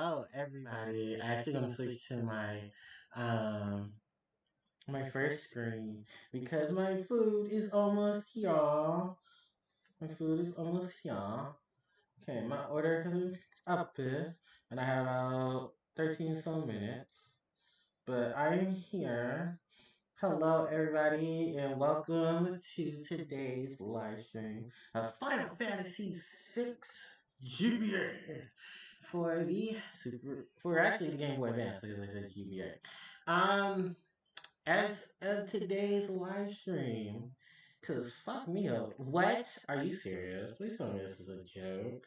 Hello, everybody. I actually gonna switch to my first screen because my food is almost here. My food is almost here. Okay, my order has been picked up, and I have about 13 some minutes. But I am here. Hello, everybody, and welcome to today's live stream of Final Fantasy VI GBA for actually the Game Boy Advance, because I said GBA. As of today's live stream, cause fuck me up. What? Are you serious? Please tell me this is a joke.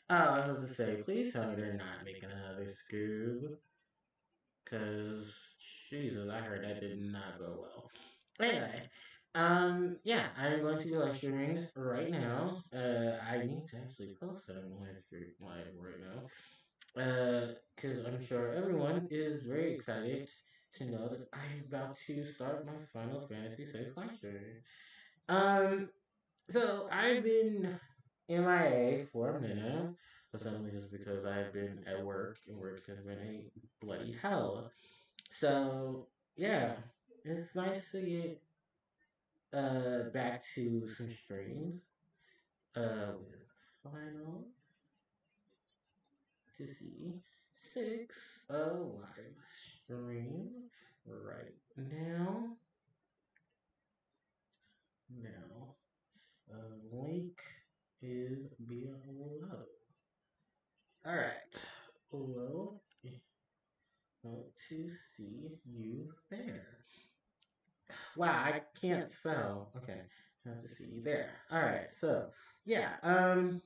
Oh, I was about to say, please tell me they're not making another Scoob. Cause Jesus, I heard that did not go well. Anyway, yeah, I'm going to be live streaming right now. I need to actually post it on live stream live right now. Cause I'm sure everyone is very excited to know that I'm about to start my Final Fantasy VI live stream. Um, so I've been MIA for a minute, suddenly just because I've been at work and work has been a bloody hell. So yeah, it's nice to get back to some streams with Final Fantasy 6 live stream right now. Now, link is below. All right. Well, want to see you there. Wow, I can't spell. Okay, have to see you there. All right, so yeah, I am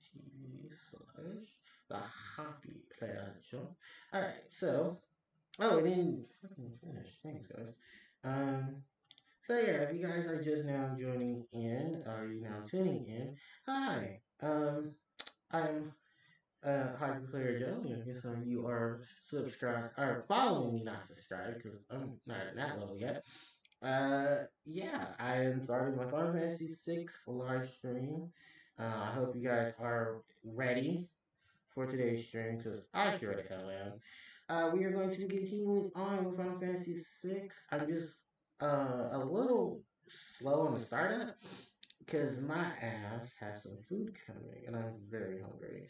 TV slash the Harpie player show. All right, so oh, it didn't fucking finish. Thanks, guys. Um. So yeah, if you guys are just now joining in, or you now tuning in, hi. I'm Harpie Player Joe. I guess you are subscribed or following me, not subscribed, because I'm not at that level yet. Yeah, I am starting my Final Fantasy VI live stream. I hope you guys are ready for today's stream, because I sure the hell am. We are going to be continuing on with Final Fantasy VI. I'm just a little slow on the startup because my ass has some food coming and I'm very hungry.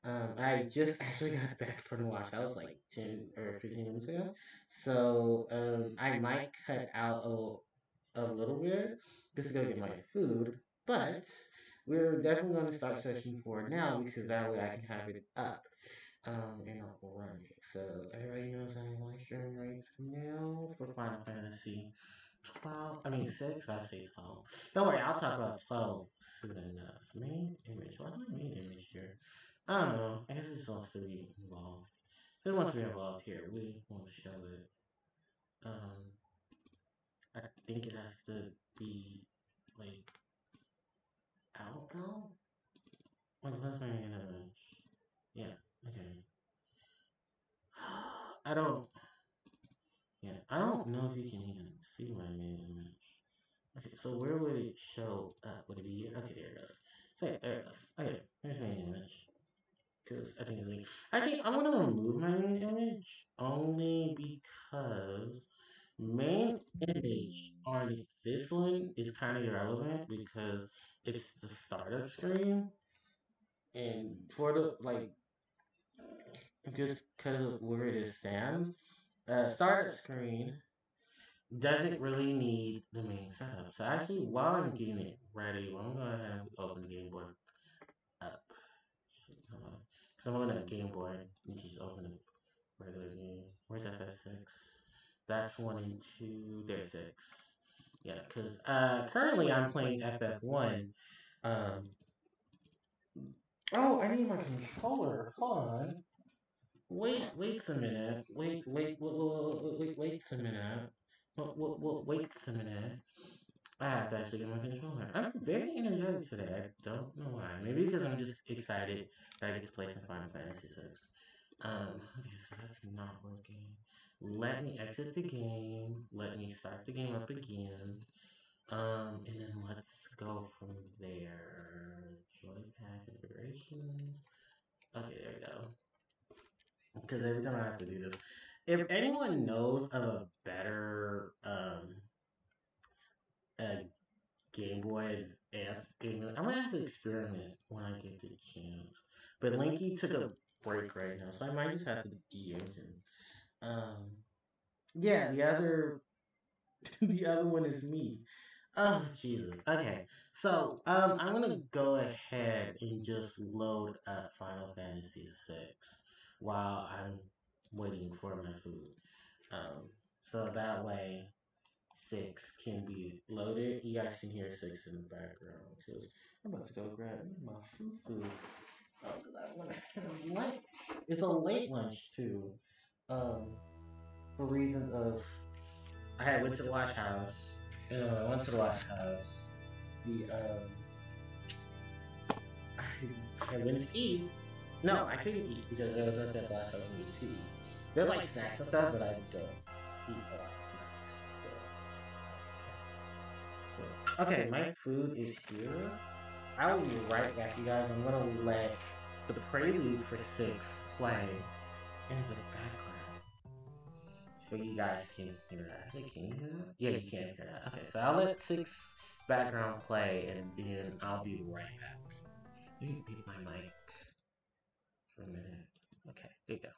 I just actually got back from the wash house like 10 or 15 minutes ago. So I might cut out a little bit just to go get my food. But we're definitely going to start session 4 now because that way I can have it up and running. So everybody knows I'm live streaming right now for Final Fantasy 12. I mean 6. I say 12. Don't worry, I'll talk about 12 soon enough. Main image. What's my main image here? I don't know. I guess it just wants to be involved. So it wants to be involved here. We won't show it. I think it has to be like out. Wait, what's my main image? Yeah. Okay. I don't. Yeah, I don't know if you can even see my main image. Okay, so where would it show up? Would it be here? Okay, there it goes. So yeah, there it goes. Okay, here's my main image. Because I think it's like, actually, I'm gonna remove my main image only because main image on this one is kind of irrelevant because it's the startup screen, and for the like, just because of where it stands, startup screen doesn't really need the main setup. So actually, while I'm getting it ready, well, I'm going to have to open the Game Boy up. Because I'm on a Game Boy, you just open a regular game. Where's FF6? That's 1 and 2. There's 6. Yeah, because currently I'm playing FF1. Um, oh, I need my controller. Hold on. Wait a minute. Wait a minute. Wait a minute. I have to actually get my controller. I'm very energetic today. I don't know why. Maybe because I'm just excited that I get to play some Final Fantasy VI. Okay, so that's not working. Let me exit the game. Let me start the game up again. And then let's go from there. Joypad configurations. Okay, there we go. Because every time I have to do this, if anyone knows of a better a Game Boy F, I'm gonna have to experiment when I get the chance. But Linky took a break right now, so I might just have to DM him. Um, yeah, the other the other one is me. Oh Jesus. Okay. So I'm gonna go ahead and just load up Final Fantasy VI while I'm waiting for my food. Um so that way six can be loaded. You guys can hear six in the background because I'm about to go grab my food. Oh, 'cause I want to have lunch. It's a late lunch too. Um, for reasons of I had went to the wash house. And when I went to the wash house, the I went to eat. No, I couldn't eat because there was nothing at the wash house for me to eat. There's like snacks and stuff, but I don't eat a lot of snacks. Okay, my food is here. I'll be right back, you guys. I'm gonna let the prelude for six play in the background so you guys can hear that. Actually, can you hear that? Yeah, you can hear that. Okay, so I'll let six background play and then I'll be right back. Let me mute my mic for a minute. Okay, there you go.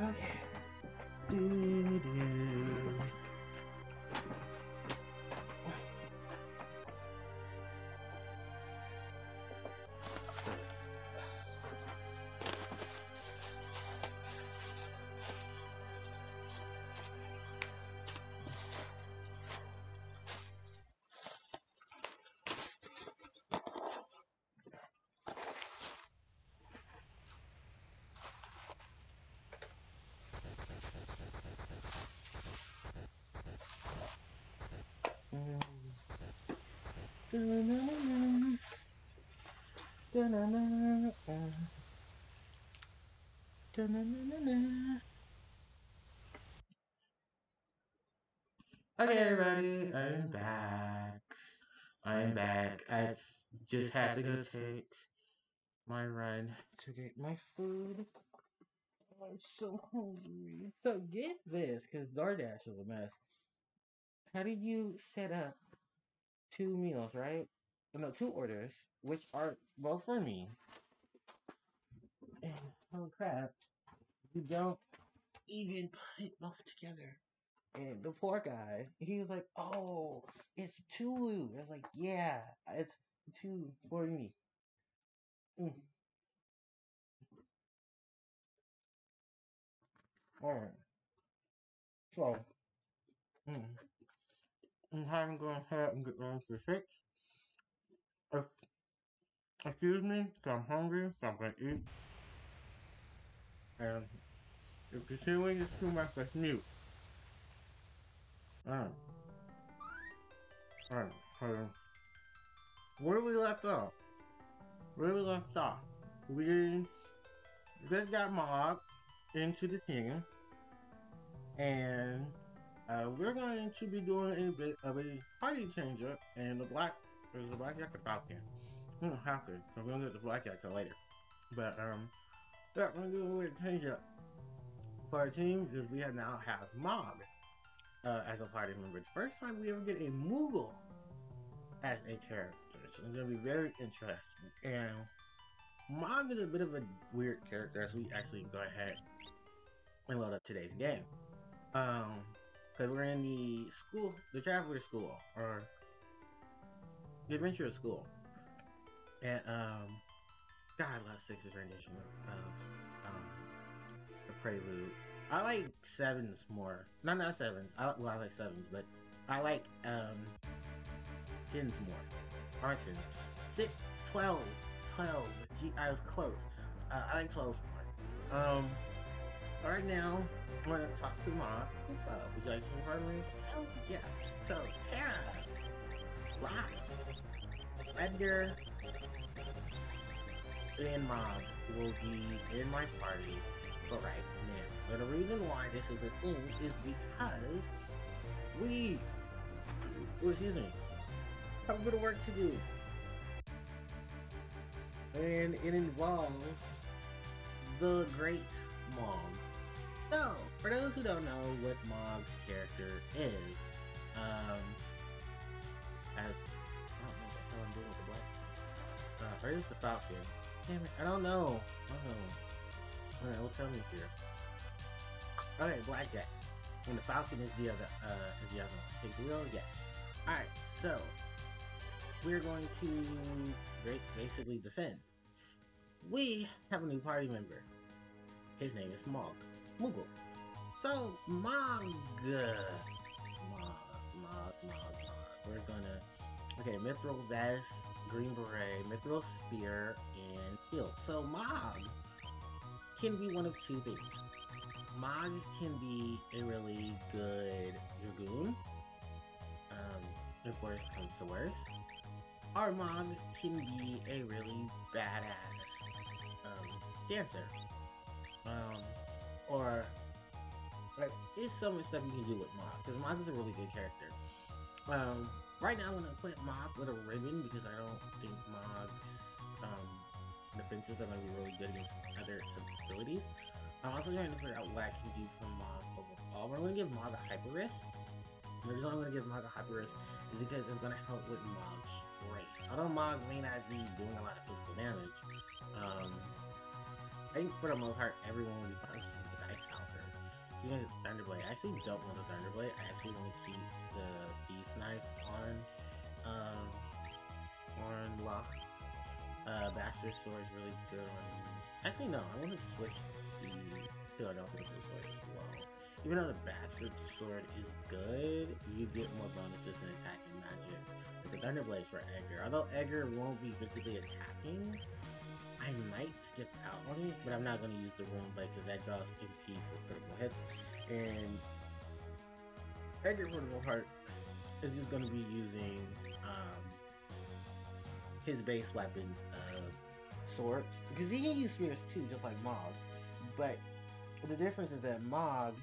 Okay. Do. Okay, everybody, I'm back. I'm back. I just had to go take my run to get my food. I'm so hungry. So get this, because DoorDash is a mess. How do you set up 2 meals, right? No, 2 orders, which are both for me. And oh crap, you don't even put it both together. And the poor guy, he was like, "Oh, it's 2." I was like, "Yeah, it's 2 for me." Mm. All right. So, mm, I'm going ahead and get ready for 6. Ex- Excuse me, so I'm hungry, so I'm going to eat. And if you're hearing this too much, let's mute. Alright, alright, hold on. Where we left off? Where we left off? We just got mobbed into the team, and we're going to be doing a bit of a party change up, and there's the black yak and falcon. We don't have to, so we're gonna get the black yak later. But yeah, we're gonna do a little change up for our team because we now have Mog as a party member. It's the first time we ever get a Moogle as a character, so it's gonna be very interesting. And Mog is a bit of a weird character as we actually go ahead and load up today's game. Because we're in the Traveler School, or the Adventure School. And, God, I love 6's rendition of the Prelude. I like 7's more. No, not 7's. I like 7's, but I like, 10's more. Or 10's. 6, 12. I was close. I like 12's more. Right now, I'm gonna talk to Mom. Would you like some partners? Oh, yeah. So, Tara, Locke, Edgar, and Mom will be in my party for right now. But the reason why this is a thing is because we, excuse me, have a bit of work to do. And it involves the Great Mom. So, for those who don't know what Mog's character is, I don't know what the hell I'm doing with the black. Where's the falcon? Damn it, I don't know. Alright, well, tell me here. Okay, blackjack. And the falcon is the other one. Take the wheel, yes. Alright, so we're going to basically defend. We have a new party member. His name is Mog. Moogle. So, Mog. We're gonna... Okay, Mithril Vest, Green Beret, Mithril Spear, and Shield. So, Mog can be one of 2 things. Mog can be a really good Dragoon, if worse comes to worse. Or Mog can be a really badass dancer. Or like, it's so much stuff you can do with Mog, because Mog is a really good character. Right now I'm gonna put Mog with a ribbon because I don't think Mog's defenses are gonna be really good against other abilities. I'm also trying to figure out what I can do for Mog overall. We're gonna give Mog a hyper risk. The reason I'm gonna give Mog a hyper risk is because it's gonna help with Mog's strength. Although Mog may not be doing a lot of physical damage, I think for the most part everyone will be fine with the Ice Calfer. using his Thunderblade. I actually don't want the Thunderblade. I actually want to keep the Beast Knife on lock. Bastard Sword is really good on... Actually, no. I want to switch the Philadelphia Sword as well. Even though the Bastard Sword is good, you get more bonuses in attack and magic. With the Thunderblade for Edgar. Although Edgar won't be physically attacking, I might skip out on it, but I'm not going to use the Rune Blade because that draws MP for critical hits. And Edgar, for the most part, is just going to be using his base weapons of swords. Because he can use spears too, just like Mog. But the difference is that Mog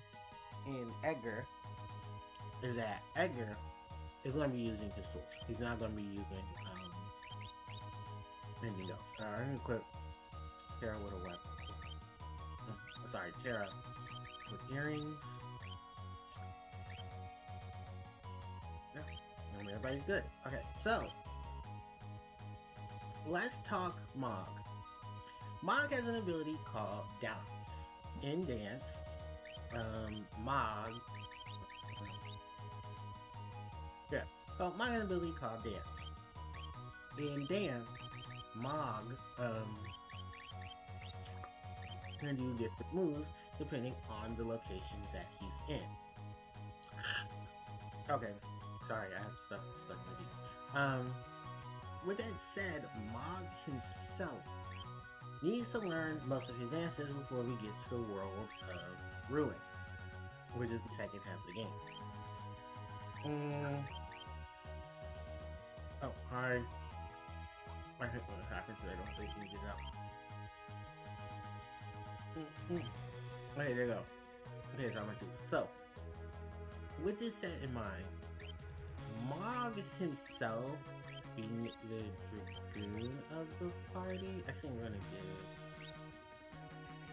and Edgar is that Edgar is going to be using his swords. He's not going to be using anything else. I'm going to equip Terra with a weapon. Sorry, Terra with earrings. Yeah, everybody's good. Okay, so let's talk Mog. Mog has an ability called Dance. In Dance, Mog... Yeah, so Mog has an ability called Dance. In Dance, Mog can do different moves depending on the locations that he's in. Okay, sorry, I have stuck my teeth. With that said, Mog himself needs to learn most of his dances before we get to the world of Ruin, which is the second half of the game. Oh, hi. I hate when it happens, I don't think you can get it out. Okay, there you go. Okay, it's on my tooth. So, with this set in mind, Mog himself being the dragoon of the party, actually I'm gonna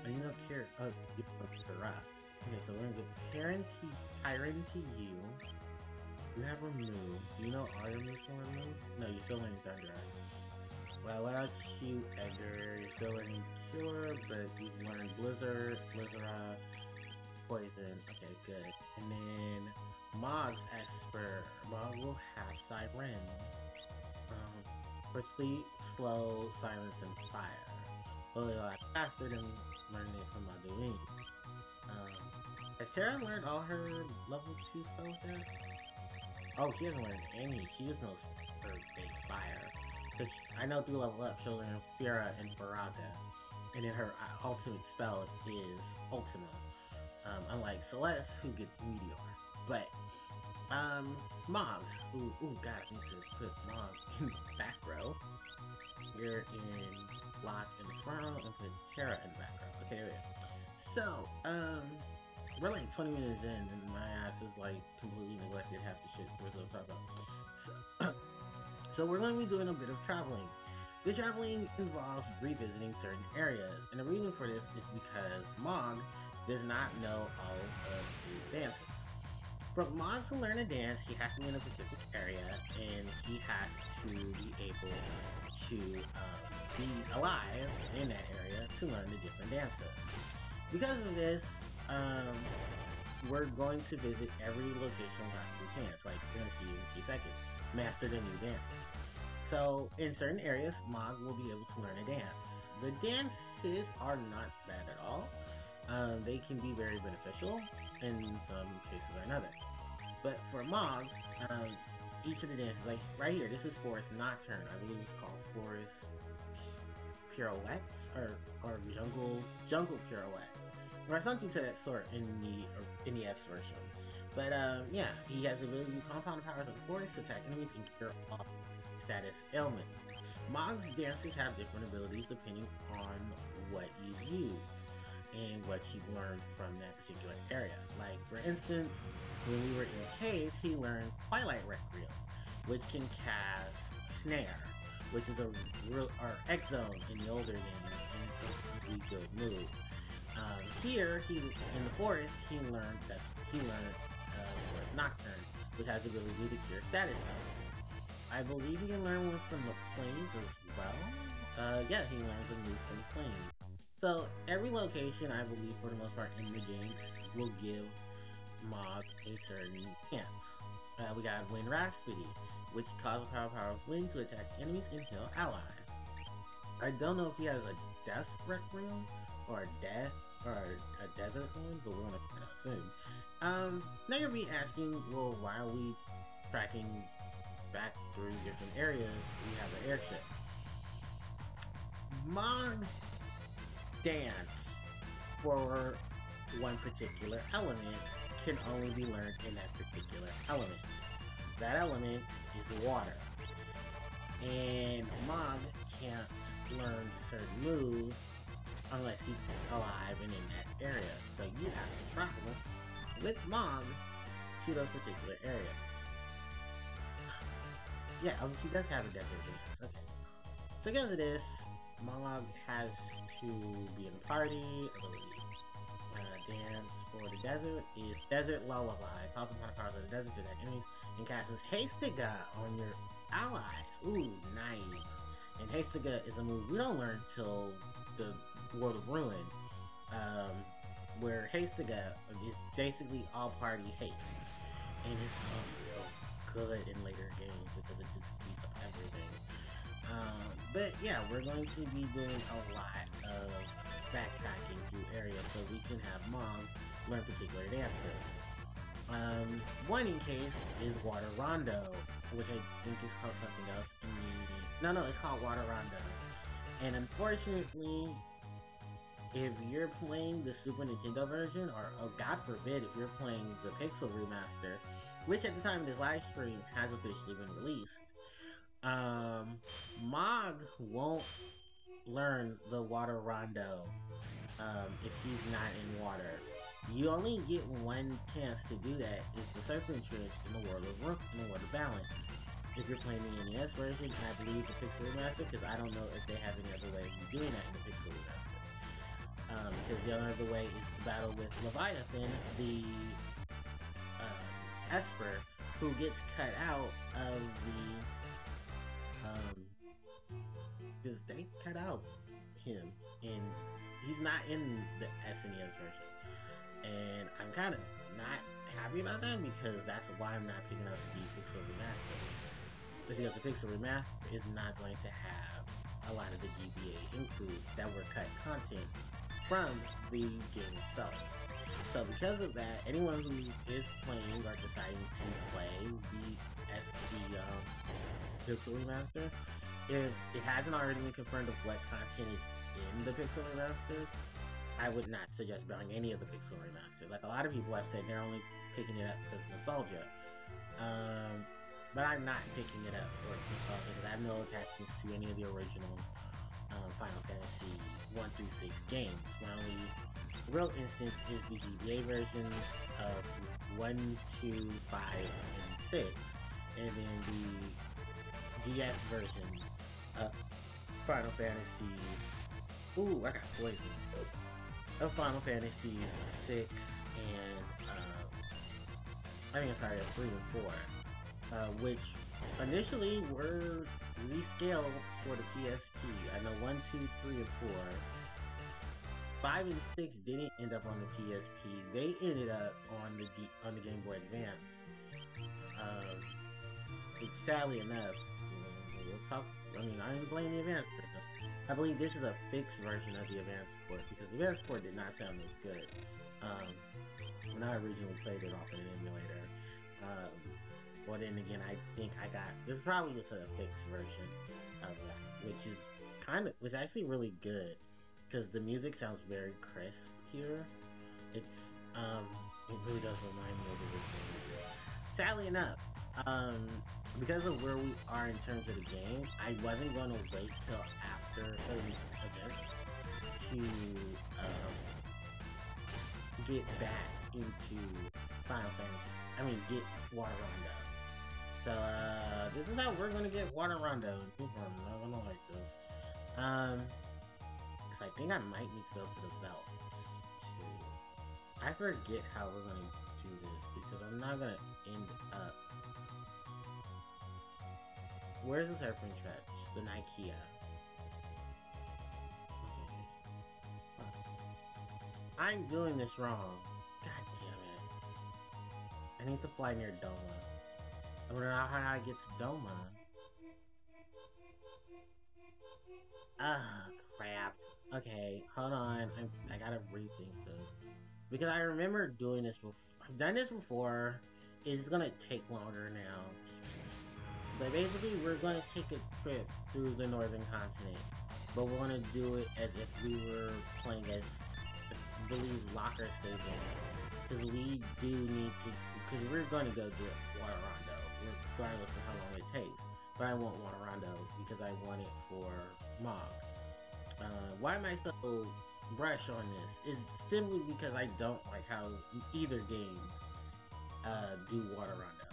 give, you know, Kara. Okay, so we're gonna give Kyron to you. You have removed. Do you know Armory for remove? No, you're still learning Thunder. Well, what about you, Edgar? You're still learning Cure, but you've learned Blizzard, Poison. Okay, good. And then Mog's Esper. Mog will have Siren. For sleep, slow, silence, and fire. Well, a lot faster than learning it from Maduin. Has Terra learned all her level 2 spells yet? Oh, she hasn't learned any. She just knows her base fire. Cause I know through level up, she'll learn Fiora and Faraga. And then her ultimate spell is Ultima. Unlike Celeste, who gets Meteor. But, Mog. Ooh, God, I need to put Mog in the back row. You're in Lock in the front row, and put Terra in the back row. Okay, there we go. So, we're like 20 minutes in, and my ass is like completely neglected half the shit we're supposed to talk about. So we're going to be doing a bit of traveling. The traveling involves revisiting certain areas, and the reason for this is because Mog does not know all of his dances. For Mog to learn a dance, he has to be in a specific area, and he has to be able to be alive in that area to learn the different dances. Because of this, we're going to visit every location we can. It's like we're going to see in a few seconds. Master the new dance. So, in certain areas, Mog will be able to learn a dance. The dances are not bad at all. They can be very beneficial in some cases or another. But for Mog, each of the dances, like right here, this is Forest Nocturne. I believe it's called Forest Pirouettes or Jungle Pirouette, or something to that sort in the S version. But yeah, he has the ability to compound the powers of the forest to attack enemies and cure all status ailments. Mog's dances have different abilities depending on what you use and what you learned from that particular area. Like for instance, when we were in caves, he learned Twilight Requiem, which can cast Snare, which is a X-Zone in the older games, and it's a really good move. Here, in the forest, he learned Forest Nocturne, which has the ability to cure status ailments. I believe he can learn one from the plains as well. Yeah, he learns a move from the plains. So every location, I believe, for the most part in the game, will give Mog a certain chance. We got Wind Rhapsody, which causes power of wind to attack enemies and heal allies. I don't know if he has a Death Requiem or a Death or a Desert one, but we're gonna find out soon. Now you'll be asking, well, why are we tracking back through different areas? We have an airship. Mog's dance for one particular element can only be learned in that particular element. That element is water. And Mog can't learn certain moves unless he's alive and in that area. So you have to travel with Mog to those particular areas. Yeah, he does have a desert dance. Okay. So because of this, Mog has to be in a party, I believe. Dance for the desert is Desert Lullaby. Calls upon the powers of the desert to attack enemies and casts Hastiga on your allies. Ooh, nice. And Hastiga is a move we don't learn till the World of Ruin, where Hastiga is basically all party haste. And it's so good in later games because it just speeds up everything. But yeah, we're going to be doing a lot of backtracking through areas so we can have Mom learn particular dances. One in case is Water Rondo, which I think is called something else. No, it's called Water Rondo. And unfortunately, if you're playing the Super Nintendo version, or oh god forbid, if you're playing the Pixel Remaster, which at the time of this live stream has officially been released, Mog won't learn the Water Rondo if he's not in water. You only get one chance to do that. It's the Serpent Trench in the World of Balance. If you're playing the NES version, and I believe the Pixel Remaster, because I don't know if they have any other way of doing that in the Pixel Remaster. Because the only other way is to battle with Leviathan, the Esper, who gets cut out of the because they cut out him, and he's not in the SNES version. And I'm kind of not happy about that, because that's why I'm not picking up the Pixel Remaster. Because the Pixel Remaster is not going to have a lot of the GBA includes that were cut content from the game itself. So because of that, anyone who is playing or deciding to play the Pixel Remaster, if it hasn't already been confirmed of what content is in the Pixel Remaster, I would not suggest buying any of the Pixel Remaster. Like a lot of people have said, they're only picking it up because nostalgia. But I'm not picking it up for nostalgia because I have no attachments to any of the original Final Fantasy 1 through 6 games. My only real instance is the GBA versions of 1, 2, 5, and 6, and then the DS versions of Final Fantasy. Ooh, I got poison. Of Final Fantasy 6 and I think I'm sorry, 3 and 4, which initially were rescaled for the PSP. I know 1, 2, 3, and 4. 5 and 6 didn't end up on the PSP. They ended up on the Game Boy Advance. Sadly enough, we'll talk. I mean, I didn't blame the Advance version. I believe this is a fixed version of the Advance port, because the Advance port did not sound as good when I originally played it off of an emulator. Well, then again, I think this is probably just a fixed version of that, which is actually really good, because the music sounds very crisp here. It really does remind me of the original music. Sadly enough, because of where we are in terms of the game, I wasn't going to wait till after certain events to get back into Final Fantasy. I mean, get Water Rondo. So, this is how we're going to get Water Rondo. People are not going to like this. Because I think I might need to go to the belt. I forget how we're going to do this, because I'm not going to end up... Where's the Serpent Trench? The Nikea. Okay. I'm doing this wrong. God damn it. I need to fly near Doma. I don't know how I get to Doma. Ah, crap. Okay, hold on. I gotta rethink this. Because I remember doing this before. I've done this before. It's gonna take longer now. But basically, we're gonna take a trip through the northern continent. But we're gonna do it as if we were playing as, I believe, Locker Stadium. Because we do need to, because we're gonna go get Water Rondo, regardless of how long it takes. But I want Water Rondo because I want it for Mog. Why am I so brush on this? It's simply because I don't like how either game do Water Rondo.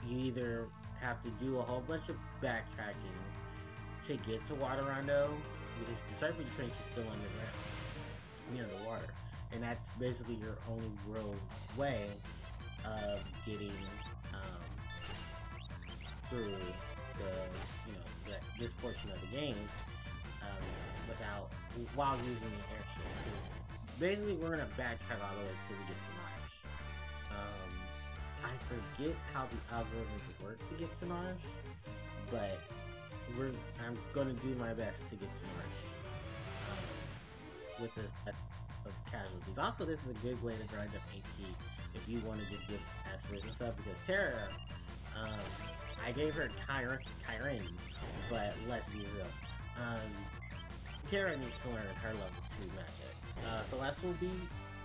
You either have to do a whole bunch of backtracking to get to Water Rondo, because the Serpent Trench is still underground, near the water. And that's basically your only real way of getting through this portion of the game while using the airship. Basically, we're gonna backtrack all the way till we get to Marsh. I forget how the algorithms work to get to Marsh, but I'm gonna do my best to get to Marsh with this set of casualties. Also, this is a good way to grind up AP if you want to just give aspirates and stuff, because Terra, I gave her Kyren, but let's be real. Terra needs to learn her level 2 magic. Celeste will be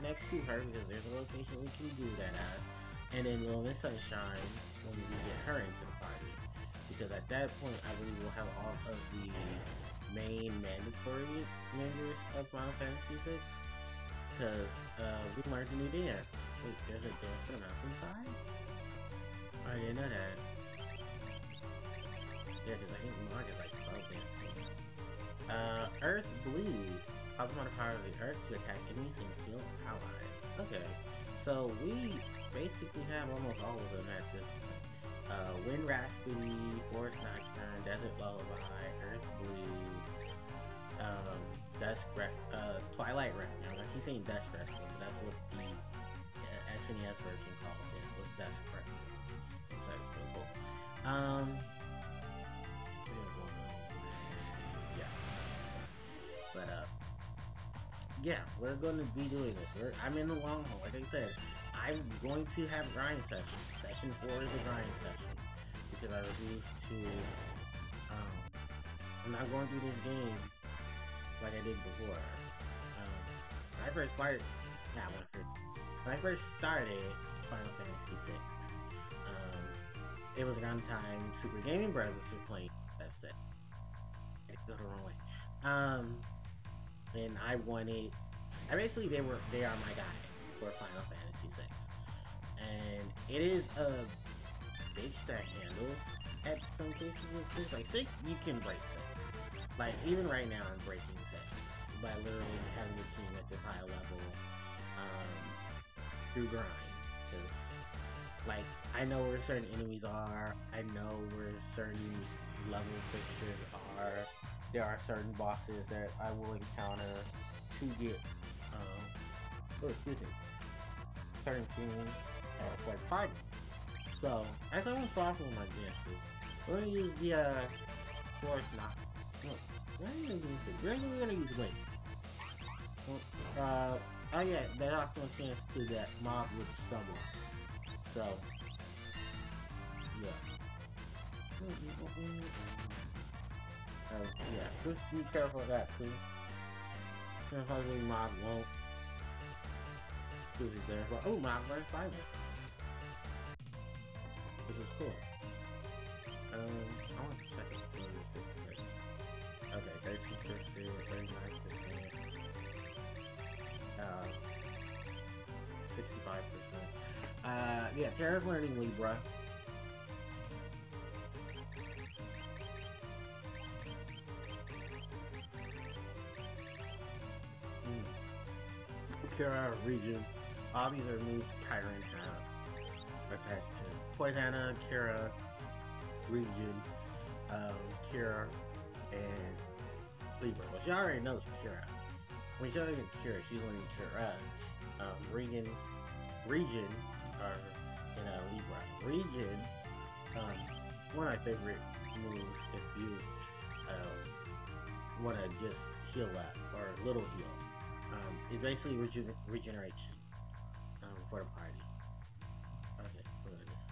next to her because there's a location we can do that at. And then Luminous Sunshine when we get her into the party. Because at that point, I believe we'll have all of the main mandatory members of Final Fantasy VI. Because we learned a new dance. Wait, there's a dance for the mountainside? I didn't know that. Yeah, because I think Mark is like 12 dancing. Earth Blue. Pokemon the power of the Earth to attack enemies and heal allies. Okay. So we basically have almost all of them at this point. Wind Raspberry, Forest Nocturne, Desert Lullaby, Earth Blue, Twilight Requiem. I keep saying Dusk Requiem, but that's what the SNES version calls it, was Dusk Requiem. So that's pretty cool. But yeah, we're going to be doing this. I'm in the long haul. Like I said, I'm going to have grind sessions. Session 4 is a grind session because I refuse to. I'm not going through this game like I did before. When I first started, when I first started Final Fantasy VI, it was around the time Super Gaming Brothers were playing. That's it. I go the wrong way. And I wanted, they are my guy for Final Fantasy VI. And it is a bitch that handles at some cases with 6. Like 6, you can break 6. Like even right now I'm breaking 6 by literally having a team at this high level through grind. Cause, like, I know where certain enemies are, I know where certain level fixtures are. There are certain bosses that I will encounter to get, certain things for the party. So, as I'm softening my dances, we're gonna use the, Force Knock. No, we're gonna use Wait. Oh yeah, that also a chance to that mob would stumble. So, yeah. Yeah, just be careful of that too. Hopefully mob won't do it there. But oh, mob learned fiber, which is cool. I want to check it. Okay, 13%, 39%, 65%. Yeah, Terra's learning Libra. Kira region. All these are moves Kyren has attached to. Poisana, Kira, region, Kira, and Libra. Well, she already knows Kira. When she already knows Kira, she's learning Kira. Region, or in Libra. Region, one of my favorite moves if you want to just heal up, or little heal. It's basically regeneration for the party. Okay, we're gonna do this.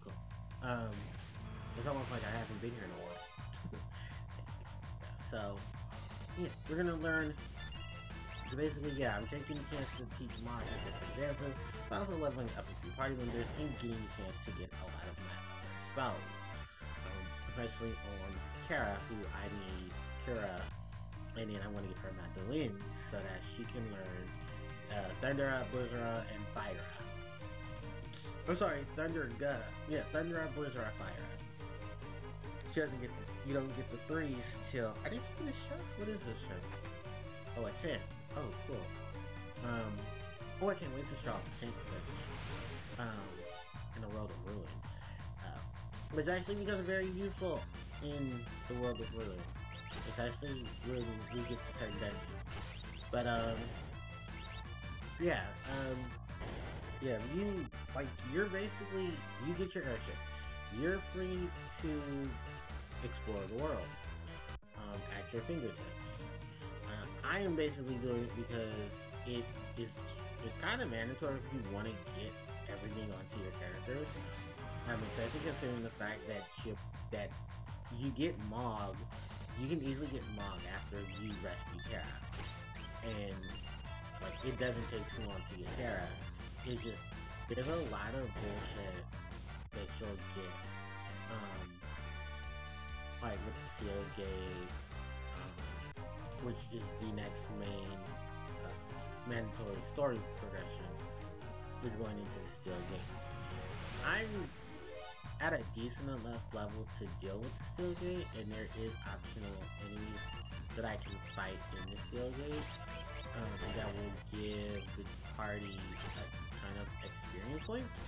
Cool. It's almost like I haven't been here in a while. So, yeah, we're gonna learn. So basically, yeah, I'm taking the chance to teach Mog different dances, but also leveling up a few party members and getting the chance to get a lot of my other spells. Especially on Kara, who I need Kara, and then I want to get her Mandolin so that she can learn Thundera, Blizzara, and Fire. I'm sorry, Thunderga. Yeah, Thundera, Blizzara, Fire. She doesn't get you don't get the 3s till I didn't get the shirts. What is this shirt? Oh, a 10. Oh, cool. Oh, I can't wait to show off the tank finish. In the World of Ruin. Which actually becomes very useful in the World of Ruin. Especially when we get to certain dungeons. But, yeah, you're basically, you get your airship. You're free to explore the world, at your fingertips. I am basically doing it because it's kind of mandatory if you want to get everything onto your characters. Especially considering the fact that you get Mog, you can easily get Mog after you rescue Kara, and like it doesn't take too long to get Kara. It's just there's a lot of bullshit that you'll get, like with the Seal Gate, which is the next main mandatory story progression, is going into the Steel Gate. I'm at a decent enough level to deal with the Steel Gate, and there is optional enemies that I can fight in the Steel Gate, that will give the party a ton of experience points.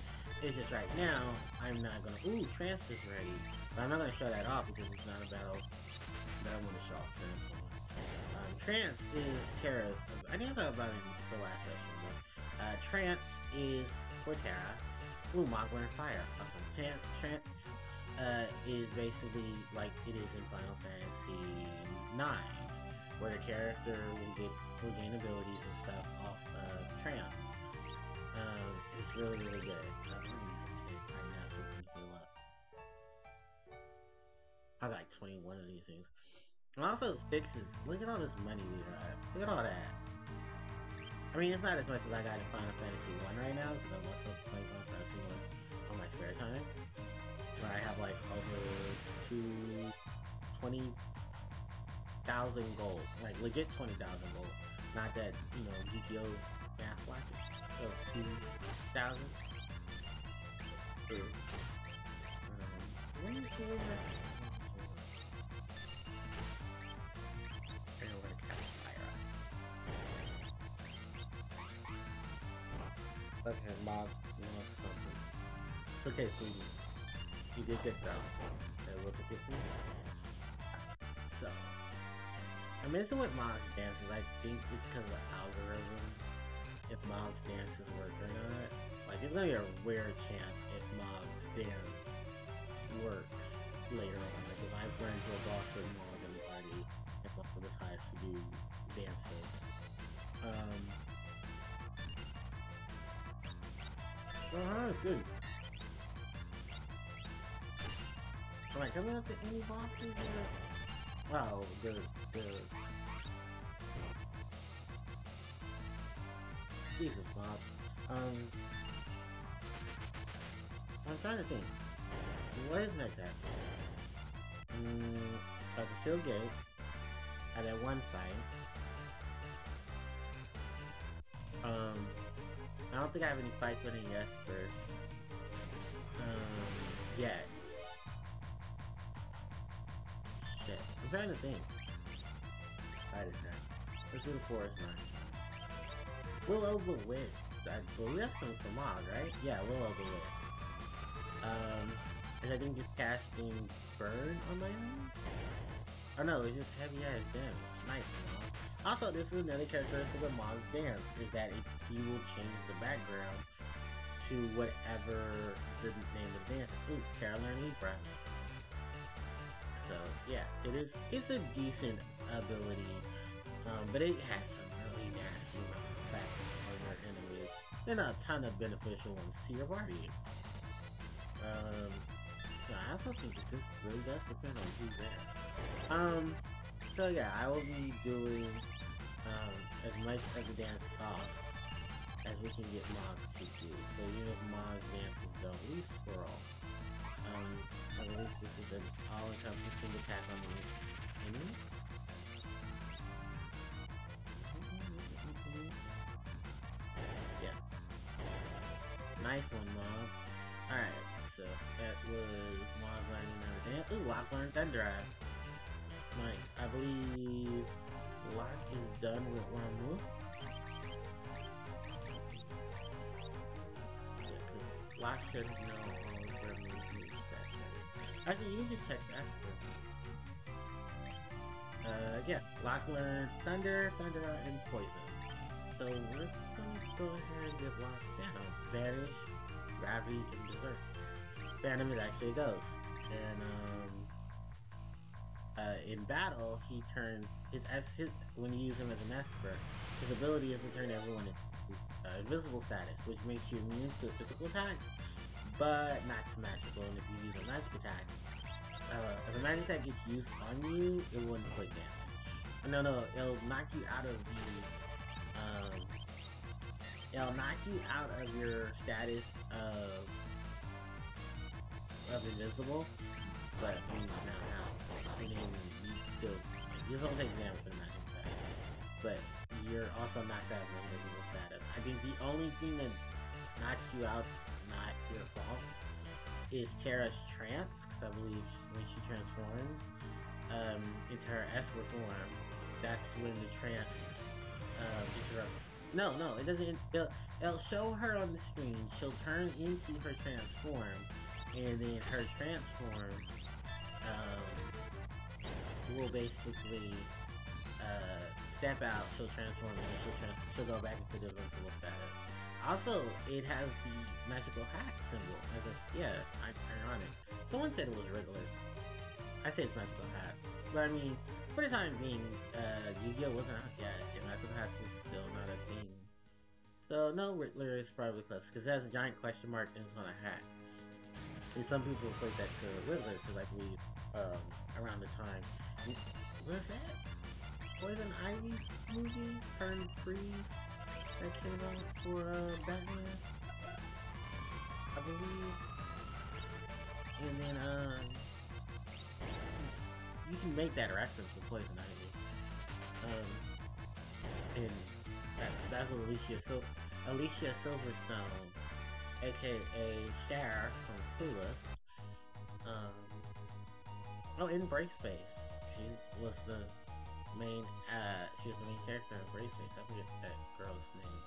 It's just right now, I'm not gonna, ooh, Trance is ready, but I'm not gonna show that off because it's not a battle that I want to show off Trance on. Trance is Terra's, I didn't talk about it in the last session, but Trance is for Terra. Ooh, Mog learned Fire. Awesome. Trance is basically like it is in Final Fantasy IX, where the character will gain abilities and stuff off of Trance. It's really, really good. I'm gonna use a tank right now so we can heal up. I got like 21 of these things. And also fixes. Look at all this money we got. Look at all that. I mean, it's not as much as I got in Final Fantasy 1 right now, because I'm also playing Final Fantasy 1 on my spare time. Where I have like over 20,000 gold. Like legit 20,000 gold. Not that, you know, GBA half like it. So 2,000. When is the okay, Mog, you know something. Okay, sweetie. You did good though. Okay, what's it get for you? So, I'm missing with Mog's dances. I think it's because of the algorithm. If Mog's dances work or not. Like, it's gonna be a rare chance if Mog's dance works later on. Like, if I run into a boss with Mog in the party, and Mog decides to do dances. Good. Am I coming up to any boxes or? Wow, Jesus, Bob. I'm trying to think. What is next after? At the Steel Gate, at that one fight. I don't think I have any fights with any Espers. Yet. Shit. I'm trying to think. Fight attack. Let's do the Forest Mine. Will of the Wisp. I believe that's coming from Mog, right? Yeah, Will of the Wisp. And I think it's casting Burn on my own? Oh no, it's just heavy ass damage. Nice, Mog. Also, this is another characteristic of Mog's dance, is that he will change the background to whatever the name of the dance is. Ooh, Caroline Libra. So yeah, it's a decent ability, but it has some really nasty effects on your enemies, and a ton of beneficial ones to your party. Yeah, I also think that this really does depend on who's there. So yeah, I will be doing as much of the dance off as we can get Mogs to do. So even if Mogs dances don't leave Squirrel, I believe this is an all-encompassing attack on the enemy. Yeah. Nice one, Mog. Alright, so that was Mog learning how to dance. Ooh, Lock learned Thunder Eye. Nice. I believe Lock is done with one move. Yeah, because Lock should know all of their moves that turn. Actually, you can just check Esper. Yeah, Lock learned Thunder, Thunder Eye, and Poison. So we're gonna go ahead and give Lock Phantom, Vanish, Gravity, and Berserk. Phantom is actually a ghost, and in battle, he turns when you use him as an Esper, his ability is to turn everyone into invisible status, which makes you immune to physical attacks, but not to magical. And if you use a magic attack, if a magic attack gets used on you, it wouldn't inflict damage. No, it'll knock you out of your status of invisible, but not out. And then you don't take damage from the magic attack, but you're also knocked out of invisible status. I think the only thing that knocks you out, not your fault, is Terra's trance, because I believe when she transforms into her Esper form, that's when the trance interrupts. No, it doesn't. It'll show her on the screen. She'll turn into her transform, and then her transform will basically step out. She'll transform, and then she'll go back into the invincible status. Also, it has the magical hat symbol. Ironic. Someone said it was Riddler. I say it's magical hat, but I mean, for the time being, Yu-Gi-Oh wasn't out yet, and magical hats was still not a thing. So no, Riddler is probably close because it has a giant question mark and it's on a hat. And some people equate that to Riddler because I believe around the time, what is that? Poison Ivy movie turned freeze that came out for Batman, I believe. And then you can make that reference with Poison Ivy. And that's what Alicia Silverstone, aka Cher from Clueless. In Brace Face, she was the main character in Brace Face. I forget that girl's name,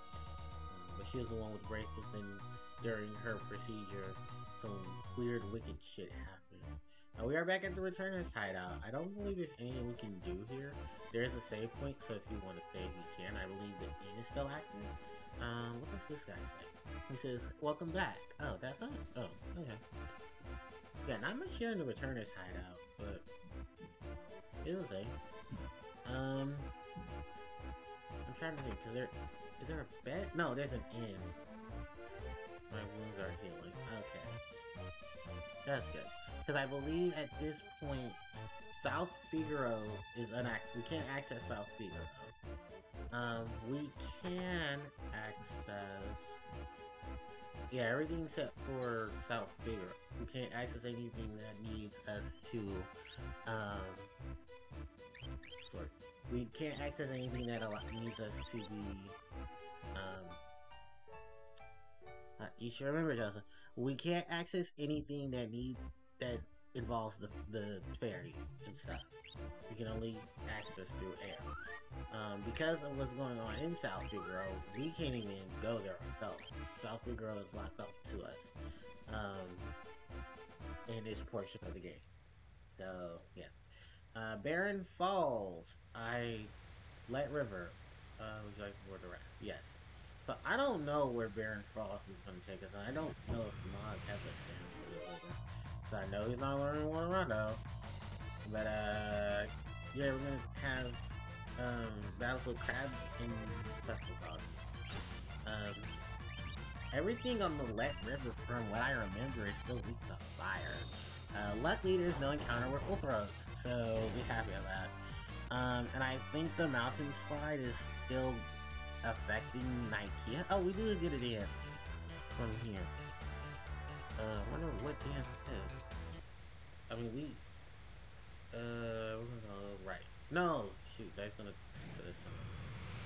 but she was the one with bracelets. And during her procedure, some weird, wicked shit happened. We are back at the Returner's hideout. I don't believe there's anything we can do here. There is a save point, so if you want to save, you can. I believe the inn is still active. What does this guy say? He says, "Welcome back." Oh, that's it? Oh, okay. Yeah, not much here in the Returner's hideout, but it'll say. I'm trying to think, is there a bed? No, there's an inn. My wounds are healing. Okay. That's good. Because I believe at this point, South Figaro is unactive. We can't access South Figaro. We can access... Yeah, everything except for South Figaro. We can't access anything that needs us to... We can't access anything that needs us to be... you should remember, Joseph. We can't access anything that involves the ferry and stuff. We can only access through air. Because of what's going on in South Figaro, we can't even go there ourselves. South Figaro is locked up to us in this portion of the game. So yeah. Barren Falls. Light River. Would you like to board the raft? Yes. So I don't know where Barren Falls is going to take us. I don't know if Mog has a chance for this river. So I know he's not learning one Rondo. But yeah, we're gonna have battles with crabs and cephalopods. Um, everything on the Let River, from what I remember, is still weak to fire. Luckily, there's no encounter with Ulthros, so we're happy about that. And I think the mountain slide is still affecting Nike. Oh, we do get a dance from here. I wonder what dance it is. I mean, we're gonna go right. No, shoot, that's gonna put us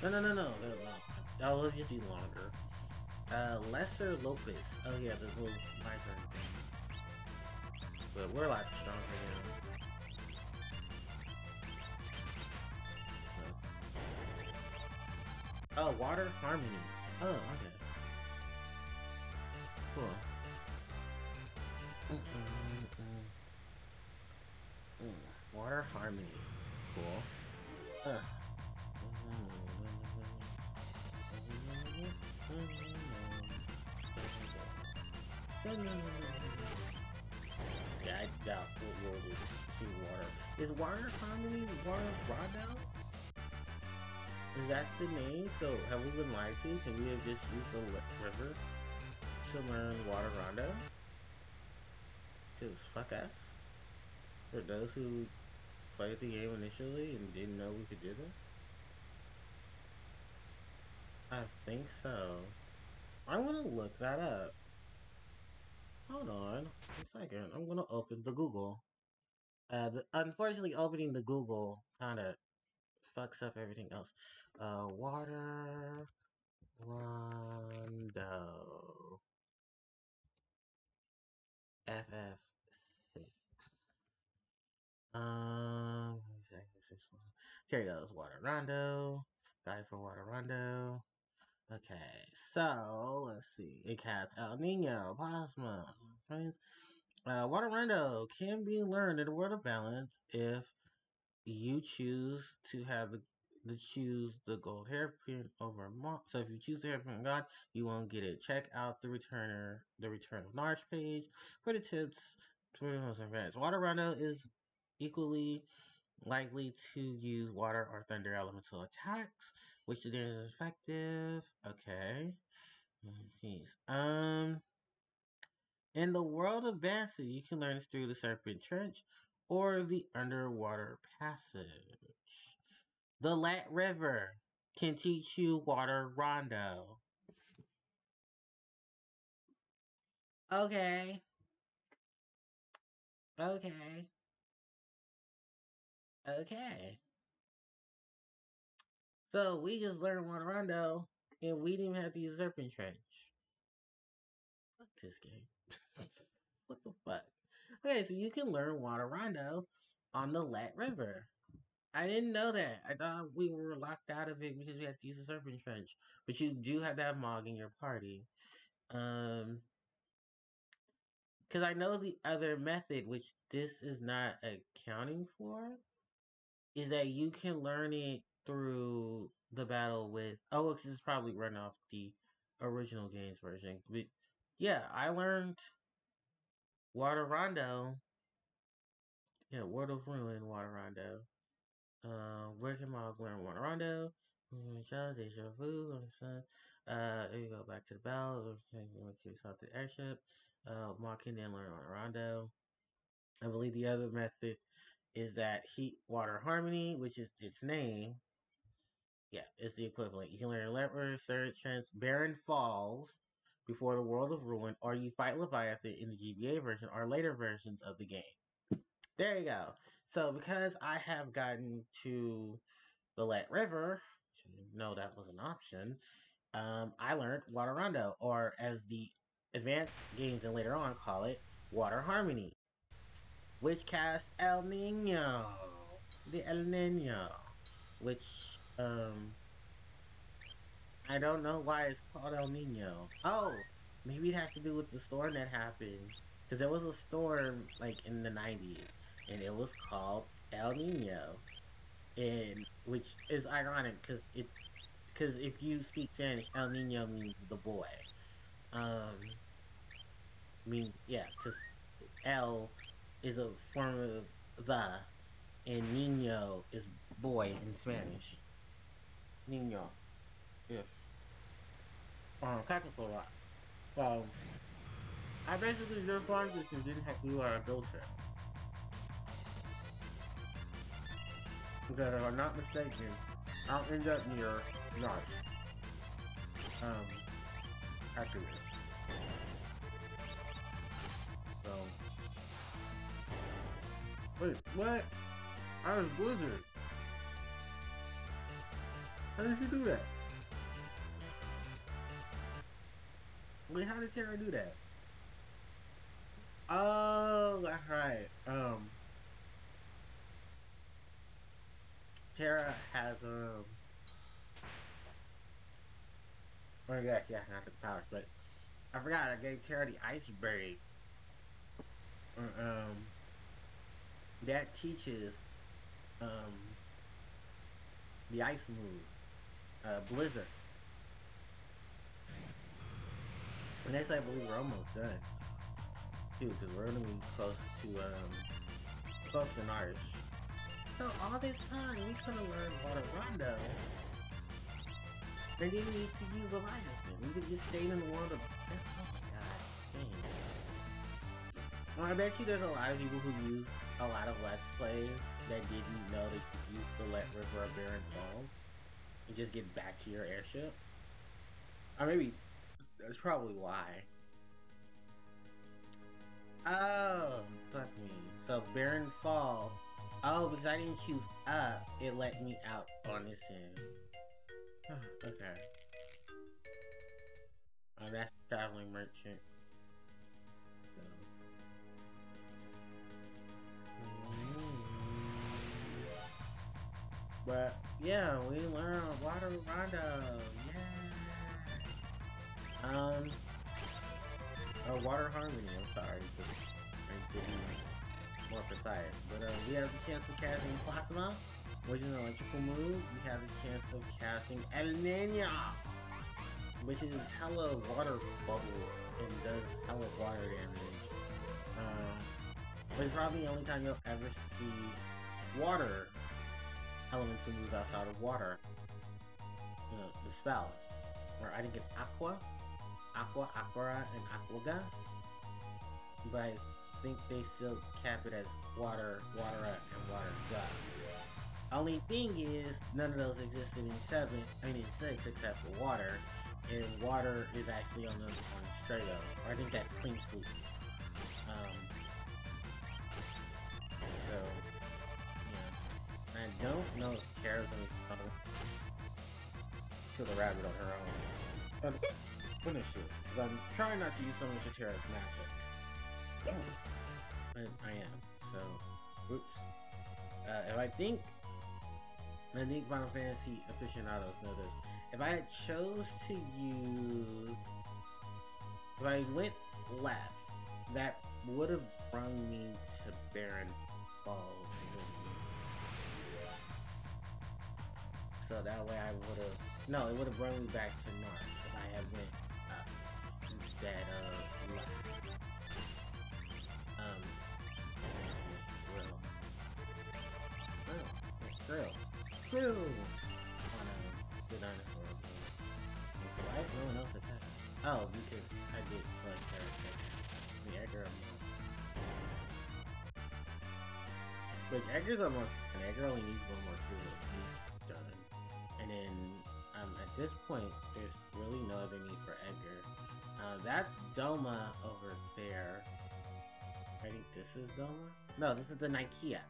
on. No. Oh, let's just do longer. Lesser Lopus. Oh yeah, the little migrant thing. But we're a lot stronger now. Oh, Water Harmony. Oh, okay. Cool. Water Harmony. Cool. Yeah, I doubt we'll be able to see water. Is Water Harmony Water Rondo? Is that the name? So, have we been lied to? Can we have just used the river to learn Water Rondo? Because fuck us. For those who played the game initially and didn't know we could do this? I think so. I'm gonna look that up. Hold on a second. I'm gonna open the Google. Unfortunately, opening the Google kind of fucks up everything else. Water Rondo FF6. Here goes Water Rondo. Guide for Water Rondo. Okay, so let's see. It casts El Nino, Plasma, friends. Water Rondo can be learned in the World of Balance if you choose to have choose the gold hairpin over Mark. So if you choose the hairpin god, you won't get it. Check out the Return of Narsh page for the tips for the most advanced. Water Rondo is equally likely to use water or thunder elemental attacks, which is effective. Okay. Peace. In the world of Bassett, you can learn this through the Serpent Trench or the Underwater Passage. The Lat River can teach you Water Rondo. Okay. Okay. Okay. So we just learned Water Rondo and we didn't even have to use Serpent Trench. Fuck this game. What the fuck? Okay, so you can learn Water Rondo on the Lat River. I didn't know that. I thought we were locked out of it because we had to use the Serpent Trench. But you do have to have Mog in your party. Because I know the other method, which this is not accounting for, is that you can learn it through the battle with. Oh, look, this is probably run off the original games version. But yeah, I learned Water Rondo. Yeah, World of Ruin Water Rondo. Where can Mog learn Water Rondo? Deja vu on the sun. There you go back to the battle. You saw the airship. Mog can then learn Water Rondo. I believe the other method is that Heat Water Harmony, which is its name. Yeah, it's the equivalent. You can learn Leopard, Third Chance, Barren Falls before the World of Ruin, or you fight Leviathan in the GBA version or later versions of the game. There you go. So because I have gotten to the Let River, which I didn't know that was an option, I learned Water Rondo, or as the advanced games and later on call it, Water Harmony, which casts El Nino, the El Nino, which I don't know why it's called El Nino. Oh, maybe it has to do with the storm that happened, because there was a storm like in the 90s, and it was called El Nino, and which is ironic because if you speak Spanish, El Nino means the boy. Mean yeah, because El is a form of the, and Nino is boy in Spanish. Nino, yes. Technical rock. So I basically just learned this and didn't have to do our go trip. Because if I'm not mistaken, I'll end up near Nash. After this. So wait, what? I was Blizzard. How did you do that? Wait, how did Tara do that? Oh, that's right. Tara has oh my gosh, yeah, not the powers, but I forgot I gave Tara the ice berry. Um, that teaches um the ice move, Blizzard. And next, I believe we're almost done too, because we're gonna be close to Narsh. So all this time we could have learned Water Rondo. And didn't need to use Leviathan. We could just stay in the world of... Oh my god, dang. Well, I bet you there's a lot of people who use a lot of Let's Plays that didn't know they could use the Let River of Barren Falls and just get back to your airship. Or maybe that's probably why. Oh, fuck me. So Barren Falls. Oh, because I didn't choose up, it let me out on this end. Okay. Oh, that's traveling merchant. So. But yeah, we learned Water Rondo. Yeah. Water Harmony. I'm sorry, to be more precise. But we have the chance of casting Plasma, which is an electrical move. We have the chance of casting El Nino, which is hella water bubbles and does hella water damage. But it's probably the only time you'll ever see water elemental moves outside of water. You know, the spell. Or I think it's Aqua, Aquara, and Aquaga. But I think they still cap it as Water, Watera, and Waterga. Only thing is, none of those existed in 6, except for water. And water is actually on straight up. Or I think that's Clean Sweep. So, yeah. I don't know if Kara's gonna kill the rabbit on her own. Finish this, because I'm trying not to use so much of Tara's magic. But I am, so, oops. If I think Final Fantasy aficionados know this. If I had chose to use, if I went left, that would have brought me to Barren Falls. So that way I would have, no, it would have brought me back to North if I had went up instead of left. Drill. On the dinosaur. So why is no one else attacking? Oh, because I did select character. The Edgar. But Edgar's almost, and Edgar only needs one more tool and he's done. And then at this point, there's really no other need for Edgar. That's Doma over there. I think this is Doma? No, this is the Nikea.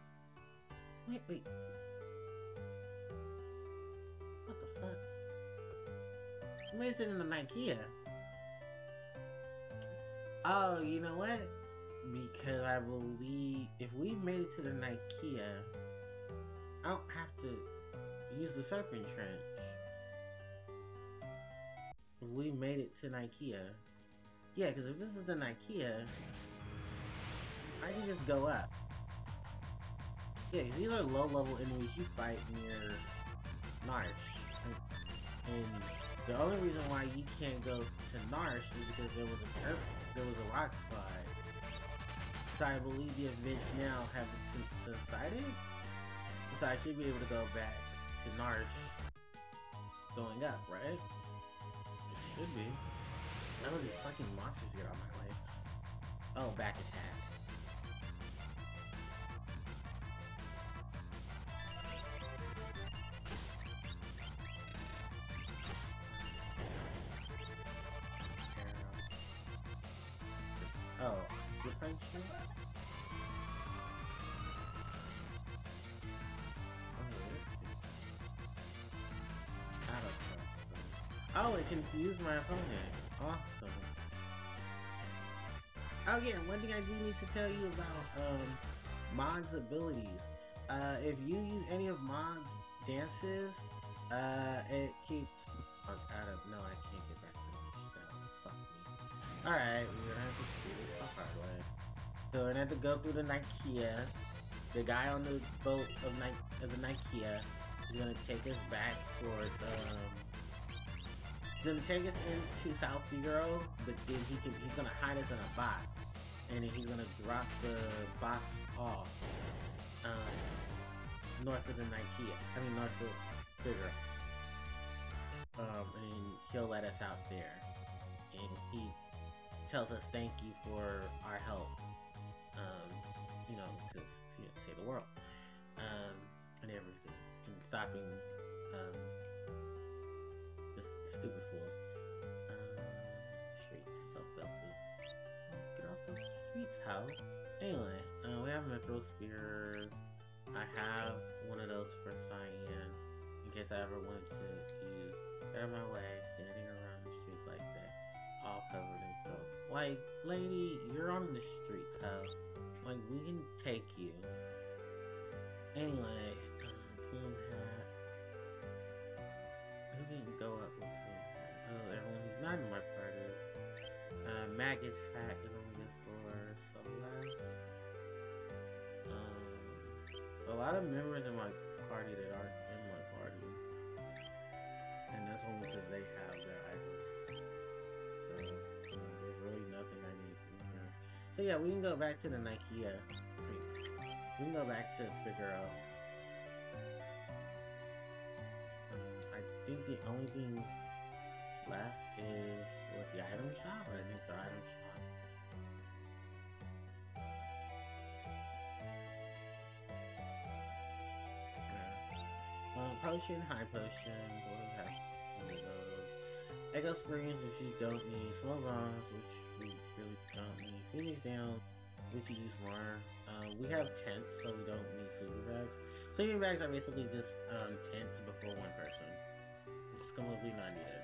Wait. What the fuck? I made it in the Nikea. Oh, you know what? Because I believe if we made it to the Nikea, I don't have to use the Serpent Trench. If we made it to Nikea. Yeah, because if this is the Nikea, I can just go up. Yeah, these are low-level enemies you fight near Narsh. And the only reason why you can't go to Narsh is because there was a rock slide. So I believe the events now have subsided. So I should be able to go back to Narsh going up, right? It should be. None of these fucking monsters get on my way. Oh, back attack. Oh, different shit? Oh, it confused my opponent. Awesome. Oh yeah, one thing I do need to tell you about Mog's abilities. If you use any of Mog's dances, it keeps. Oh, no, I can't get back to that. Fuck me. Alright, we're gonna have to do this the hard way. So we're gonna have to go through the Nikea. The guy on the boat of the Nikea is gonna take us back towards he's gonna take us into South Figaro, but then he's gonna hide us in a box, and then he's gonna drop the box off north of the Nikea. I mean north of Figaro. And he'll let us out there, and he tells us thank you for our help. You know, to save the world, and everything, and stopping the stupid fools. Streets, so filthy. Get off the streets, how? Anyway, we have mithril spears. I have one of those for Cyan, in case I ever wanted to use. Get out of my way, standing around the streets like that, all covered in filth. Like, lady, you're on the streets, how? Like, we can take you. Anyway, plume hat. We can go up with plume hat. Oh, everyone who's not in my party. Maggot's hat is only good for Celeste. A lot of members in my party that aren't in my party. And that's only because they have their items. So, there's really nothing I need from here. So yeah, we can go back to the Nikea. We can go back to Figaro. I think the only thing left is what, the item shop? I think the item shop. Yeah. Potion, high potion. What do we have? One of those. Echo screens, which you don't need. Small bombs, which we really don't need. Phoenix down, which you use more. We have tents, so we don't need sleeping bags. Sleeping bags are basically just tents before one person. It's completely not needed.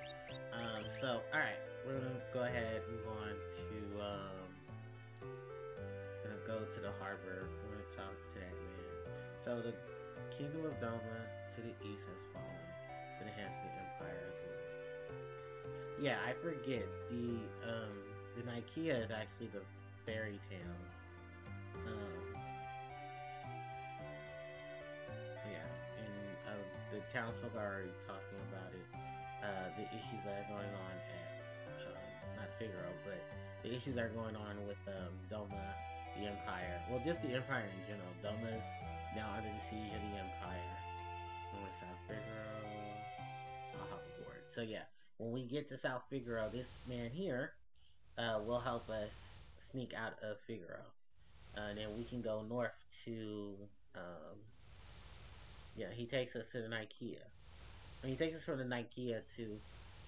So, alright, we're gonna go ahead and move on to, gonna go to the harbor. We're gonna talk to that man. So, the Kingdom of Doma to the east has fallen to the hands of the Empire as well. Yeah, I forget, the Nikea is actually the fairy town. Yeah, and the townsfolk are already talking about it. The issues that are going on at, not Figaro, but the issues that are going on with Doma, the Empire. Well, just the Empire in general. Doma's now under the siege of the Empire. And with South Figaro, I'll hop aboard. So yeah, when we get to South Figaro, this man here will help us sneak out of Figaro. And then we can go north to, yeah, he takes us to the Nikea. I mean, he takes us from the Nikea to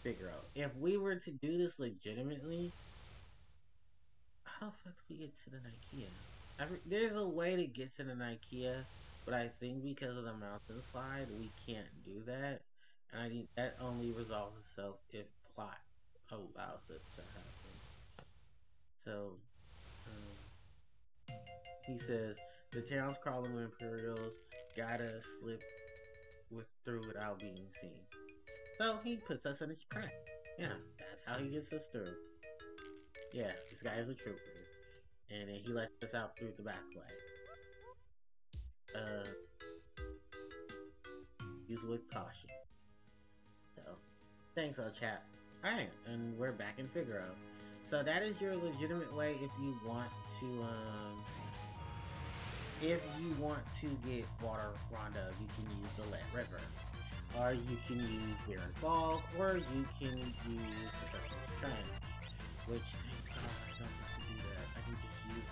Figaro. If we were to do this legitimately, how the fuck do we get to the Nikea? There's a way to get to the Nikea, but I think because of the mountain slide, we can't do that. And I think that only resolves itself if plot allows it to happen. So, he says, the town's crawling with Imperials, gotta slip through without being seen. So he puts us in his trap. Yeah, that's how he gets us through. Yeah, this guy is a trooper. And then he lets us out through the back way. Use with caution. So, thanks, chat. Alright, and we're back in Figaro. So that is your legitimate way if you want to get Water Rondo, you can use the Lead River. Or you can use Barren Falls, or you can use Perception's Trench. Which, thank God, I don't have to do that. I can just use,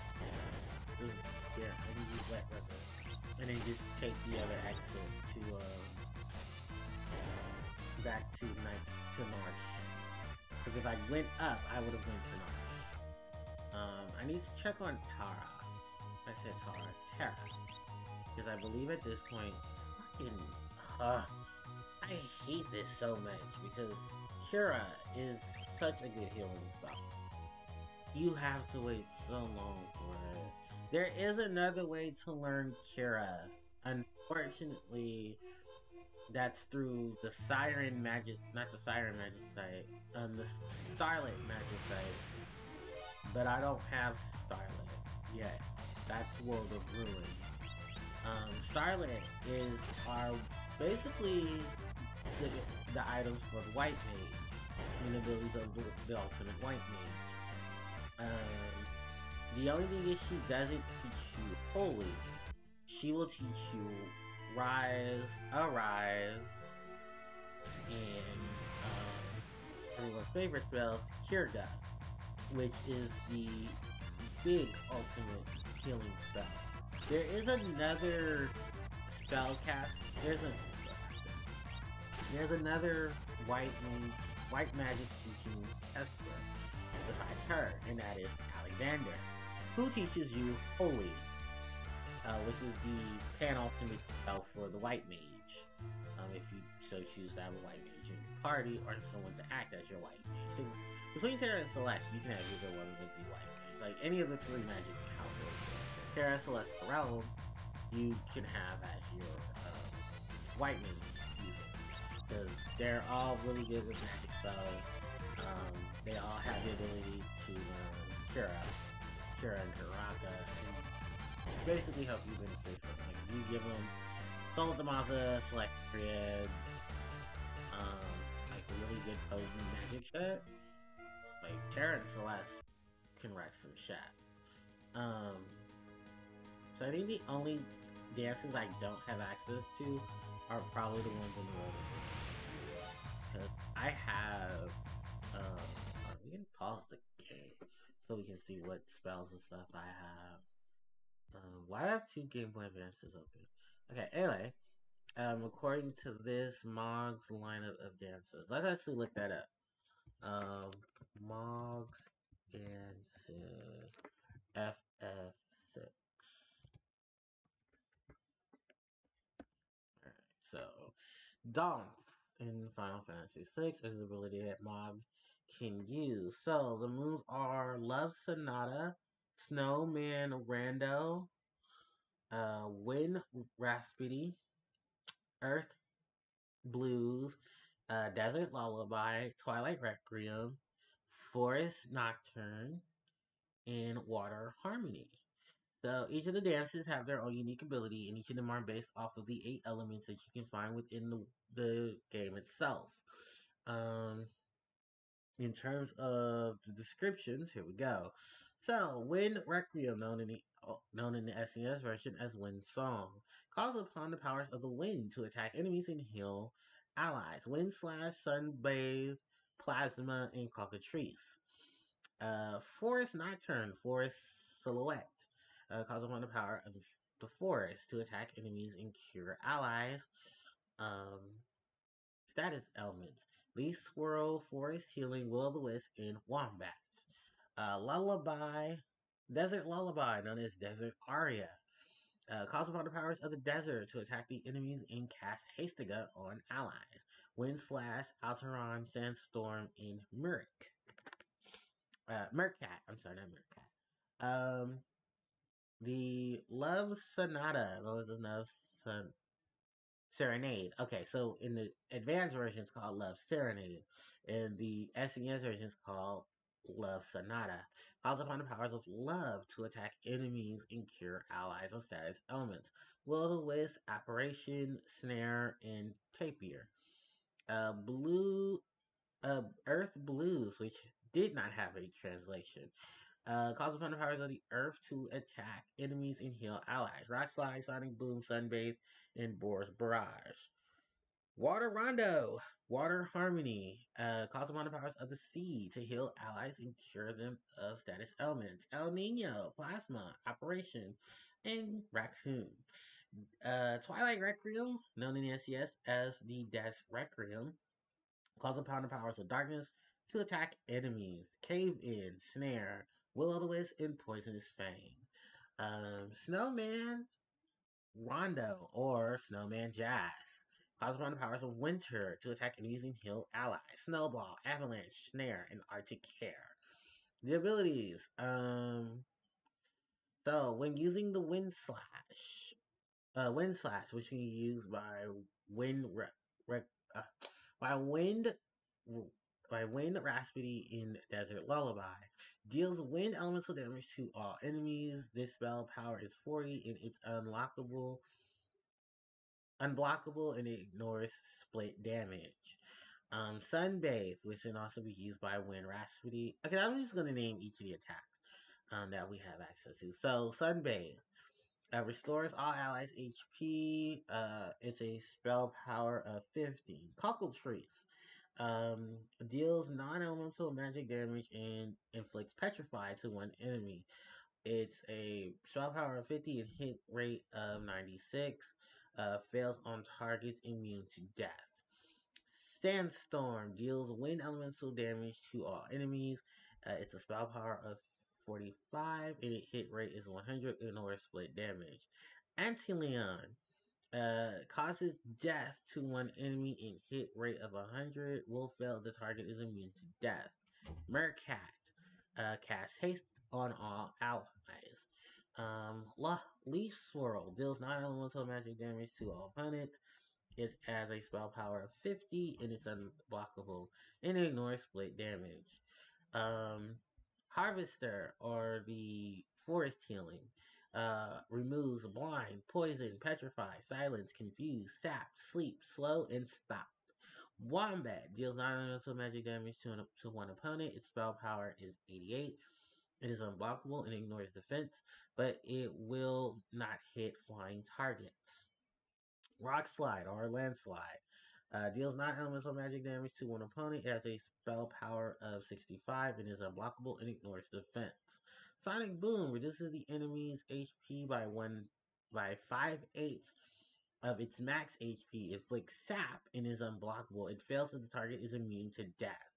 I can use Wet River. And then just take the other exit to, back to North. Because if I went up, I would have went to North. I need to check on Tara. I said Tara. Because I believe at this point, I hate this so much because Kira is such a good healing spell. You have to wait so long for it. There is another way to learn Kira. Unfortunately, that's through the Siren Magic, not the Siren Magic site, the Starlit Magic site. But I don't have Starlit yet. That's World of Ruin. Starlit are basically the items for the White Mage, and the abilities of the Ultimate White Mage. The only thing is she doesn't teach you Holy. She will teach you Rise, Arise, and everyone's favorite spell, Kirga, which is the big ultimate healing spell. There is another spell cast. There's another white magic teaching expert besides her, and that is Alexander, who teaches you Holy, which is the pan-ultimate spell for the white mage. If you so choose to have a white mage in your party, or someone to act as your white mage. Between Terra and Celeste, you can have either one of them be white mage. Like any of the three magic houses, Terra, Celeste, Realm, you can have as your white mage user. Because they're all really good with magic spells. They all have the ability to Kira and Karaka, and basically help you benefit from it. Like, you give them Soul of the Maza, Select Period, like really good potent magic shit. Like Terra and Celeste can wreck some shit. So I think the only dances I don't have access to are probably the ones in the world. Because I have, we can pause the game so we can see what spells and stuff I have. Why do I have two Game Boy Advances open? Okay, anyway, according to this Mog's lineup of dances, let's actually look that up. Mog's dances FF6. Alright, so Dance in Final Fantasy VI is the ability that Mog can use. So the moves are Love Sonata, Snowman Rando, Wind Raspity, Earth Blues, Desert Lullaby, Twilight Requiem, Forest Nocturne, and Water Harmony. So each of the dances have their own unique ability, and each of them are based off of the 8 elements that you can find within the game itself. In terms of the descriptions, here we go. So, Wind Requiem, known in the SNES version as Wind Song, calls upon the powers of the wind to attack enemies and heal allies. Wind Slash, Sunbathe, Plasma, and Cockatrice. Forest Nocturne, Forest Silhouette, calls upon the power of the forest to attack enemies and cure allies. Status elements: Leaf Squirrel, Forest Healing, Will-o'-the-Wisp, and Wombat. Lullaby, Desert Lullaby, known as Desert Aria, calls upon the powers of the desert to attack the enemies and cast Hastiga on allies. Wind Slash, Alteron, Sandstorm, and Murkcat. I'm sorry, not Murkcat. The Love Sonata, Serenade. Okay, so in the advanced version, it's called Love Serenade, and the SNES version is called Love Sonata. Calls upon the powers of love to attack enemies and cure allies of status elements. Will o' the Wisp, Apparition, Snare, and Tapier. Blue Earth Blues, which did not have a translation. Calls upon the powers of the Earth to attack enemies and heal allies. Rock Slide, Sonic Boom, Sunbathe, and Boar's Barrage. Water Rondo, Water Harmony. Calls upon the powers of the sea to heal allies and cure them of status elements. El Nino, Plasma, Operation, and Raccoon. Twilight Requiem, known in the SCS as the Death Requiem, calls upon the powers of darkness to attack enemies. Cave In, Snare, Will o' the Wisp, and Poisonous Fang. Snowman Rondo or Snowman Jazz calls upon the powers of winter to attack enemies and heal allies. Snowball, Avalanche, Snare, and Arctic Care. The abilities. So when using the wind slash, which can be used wind re, re, uh, by wind by wind raspity in desert lullaby, deals wind elemental damage to all enemies. This spell power is 40 and it's unblockable and it ignores split damage. Sunbathe, which can also be used by wind raspity. Okay, I'm just gonna name each of the attacks that we have access to. So Sunbathe. Restores all allies HP. It's a spell power of 15. Cockatrice. Deals non-elemental magic damage and inflicts petrify to one enemy. It's a spell power of 50 and hit rate of 96. Fails on targets immune to death. Sandstorm deals wind elemental damage to all enemies. It's a spell power of 45 and its hit rate is 100 or split damage. Anteleon causes death to one enemy and hit rate of 100. Will fail the target is immune to death. Mercat casts haste on all allies. Leaf Swirl deals non-elemental magic damage to all opponents. It has a spell power of 50 and it's unblockable and ignores split damage. Harvester or the forest healing removes blind, poison, petrify, silence, confuse, sap, sleep, slow, and stop. Wombat deals non-elemental magic damage to one opponent. Its spell power is 88. It is unblockable and ignores defense, but it will not hit flying targets. Rock Slide or Landslide deals non-elemental magic damage to one opponent. It has a spell power of 65 and is unblockable and ignores defense. Sonic Boom reduces the enemy's HP by 5/8 of its max HP. Inflicts sap and is unblockable. It fails if the target is immune to death.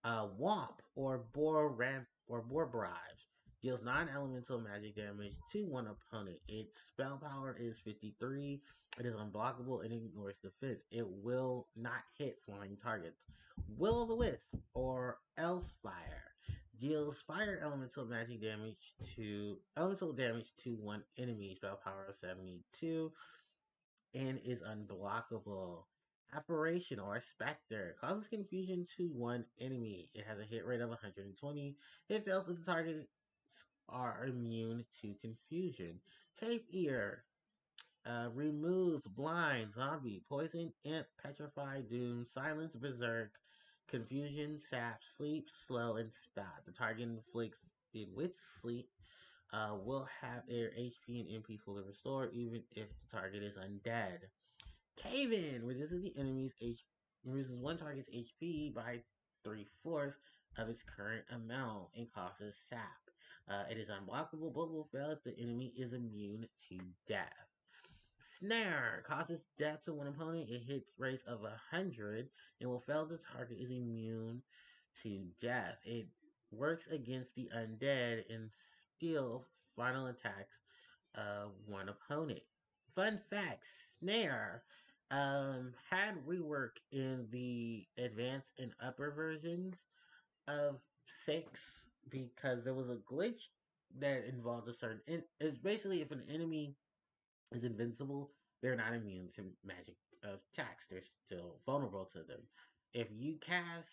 Womp or Boar Barrage deals non-elemental magic damage to one opponent. Its spell power is 53. It is unblockable and ignores defense. It will not hit flying targets. Will o' the Wisp or Elsefire deals fire elemental damage to one enemy. Spell power of 72 and is unblockable. Apparition or Spectre causes confusion to one enemy. It has a hit rate of 120. It fails if the targets are immune to confusion. Tape Ear removes blind, zombie, poison, imp, petrify, doom, silence, berserk, confusion, sap, sleep, slow, and stop. The target inflicts it with sleep. Will have their HP and MP fully restored even if the target is undead. Cave In reduces the enemy's reduces one target's HP by 3/4 of its current amount and causes sap. It is unblockable but will fail if the enemy is immune to death. Snare causes death to one opponent. It hits rates of 100 and will fail if the target is immune to death. It works against the undead and still final attacks one opponent. Fun fact, Snare had rework in the advanced and upper versions of 6 because there was a glitch that involved a certain it's basically if an enemy is invincible, they're not immune to magic attacks. They're still vulnerable to them. If you cast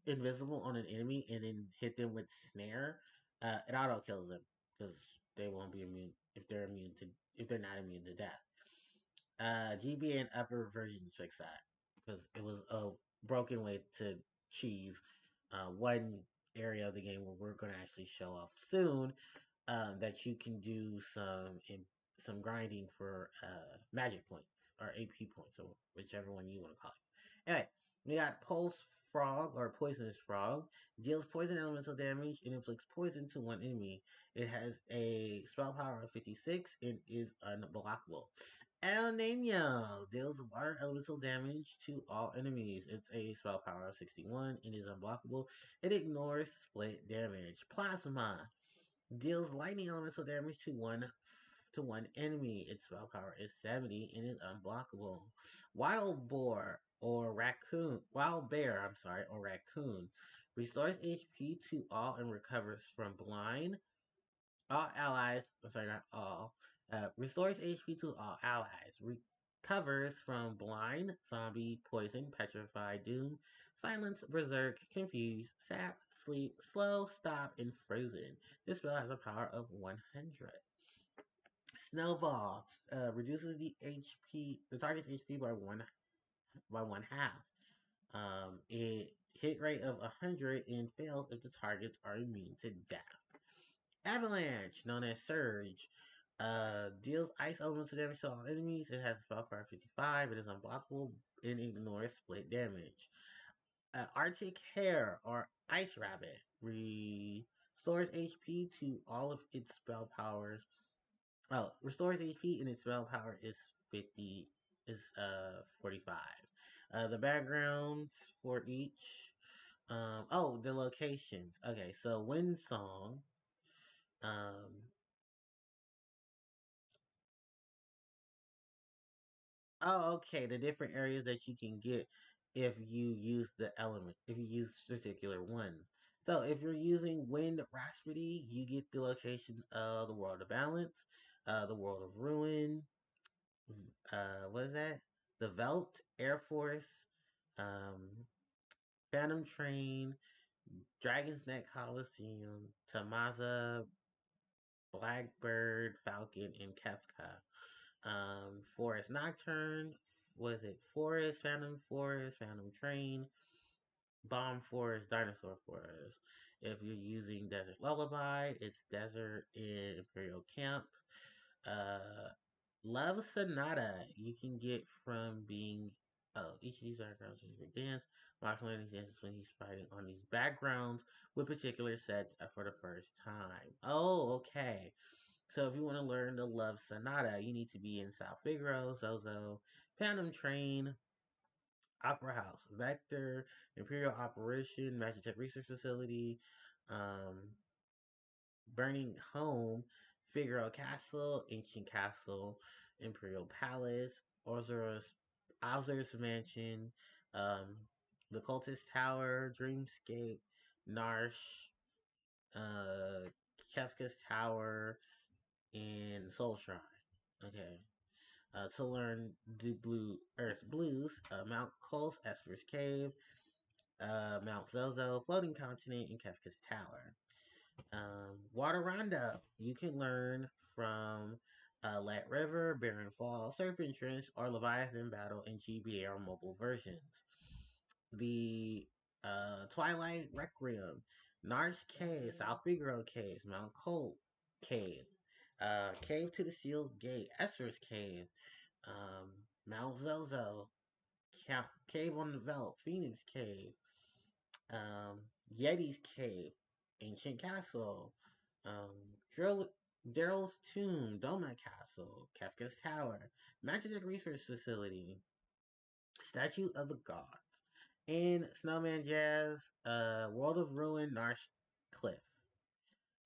invisible on an enemy and then hit them with snare, it auto kills them because they won't be immune if they're not immune to death. GBA and upper versions fix that because it was a broken way to cheese one area of the game where we're going to actually show off soon, that you can do some grinding for magic points or AP points, or whichever one you want to call it. Anyway, we got Pulse Frog or Poisonous Frog. Deals poison elemental damage and inflicts poison to one enemy. It has a spell power of 56 and is unblockable. El Nino deals water elemental damage to all enemies. It's a spell power of 61 and is unblockable. It ignores split damage. Plasma deals lightning elemental damage to one enemy. Its spell power is 70 and is unblockable. Wild bear, or raccoon, restores HP to all and recovers from blind. All allies, I'm sorry, not all. Restores HP to all allies. Recovers from blind, zombie, poison, petrified, doom, silence, berserk, confused, sap, sleep, slow, stop, and frozen. This spell has a power of 100. Snowball reduces the target's HP by one half. It hit rate of 100 and fails if the targets are immune to death. Avalanche, known as Surge, deals ice elemental damage to all enemies. It has a spell power 55. It is unblockable and ignores split damage. Arctic Hare or Ice Rabbit restores HP to all of its spell powers. Oh, restores HP and its spell power is 45. The backgrounds for each. The locations. Okay, so Wind Song. Um, okay. The different areas that you can get if you use if you use particular ones. So if you're using Wind Rhapsody, you get the locations of the World of Balance, the World of Ruin, what is that? The Velt, Air Force, um, Phantom Train, Dragon's Neck Coliseum, Tamaza, Blackbird, Falcon, and Kefka. Forest Nocturne, was it Forest, Phantom Train, Bomb Forest, Dinosaur Forest. If you're using Desert Lullaby, it's Desert in Imperial Camp. Uh, Love Sonata, you can get from being. Oh, each of these backgrounds is a dance. Marshall dances when he's fighting on these backgrounds with particular sets for the first time. Oh, okay. So if you want to learn the Love Sonata, you need to be in South Figaro, Zozo, Phantom Train, Opera House, Vector, Imperial Operation, Magitech Research Facility, um, Burning Home, Figaro Castle, Ancient Castle, Imperial Palace, Ozur's Mansion, the Cultist Tower, Dreamscape, Narsh, uh, Kefka's Tower, and Soul Shrine. Okay. To learn the Blue Earth Blues, Mount Coles, Esper's Cave, Mount Zozo, Floating Continent, and Kefka's Tower. Water Rondo, you can learn from Let River, Barren Fall, Serpent Trench, or Leviathan Battle in GBA or mobile versions. The Twilight Requiem, Narsh Cave, South Figaro Cave, Mount Colt Cave, Cave to the Sealed Gate, Esper's Cave, Mount Zozo, Cave on the Veldt, Phoenix Cave, um, Yeti's Cave, Ancient Castle, Daryl's Tomb, Donut Castle, Kefka's Tower, Magic Research Facility, Statue of the Gods, and Snowman Jazz, World of Ruin, Narsh Cliff.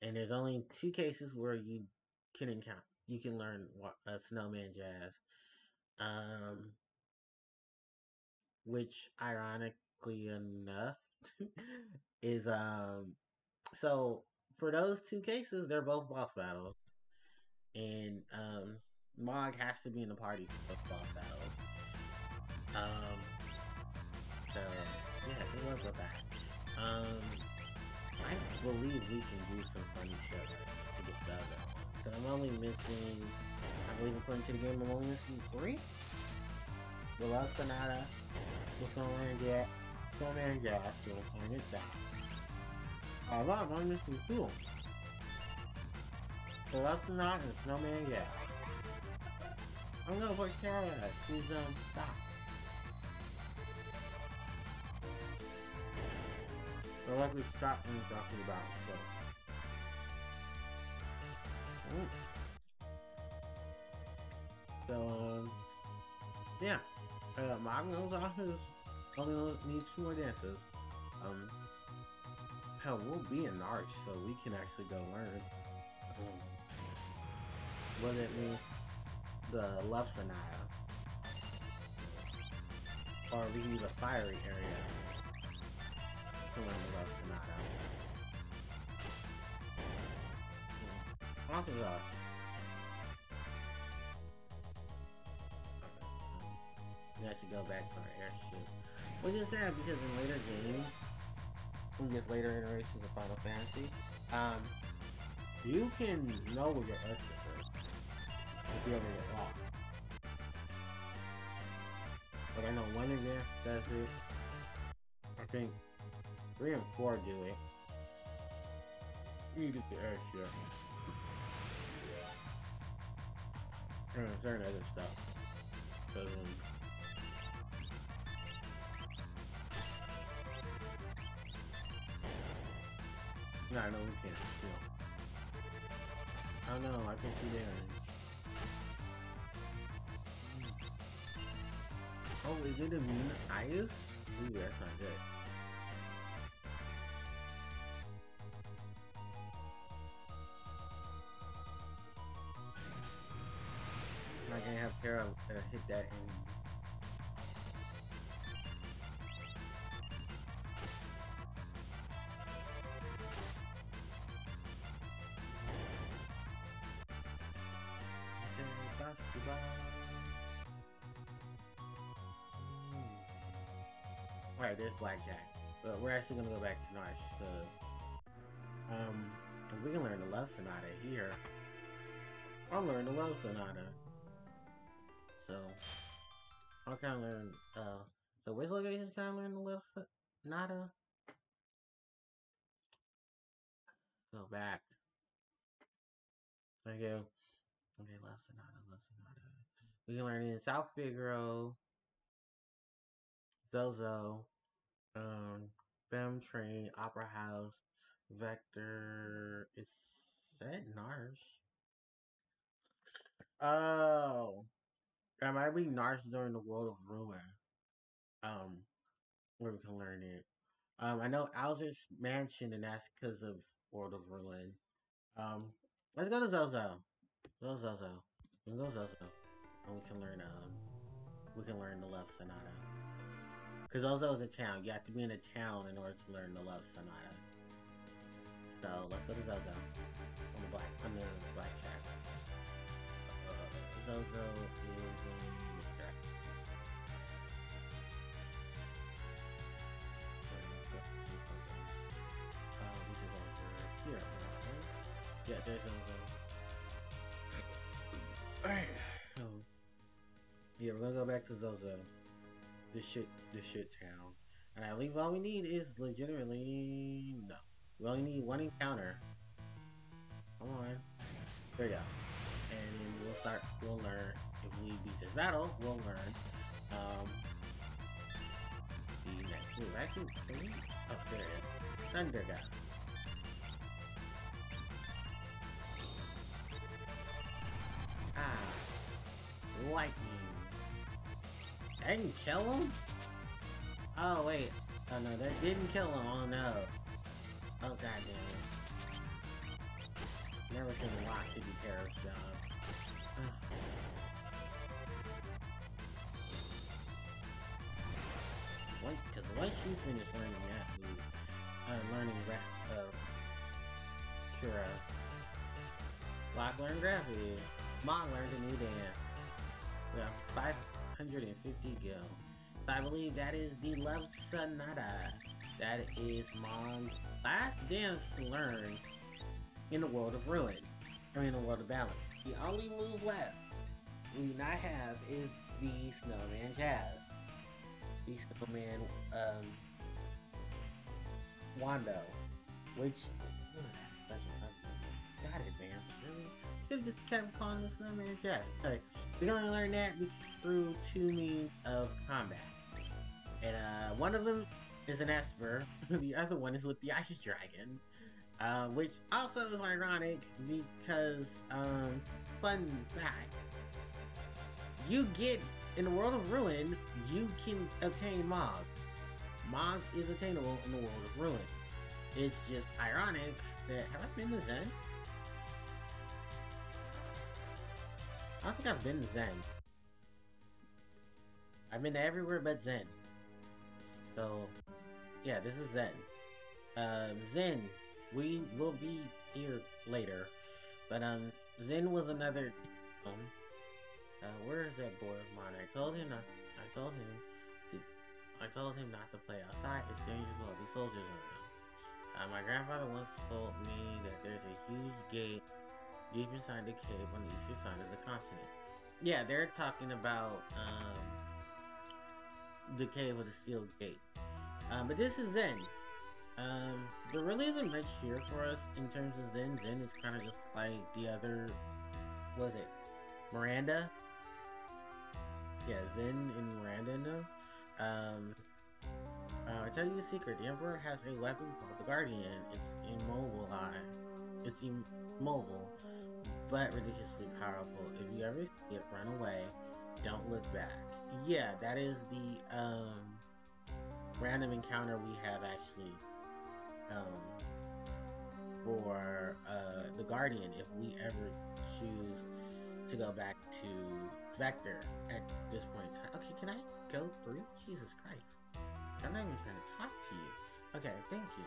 And there's only two cases where you can learn Snowman Jazz, um, which ironically enough is so for those two cases they're both boss battles, and Mog has to be in the party for both boss battles. So yeah, it was with that. I believe we can do some funny shit to get the other ones. Cause I'm only missing, I believe according to the game, I'm only missing 3? The Love Sonata, the Snowman Gas, so we'll find it back. I'm only missing 2. The Love Sonata and Snowman Gas. I'm gonna put Canada, she's stop. So like we stopped when talking about, so. Yeah. Magno's office only needs 2 more dances. Hell, we'll be in Arch, so we can actually go learn. What it means, the Love Sonata. Or we can use a fiery area to learn the Love Sonata. Awesome us. We have to go back to our airship. Which is sad because in later games, in just later iterations of Final Fantasy, you can know where your airship is if you ever get lost. But I know 1 advance does it. I think 3 and 4 do it. You get the airship. And certain other stuff. No, I know we can't. Still. I don't know. I can see damage. Oh, is it immune to ice? Ooh, that's not good. I'm not gonna have Kara hit that enemy. Alright, there's Blackjack. But we're actually gonna go back to Narsh, because if we can learn the Love Sonata here, I'll learn the Love Sonata. So I'll kinda learn so which locations can I learn the Love Sonata? Go back. Okay, Love Sonata, Love Sonata. We can learn it in South Figaro, Zozo, Bam Train, Opera House, Vector. It said Narsh. Oh, that might be Narsh during the World of Ruin. Where we can learn it. I know Alger's Mansion, and that's because of World of Ruin. Let's go to Zozo. Go Zozo. We can go Zozo, and we can learn the Love Sonata. Because Zozo is a town. You have to be in a town in order to learn the Love Sonata. So let's go to Zozo. On the blackjack. Zozo is distracted. Which is over here. Yeah, there's Zozo. Alright. Yeah, we're gonna go back to Zozo. This shit town. And I believe all we need is legitimately no. We only need 1 encounter. Come on. There you go. And then we'll learn, if we beat this battle, we'll learn, the next move. Actually, oh, there it is. Thunder God. Ah. Lightning. I didn't kill him? Oh, wait. Oh, no, that didn't kill him. Oh, no. Oh, god damn it. Never seen a lot to do Terror's job. Because once you finish learning that move, Kira, Lock learned Gravity, Mog learned a new dance. We have 550 gil. So I believe that is the Love Sonata. That is Mon's last dance to learn in the world of ruin. I mean, in the world of balance. The only move left we do not have is the Snowman Jazz. The Snowman, Wando. Which, God advance, really? Should've just kept calling the Snowman Jazz. Okay, we can only learn that through two means of combat. And, one of them is an Esper, the other one is with the Ice Dragon. Which also is ironic because, fun fact, you get, in the world of Ruin, you can obtain Mog. Mog is attainable in the world of Ruin. It's just ironic that, have I been to Zen? I don't think I've been to Zen. I've been to everywhere but Zen. So, yeah, this is Zen. Zen, we will be here later. But, Zen was another, where is that boy of mine? I told him not to play outside. It's dangerous. Well, these soldiers are around. My grandfather once told me that there's a huge gate deep inside the cave on the eastern side of the continent. Yeah, they're talking about the cave with the steel gate. But this is Zen. There really isn't much here for us in terms of Zen. Zen is kind of just like the other, what is it, Miranda? Yeah, Zen and Miranda in them. I tell you a secret, the Emperor has a weapon called the Guardian. It's immobile, but ridiculously powerful. If you ever see it, run away. Don't look back. Yeah, that is the, random encounter we have actually, for, the Guardian, if we ever choose to go back to Vector at this point in time. Okay, can I go through? Jesus Christ. I'm not even trying to talk to you. Okay, thank you.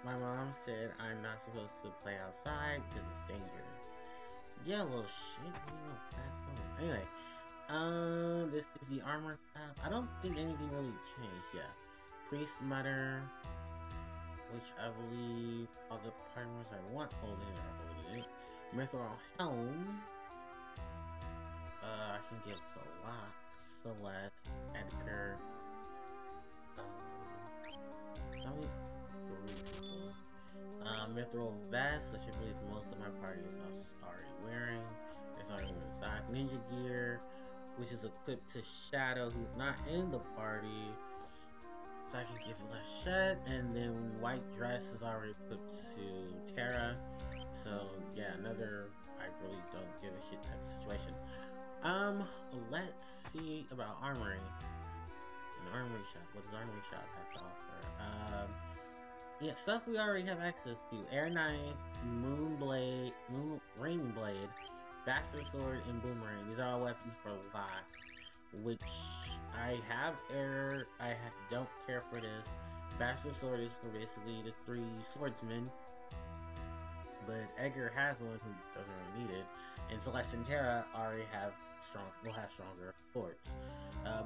My mom said I'm not supposed to play outside because it's dangerous. Yeah, little shit. Anyway, this is the armor shop. I don't think anything really changed. Yeah, Priest Mutter, which I believe all the partners I want holding are holding it. Mithril Helm. I can give Solak, Celeste, Edgar. Mithril Vest, which I believe most of my party is already wearing. There's already wearing stock. Ninja Gear, which is equipped to Shadow, who's not in the party. So I can give it less shed. And then White Dress is already equipped to Terra. So yeah, another I really don't give a shit type of situation. Let's see about Armory. An Armory shop. What does Armory shop have to offer? Yeah, stuff we already have access to. Air Knife, Ring Blade, Bastard Sword, and Boomerang. These are all weapons for Lock, which I have air. Don't care for this. Bastard Sword is for basically the 3 swordsmen, but Edgar has one who doesn't really need it, and Celeste and Terra already will have stronger swords.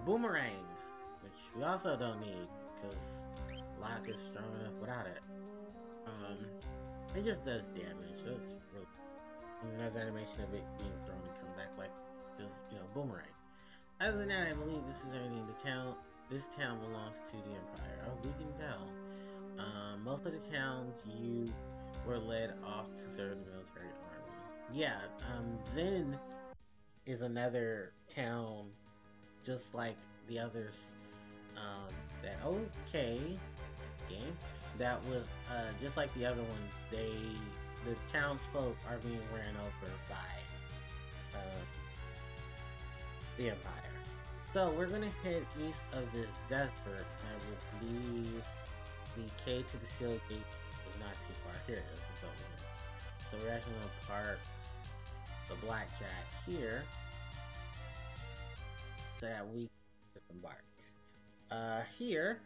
Boomerang, which we also don't need, because Lock is strong enough without it. It just does damage. So it's really, and there's animation of it being thrown and come back like this, Boomerang. Other than that, I believe this is everything. This town belongs to the Empire. Oh, we can tell. Most of the towns you were led off to serve the military army. Yeah, Zen is another town, just like the others. That okay game that was just like the other ones. The townsfolk are being ran over by the Empire. So we're gonna head east of this desert. I believe the cave to the Steel Gate is not too far. Here it is. It's over here. So we're actually gonna park the Blackjack here so that we can disembark. Here,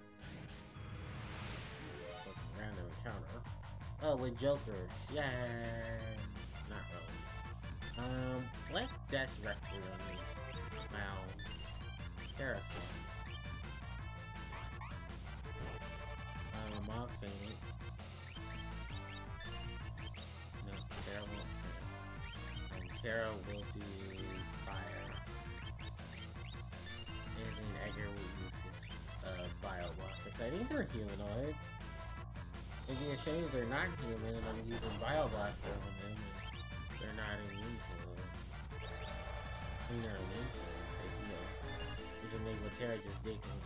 random encounter. Oh, with Joker. Yay! Not really. Like Death Rectory on me. Now, Terraform. Mog fainted. No, Terra won't faint. Terra will do fire. And then Edgar will use his Bio Blaster. I think they're humanoid. It'd be a shame if they're not human and I'm using Bio Blaster on them and they're not immune to it. I mean, they're immune to it, they heal. Which would make what Terra just did because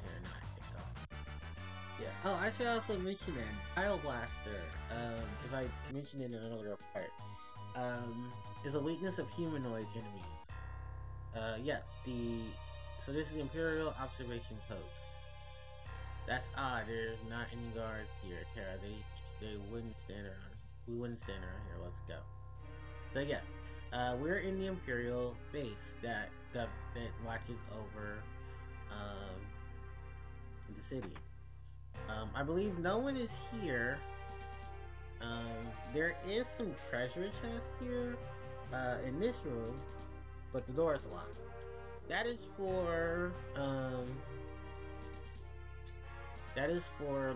they're not picked up. Yeah. Oh, I should also mention that Bio Blaster, if I mentioned it in an earlier part, is a weakness of humanoid enemies. Yeah, so this is the Imperial Observation Post. That's odd, there's not any guards here, Terra. They wouldn't stand around. We wouldn't stand around here, let's go. So yeah, we're in the Imperial base that watches over the city. I believe no one is here. There is some treasure chest here in this room, but the door is locked. That is for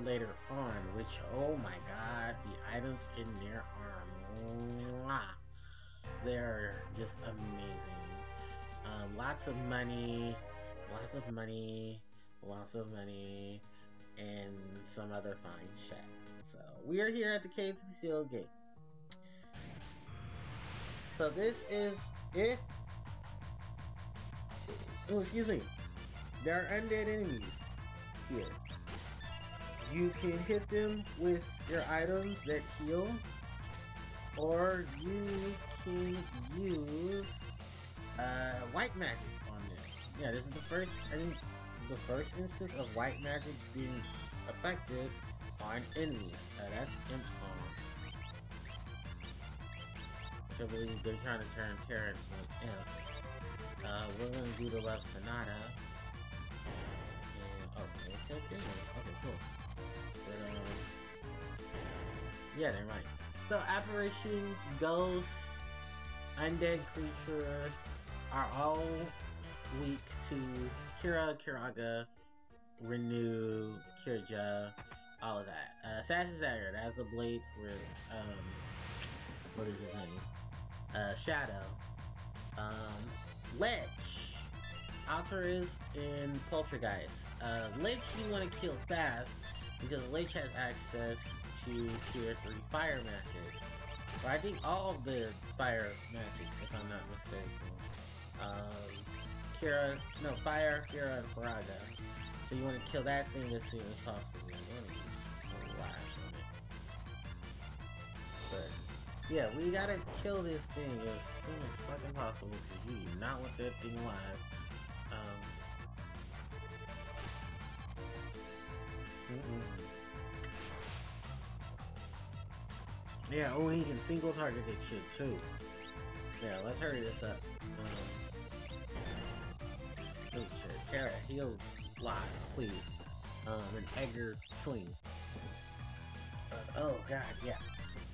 later on, which, oh my god, the items in there are mwah. They're just amazing. Lots of money, and some other fine shit. So we are here at the Cave to the Seal Gate. So this is it. Oh, excuse me. There are undead enemies here. You can hit them with your items that heal, or you can use white magic on them. Yeah, this is the first instance of white magic being effective on enemies. That's Imp Song. Which I believe they're trying to turn Terra into an imp. We're gonna do the Love Sonata. And, okay, cool. But, yeah, they're right. So, apparitions, ghosts, undead creatures are all weak to Kira, Kiraga, Renew, Kirja, all of that. Assassin's Dagger, that's the blades with, what is his name? Shadow. Lich, Alteris, and Poltergeist. Lich you want to kill fast, because Lich has access to tier 3 fire magic. Or I think all of the fire magic, if I'm not mistaken. Fire, Kira, and Faraga. So you want to kill that thing as soon as possible. You want to use a lash on it. But yeah, we gotta kill this thing as soon as fucking possible, because you do not want that thing alive. Yeah, oh, he can single target that shit too. Yeah, let's hurry this up. Oh shit, Terra, heal live, please. An Edgar swing. Oh god, yeah.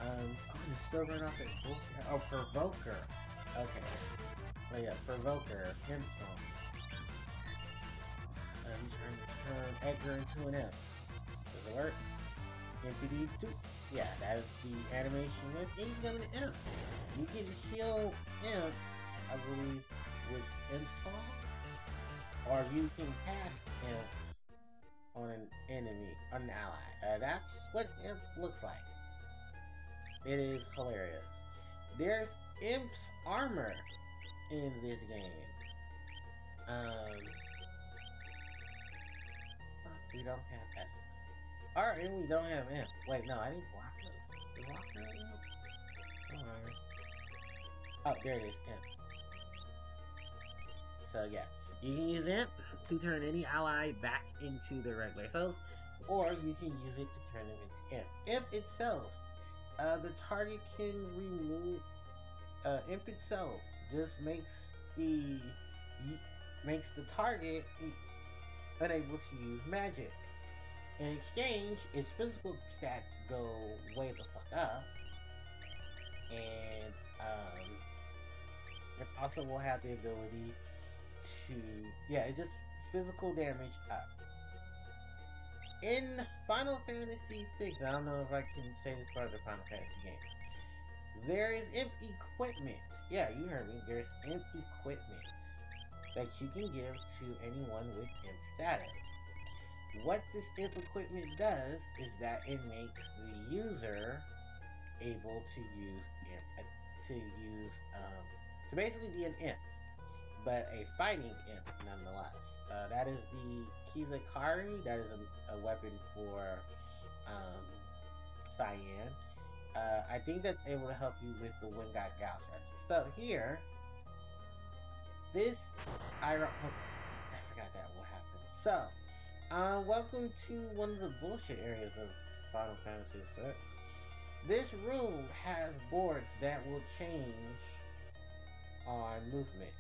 It's still running off at bullshit. Oh, Provoker. Okay. Oh yeah, Provoker. Insult. He's trying to turn Edgar into an imp. Does it work? Impedy 2. Yeah, that is the animation with incoming imp. You can heal imp, I believe, with install, or you can cast imp on an enemy, on an ally. That's what imp looks like. It is hilarious. There's imp's armor in this game. We don't have S. Alright, we don't have imp. Wait, no, I didn't block those. Is blocker imp? Alright. Oh, there it is, imp. So yeah, you can use imp to turn any ally back into their regular selves, or you can use it to turn them into imp. Imp itself, the target can remove, imp itself just makes the target unable to use magic. In exchange, its physical stats go way the fuck up, and it also will have the ability to, yeah, it's just physical damage up. In Final Fantasy VI, I don't know if I can say this for other Final Fantasy games. There is imp equipment. Yeah, you heard me. There's imp equipment that you can give to anyone with imp status. What this imp equipment does is that it makes the user able to use imp, to basically be an imp, but a fighting imp nonetheless. That is the Kizakari. That is a weapon for Cyan. I think that's able to help you with the Wingot Gal strategy. So here, this I forgot that what happened. So, welcome to one of the bullshit areas of Final Fantasy VI. This room has boards that will change on movement.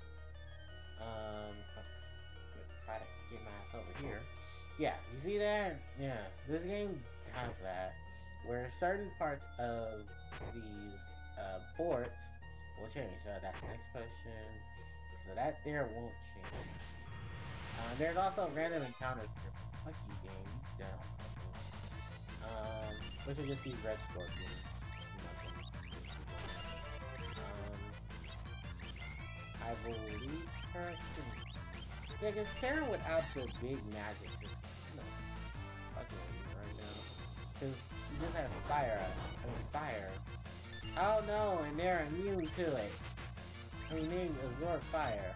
I'm gonna try to get my ass over here. Yeah, you see that? Yeah, this game has that, where certain parts of these boards will change. That's the next question. So that there won't change. There's also random encounters here. Fuck you, game. You down. Which are just these red scorpions. I believe her. Yeah, because Terra without the big magic is kind of fucking with me right now. Because she just has fire. Fire. Oh no, and they're immune to it. I mean, they absorb fire.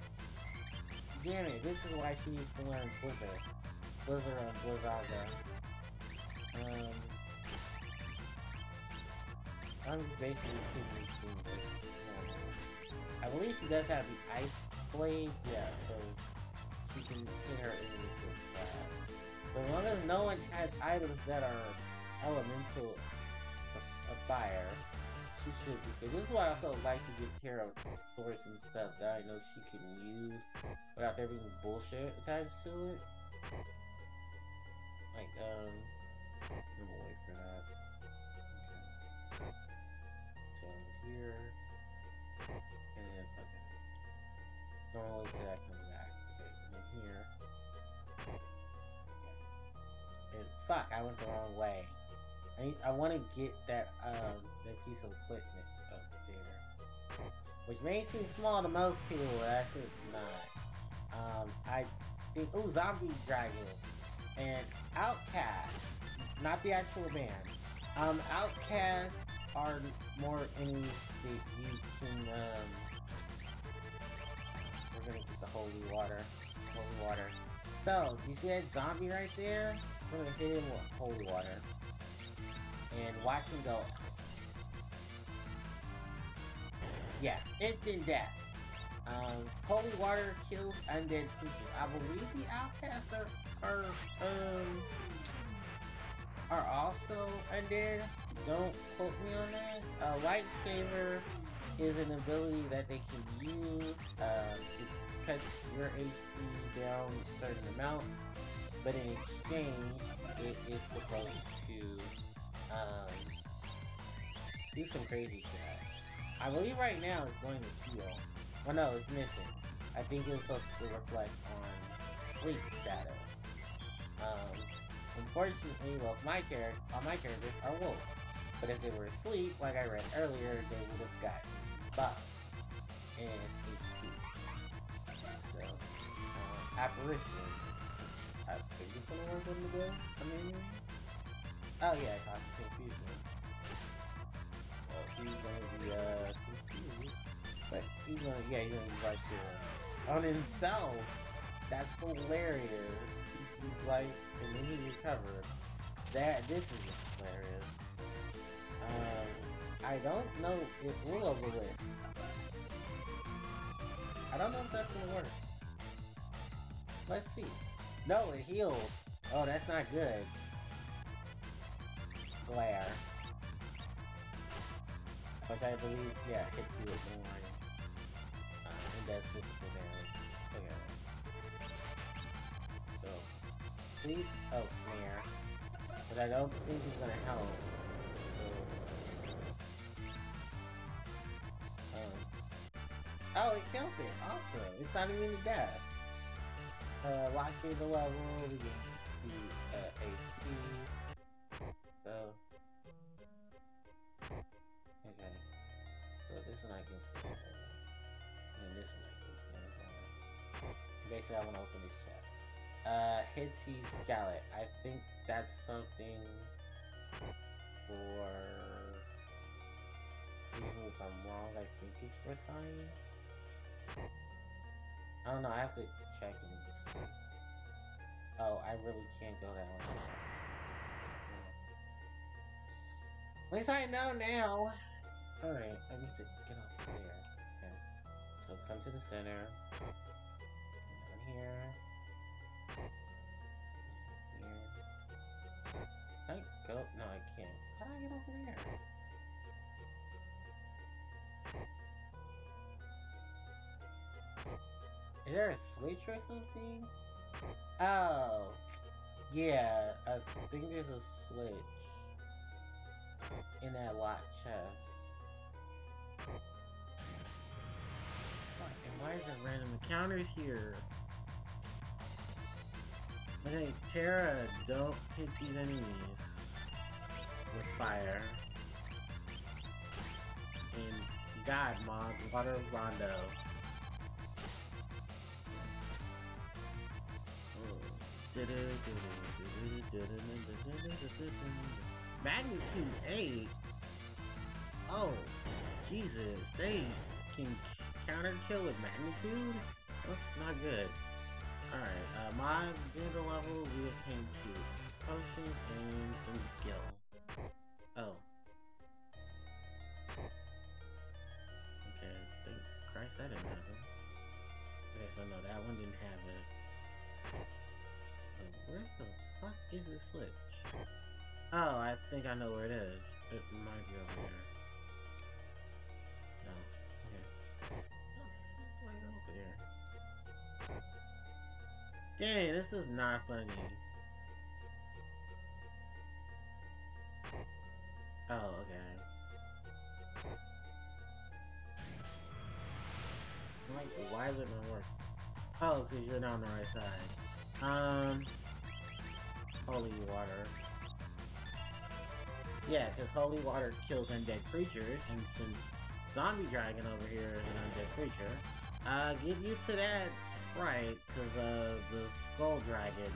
Damn it, this is why she needs to learn Blizzard. Blizzard and Blizzaga. I'm basically keeping this. I believe she does have the ice blade, yeah, so she can hit her enemies with that. But as long as no one has items that are elemental of fire, she should be good. This is why I also like to give Terra swords and stuff that I know she can use without there being bullshit attached to it. Like, I'm gonna wait for that. Okay. So here, and then okay. Don't wait till that comes back. Okay, and here. And fuck, I went the wrong way. I want to get that piece of equipment up there, which may seem small to most people, but actually it's not. I think Zombie Dragon and Outcast, not the actual band. Outcast are more enemies that you can. We're gonna get the holy water. So you see that zombie right there? We're gonna hit him with holy water. And watch him go. Yeah, instant death. Holy water kills undead creatures. I believe the outcasts are also undead. Don't quote me on that. Lightsaber is an ability that they can use to cut your HP down a certain amount, but in exchange, it is supposed to do some crazy shit. I believe right now it's going to heal. Oh no, it's missing. I think it was supposed to reflect on sleep status. Unfortunately, well, all my characters are wolves. But if they were asleep, like I read earlier, they would have gotten buffs and HP. So, apparition. I think it's gonna work on the go. I mean, oh yeah, it's on confusion. So he's gonna be confused, but he's gonna be right there on himself. That's hilarious. He's like, and then he recovered. This is just hilarious. I don't know if Will-O-The-Wisp. I don't know if that's gonna work. Let's see. No, it heals. Oh, that's not good. Glare. Which I believe, yeah, hits you with more. And does physical damage. Okay. So, please. Oh, snare. But I don't think it's gonna help. Oh, it killed it. Awesome. It's not immune to death. Lock the level. We can to AC. So, okay. So this one I can see. And this one I can see. Basically, I want to open this chest. Hitty Scarlet. I think that's something for... Even if I'm wrong, I think it's for science. I don't know, I have to check and see. Oh, I really can't go that way. At least I know now! Alright, I need to get off there. Okay. So come to the center. Down here. Here. Can I go? No, I can't. How do I get over there? Is there a switch or something? Oh, yeah, I think there's a switch in that locked chest. And why is there random encounters here? Okay, Terra, don't hit these enemies with fire. And God, Mom, Water Rondo. Magnitude 8? Oh, Jesus, they can counter kill with magnitude? That's not good. Alright, my Vandal level, we obtained 2 potions and some skill. Oh. Okay, thank Christ that didn't happen. Okay, so no, that one didn't have it. So where the fuck is the switch? Oh, I think I know where it is. It might be over there. No. Okay. How the fuck do I go over there? Dang, this is not funny. Oh, okay. Like, why is it not working? Oh, because you're not on the right side. Holy water. Yeah, because holy water kills undead creatures, and since zombie dragon over here is an undead creature, get used to that sprite, because the skull dragon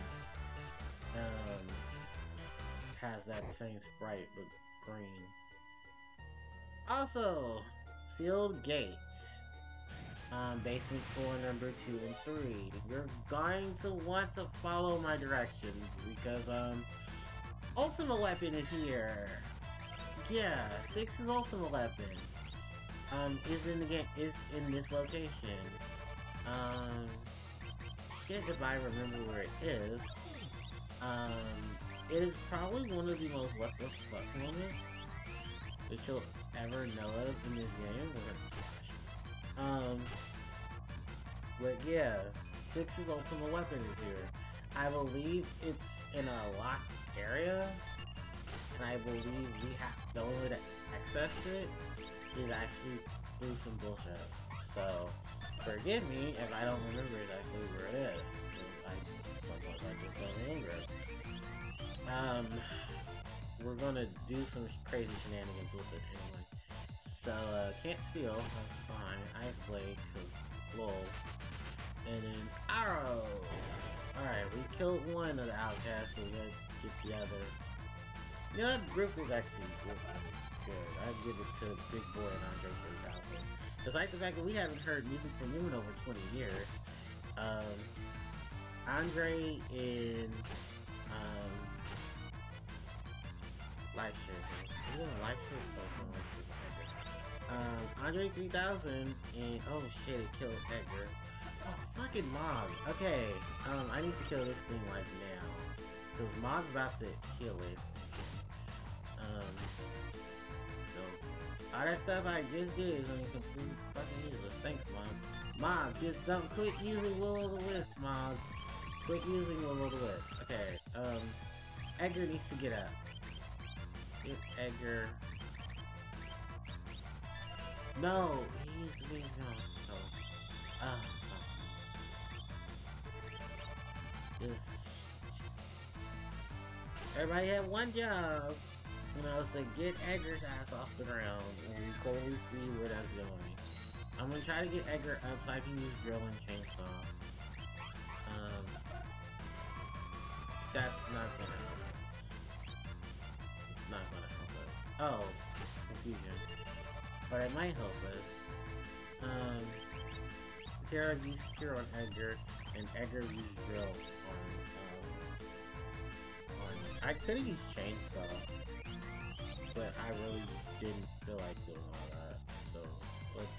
has that same sprite but green. Also, sealed gates. Basement floor number 2 and 3. You're going to want to follow my directions because ultimate weapon is here. Yeah, 6's ultimate weapon is in the game, is in this location. Shit, if I remember where it is. It is probably one of the most what the fuck moments that you'll ever know of in this game. But yeah, 6's ultimate weapon is here. I believe it's in a locked area, and I believe we have the only way to access it is actually through some bullshit. So, forgive me if I don't remember exactly where it is. Sometimes I just don't remember. We're gonna do some crazy shenanigans with it anyway. So, can't steal, that's fine. Ice Blade, cause lol. And then arrow! Alright, we killed one of the outcasts, so we gotta get the other. You know, that group was actually good. I'd give it to Big Boy and Andre 3000. Despite the fact that we haven't heard music from them in over 20 years. Andre in live stream. Is it a live stream? Andre 3000 and oh shit, it killed Edgar. Oh, fucking Mob. Okay, I need to kill this thing like now. Cause Mob's about to kill it. So, all that stuff I just did is only completely fucking useless. Thanks, Mob. Mob, just don't quit using Will-O-the-Wisp, Mob. Quit using Will-O-the-Wisp. Okay, Edgar needs to get up. Get Edgar. No, he needs to be no. Just Everybody had one job. You know, it's to get Edgar's ass off the ground, and we totally see where that's going. I'm gonna try to get Edgar up so I can use drill and chainsaw. That's not gonna help us. It's not gonna help us. Oh, confusion. But it might help us. Tara used Cure on Edgar, and Edgar used drill on I could have used chainsaw, but I really didn't feel like doing all that. So let's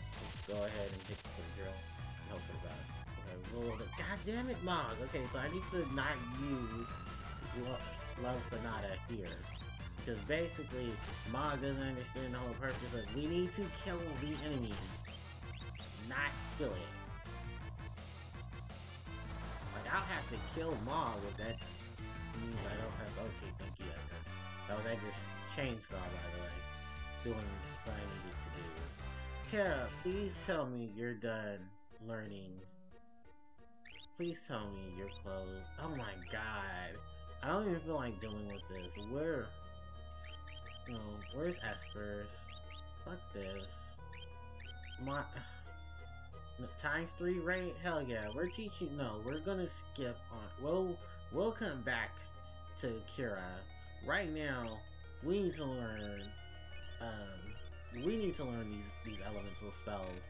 go ahead and pick the drill and hope for the best. Okay, roll the god damn it, Mog. Okay, so I need to not use Loves Sonata here. Because basically, Mog doesn't understand the whole purpose of we need to kill the enemy, not kill it. Like, I'll have to kill Mog if that means I don't have. Okay, thank you, Edgar. That was Edgar's chainsaw, by the way. Doing what I needed to do. Tara, please tell me you're done learning. Please tell me you're close. Oh my god. I don't even feel like dealing with this. Where's Esper's? Fuck this. Times 3 rate? Hell yeah. We're teaching. No, we're gonna skip on. We'll come back to Kira. Right now, we need to learn. These elemental spells.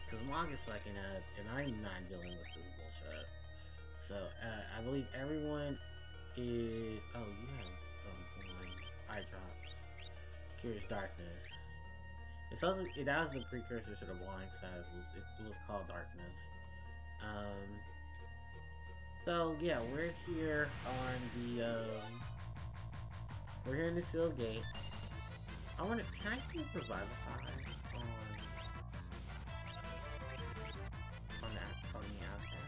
Because Mog is fucking up, and I'm not dealing with this bullshit. So, I believe everyone is. Oh, you have eye drops. Cures darkness. It's also that was the precursor to the blind status. It was called darkness. So yeah, we're here on the we're here in the Steel Gate. Can I do Revivify on the outside?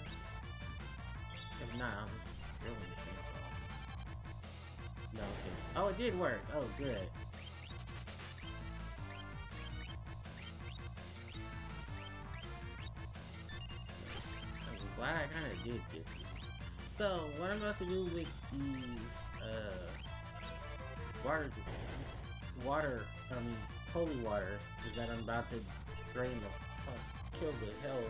If not, I'll just really chainsaw. No, okay. Oh, it did work. Oh, good. I'm glad I kind of did get these. So, what I'm about to do with these, holy waters, is that I'm about to drain kill the hell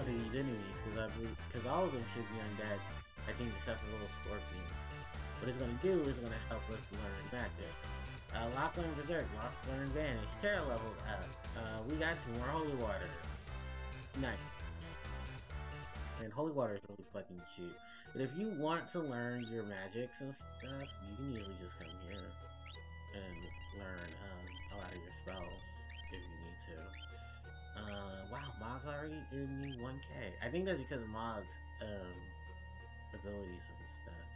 out of these enemies, because all of them should be undead, I think, except for little scorpion. What it's gonna do is gonna help us learn magic. Lock learn Berserk, Lock learn Vanish, Terra leveled up. We got 2 more holy water. Nice. And holy water is really fucking cheap. But if you want to learn your magics and stuff, you can usually just come here and learn a lot of your spells if you need to. Wow, Mog's already in the 1K. I think that's because of Mog's abilities and stuff.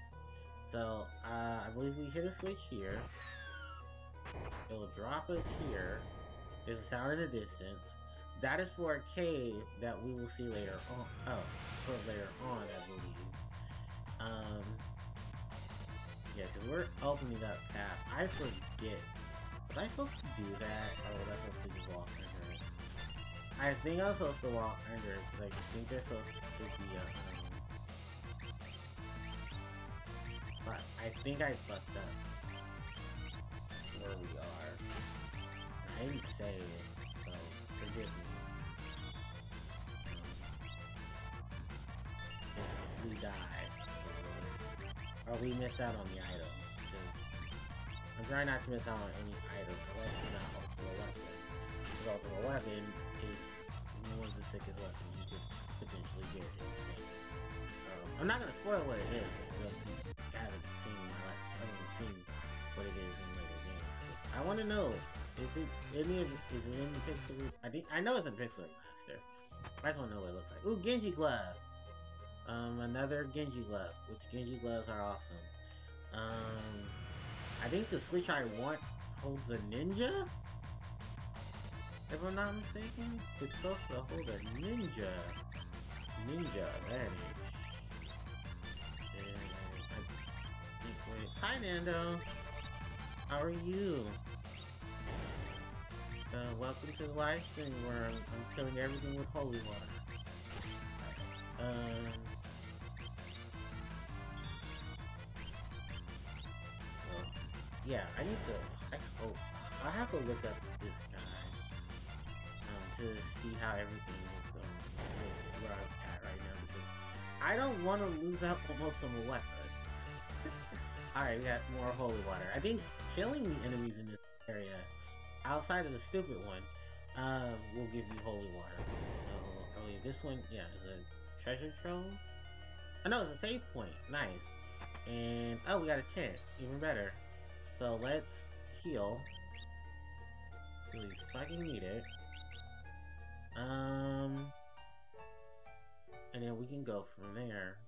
So I believe we hit a switch here. It'll drop us here. There's a sound in the distance. That is for a cave that we will see later on. Oh, later on, I believe. Yeah, because we're opening up path. I forget. Was I supposed to do that? Or was I supposed to just walk under it? I think I was supposed to walk under it, because I think there's supposed to be a, but I think I fucked up where we are. I didn't save it, so forgive me. We die. Or we miss out on the item. I'm trying not to miss out on any items unless it's not ultimate weapon. Because ultimate weapon is one of the sickest weapons you could potentially get in the game. I'm not gonna spoil what it is because I haven't seen what it is in later games. But I want to know, is it in the Pixel? I know it's in Pixel Master. I just want to know what it looks like. Ooh, Genji glove. Another Genji glove, which Genji gloves are awesome. I think the Switch I want holds a ninja? If I'm not mistaken, it's supposed to hold a ninja. Ninja Vanish. And I think, wait. Hi, Nando! How are you? Welcome to the live stream where I'm killing everything with holy water. yeah, I need to. I have to look up this guy to see how everything is going, where I'm at right now, because I don't want to lose out on most of my weapons. Alright, we got more holy water. I think killing the enemies in this area, outside of the stupid one, will give you holy water. So, this one, yeah, is a treasure trove? Oh no, it's a save point. Nice. And, oh, we got a tent. Even better. So, let's heal. We fucking need it. And then we can go from there.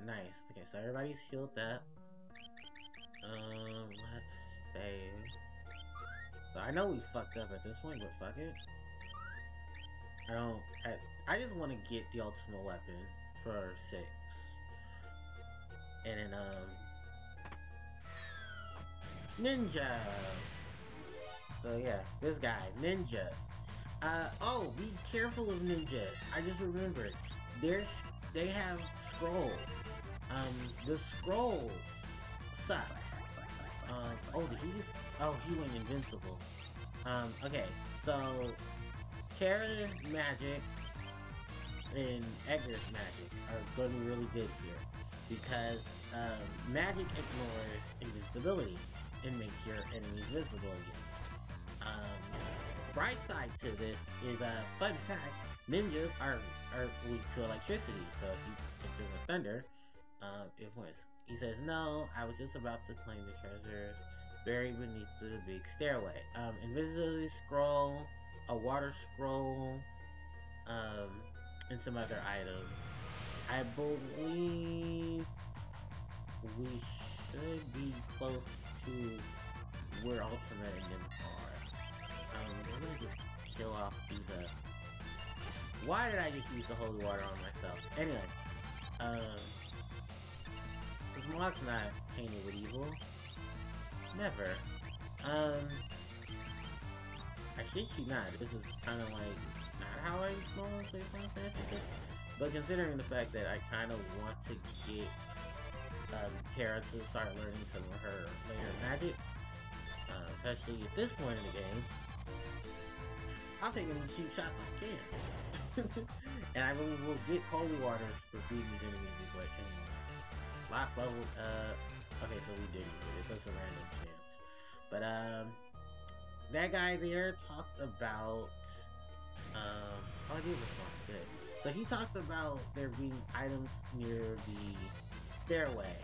Nice. Okay, so everybody's healed up. Let's save. So I know we fucked up at this point, but fuck it. I just want to get the ultimate weapon for 6. And then, ninja! So yeah, this guy, ninjas. Oh, be careful of ninjas. I just remembered. They have scrolls. The scrolls suck. Oh, did he just... Oh, he went invincible. Okay, so... Kara's magic and Edgar's magic are going to be really good here. Because, magic ignores invincibility and makes your enemies visible again. Bright side to this is, fun fact, ninjas are weak to electricity, so if there's a thunder, it wins. He says, no, I was just about to claim the treasures buried beneath the big stairway. Invisibility Scroll, a water scroll, and some other items. I believe we should be close to where Ultima and them are. I'm gonna just kill off these, Why did I just use the holy water on myself? Anyway, this mod's not painted with evil. Never. I shit you not, this is kinda like, not how I normally play Final Fantasy 6, but considering the fact that I kinda want to get, Terra to start learning some of her later magic, especially at this point in the game, I'll take any cheap shots I can. And I believe we'll get holy waters for beating these enemies this way anyway. Lock leveled up. Okay, so we didn't get it. So it's a random chance. But, that guy there talked about, oh, I did respond. Good. So he talked about there being items near the stairway.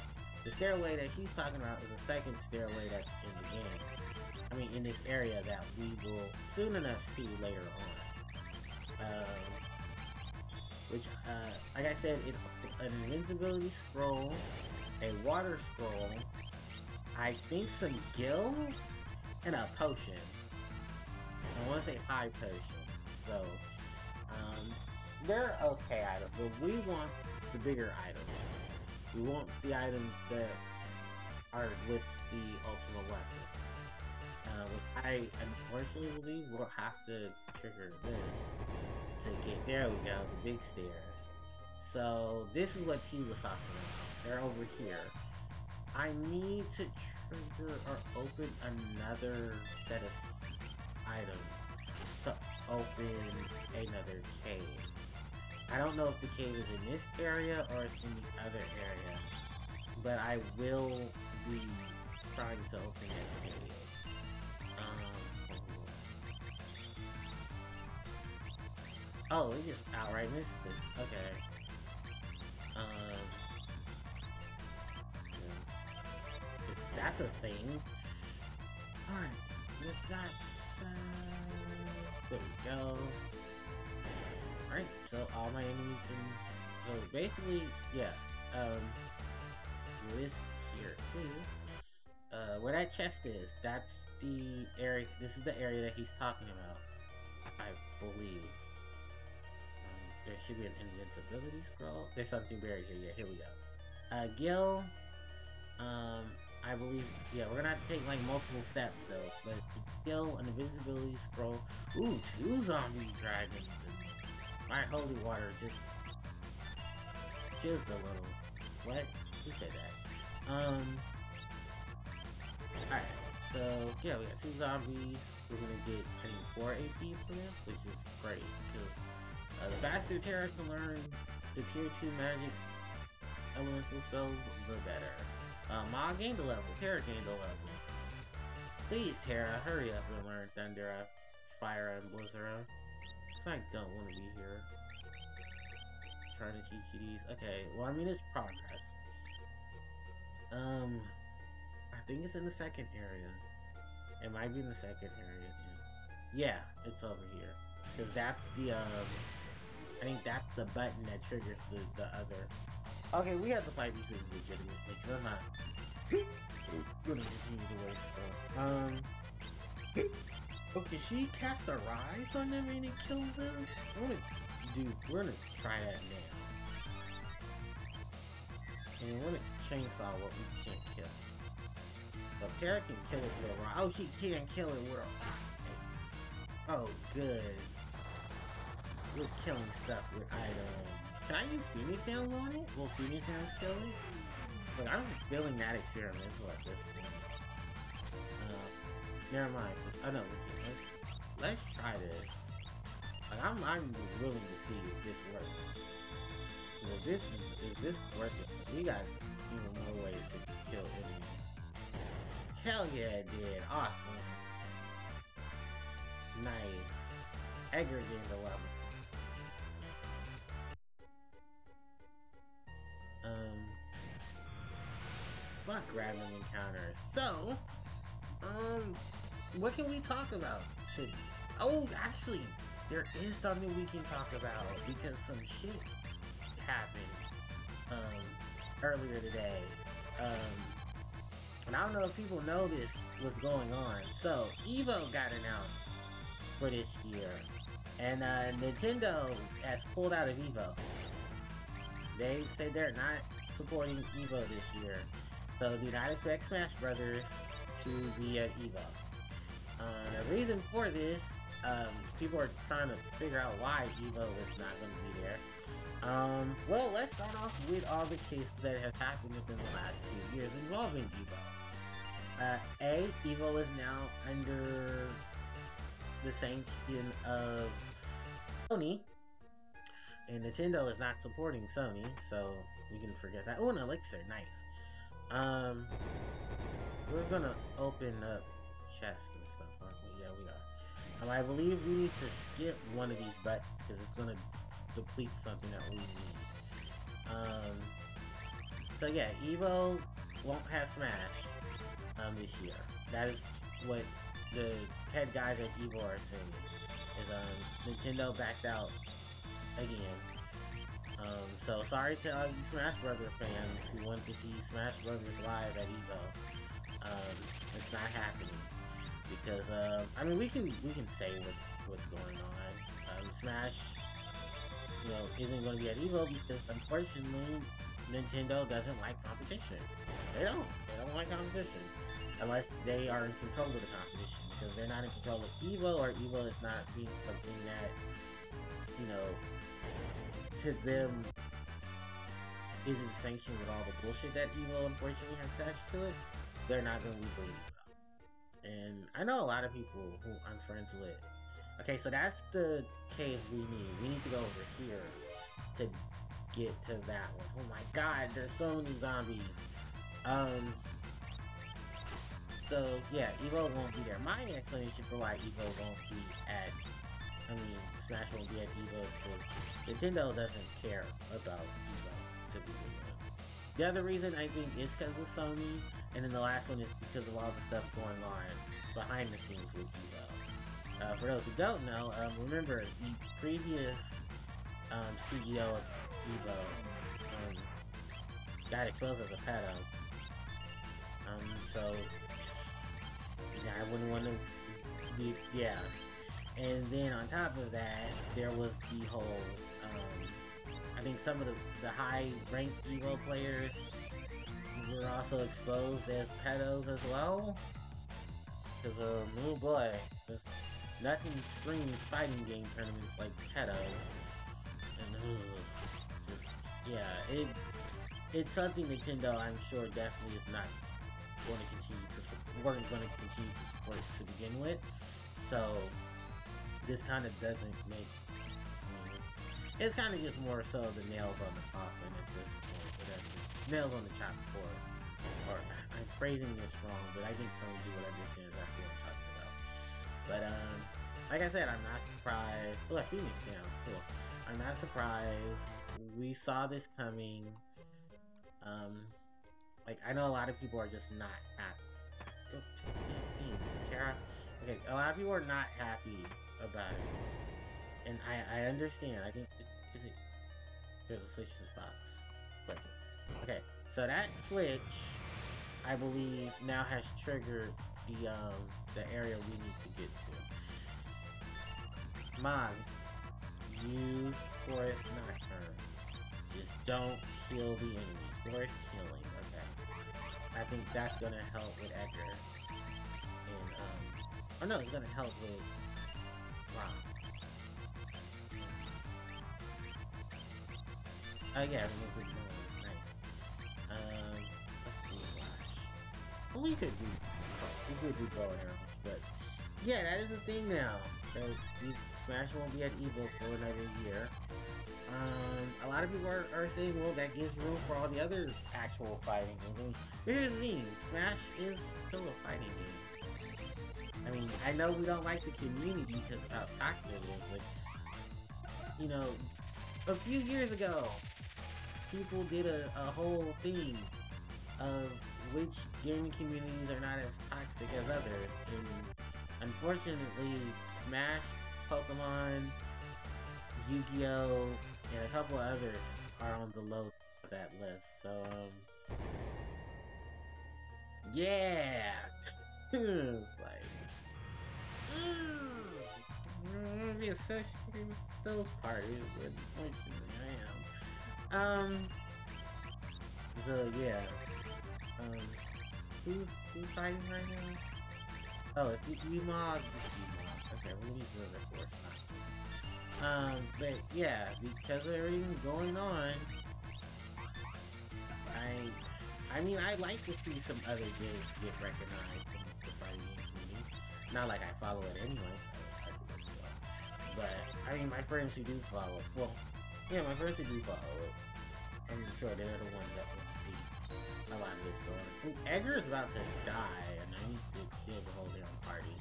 The stairway that he's talking about is the second stairway that's in the game. I mean, in this area that we will soon enough see later on. Which, like I said, it's an Invincibility Scroll, a Water Scroll, I think some gills, and a potion. I want to say high potion. So, they're okay items, but we want the bigger items. We want the items that are with the ultimate weapon. Which I unfortunately believe we'll have to trigger this to get, there we go, the big stairs. So this is what T was talking about. They're over here. I need to trigger or open another set of items to open another cave. I don't know if the cave is in this area or it's in the other area, but I will be trying to open that cave. Oh, we just outright missed it. Okay. Is that the thing? Alright, with that said, there we go. Alright, so all my enemies can, so basically, yeah, this here too. Where that chest is, that's the area, this is the area that he's talking about, I believe. There should be an Invincibility Scroll. There's something buried here. Yeah, here we go. Gil. I believe. Yeah, we're gonna have to take like multiple steps though. But Gil, an Invincibility Scroll. Ooh, 2 zombie dragons. And my holy water just a little. What? Who said that? Alright, so yeah, we got 2 zombies. We're gonna get, I think, 4 AP from this, which is great, because the faster Terra can learn the tier 2 magic elemental spells, the better. Ma gained a level, Terra gained a level. Please, Terra, hurry up and learn Thunder, Fire, and Blizzard. I don't want to be here. Trying to teach you these. Okay, well, I mean, it's progress. I think it's in the second area. It might be in the second area. Yeah, it's over here. Because that's the, I think that's the button that triggers the other. Okay, we have to fight these things legitimately, because I'm not gonna continue to waste stuff. Okay, she casts a rise on them and it kills them? We're gonna try that now. And we're gonna chainsaw what we can't kill. But Terra can kill it with a rise. Oh, she can't kill it with a rise. Oh, good. We're killing stuff with items. Can I use Phoenix Nails on it? Will Phoenix Nails kill it? But I'm just feeling that experimental at this point. Never mind. Oh no, we can't. Let's try this. Like, I'm willing to see if this works. If this works, we got even more ways to kill enemies. Hell yeah, it did. Awesome. Nice. Edgar gained a level. Fuck random encounters. So, what can we talk about? Oh, actually, there is something we can talk about because some shit happened, earlier today. And I don't know if people know this, what's going on. So, Evo got announced for this year. And, Nintendo has pulled out of Evo. They say they're not supporting Evo this year. So do not expect Smash Brothers to be at Evo. The reason for this, people are trying to figure out why Evo is not going to be there. Well, let's start off with all the cases that have happened within the last 2 years involving Evo. Evo is now under the sanction of Sony, and Nintendo is not supporting Sony, so we can forget that. Oh, an elixir, nice. We're gonna open up chests and stuff, aren't we? Yeah, we are. I believe we need to skip one of these buttons because it's gonna deplete something that we need. So yeah, Evo won't have Smash this year. That is what the head guys at Evo are saying. Is Nintendo backed out again. So sorry to all you Smash Brothers fans who want to see Smash Brothers live at Evo. It's not happening because I mean we can say what's going on. Smash, you know, isn't going to be at Evo because unfortunately Nintendo doesn't like competition. They don't like competition unless they are in control of the competition, because they're not in control of Evo, or Evo is not being something that, you know, to them isn't sanctioned with all the bullshit that Evo unfortunately has attached to it. They're not going to be believed about. And I know a lot of people who I'm friends with. Okay, so that's the cave we need. We need to go over here to get to that one. Oh my god, there's so many zombies. So yeah, Evo won't be there. My explanation for why Evo won't be at, Smash won't be at Evo is because Nintendo doesn't care about Evo to begin with. The other reason I think is because of Sony, and then the last one is because of all the stuff going on behind the scenes with Evo. For those who don't know, remember the previous CEO of Evo got exposed as a pedo. So yeah, I wouldn't want to be, yeah. And then on top of that, there was the whole, I think some of the high-ranked Evo players were also exposed as pedos as well. Because, oh boy, there's nothing screams fighting game tournaments like pedos. And, just, yeah, it's something Nintendo, I'm sure, definitely is not going to continue to support to begin with. So this kind of doesn't make. It's kind of just more so the nails on the coffin at this point, whatever. Nails on the chalkboard. Or I'm phrasing this wrong, but I think someone who would understand exactly what I'm talking about. But like I said, I'm not surprised. Oh, Phoenix down. Cool. I'm not surprised. We saw this coming. Like I know a lot of people are just not happy. Go take that thing, Kara. Okay, a lot of people are not happy about it. And I understand. I think there's a switch in this box. But okay, so that switch, I believe, now has triggered the area we need to get to. Mog, use Forest Nocturne. Just don't kill the enemy. Forest killing. Okay. I think that's gonna help with Edgar. And oh no, it's gonna help with Wow. Oh yeah, remove his nose. Nice. Let's do Flash. Well, we could do bow and arrows, but yeah, that is the thing now. So Smash won't be at Evo for another year. A lot of people are saying, well, that gives room for all the other actual fighting games. But here's the thing, Smash is still a fighting game. I mean, I know we don't like the community because of how toxic it is, but you know, a few years ago, people did a whole thing of which gaming communities are not as toxic as others, and unfortunately, Smash, Pokemon, Yu-Gi-Oh, and a couple others are on the low of that list. So, yeah, it's like, I'm gonna be associated with those parties, but unfortunately I am. So yeah, who's fighting right now? Oh, it's Emog. Okay, we'll use the other force not. But yeah, because of everything going on, I mean, I'd like to see some other games get recognized in the fighting game community. Not like I follow it anyway, but I mean, my friends who do follow it, well, yeah, my friends who do follow it, I'm sure they're the ones that want to see a lot of this going on. Ooh, Edgar is about to die, and I need to kill the whole damn party.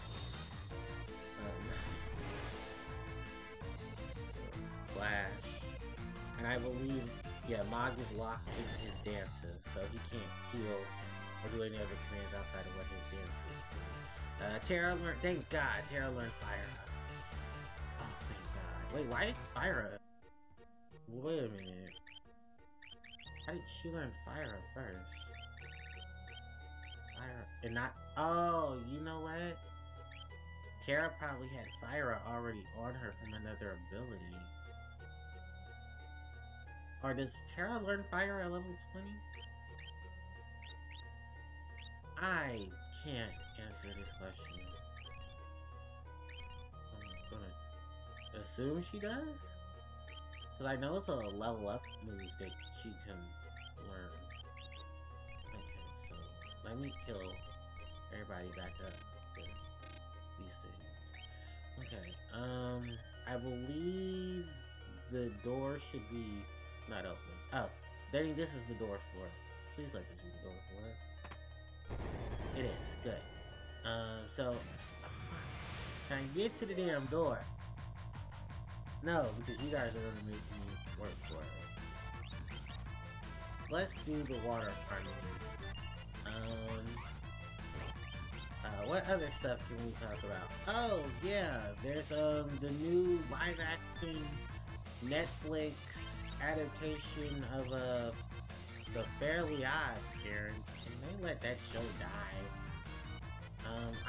Flash. And I believe, yeah, Mog is locked in his dances, so he can't heal or do any other commands outside of what his dances do. Terra learned, thank God, Terra learned Fire Up. Oh, thank God. Wait, why did Fire Up? Wait a minute. How did she learn Fire Up first? Fire Up, and not, oh, you know what? Terra probably had Fire Up already on her from another ability. Or does Terra learn Fire at level 20? I can't answer this question. I'm gonna assume she does? Because I know it's a level up move that she can learn. Okay, so let me kill everybody back up with these things. Okay, I believe the door should be not open. Oh, this is the door for it. Please let this be the door for it. It is. Good. So, can I get to the damn door? No, because you guys are going to make me work for it. Let's do the water harmony. What other stuff can we talk about? Oh, yeah, there's, the new live-action Netflix adaptation of, the Fairly Odd Parents, and they let that show die.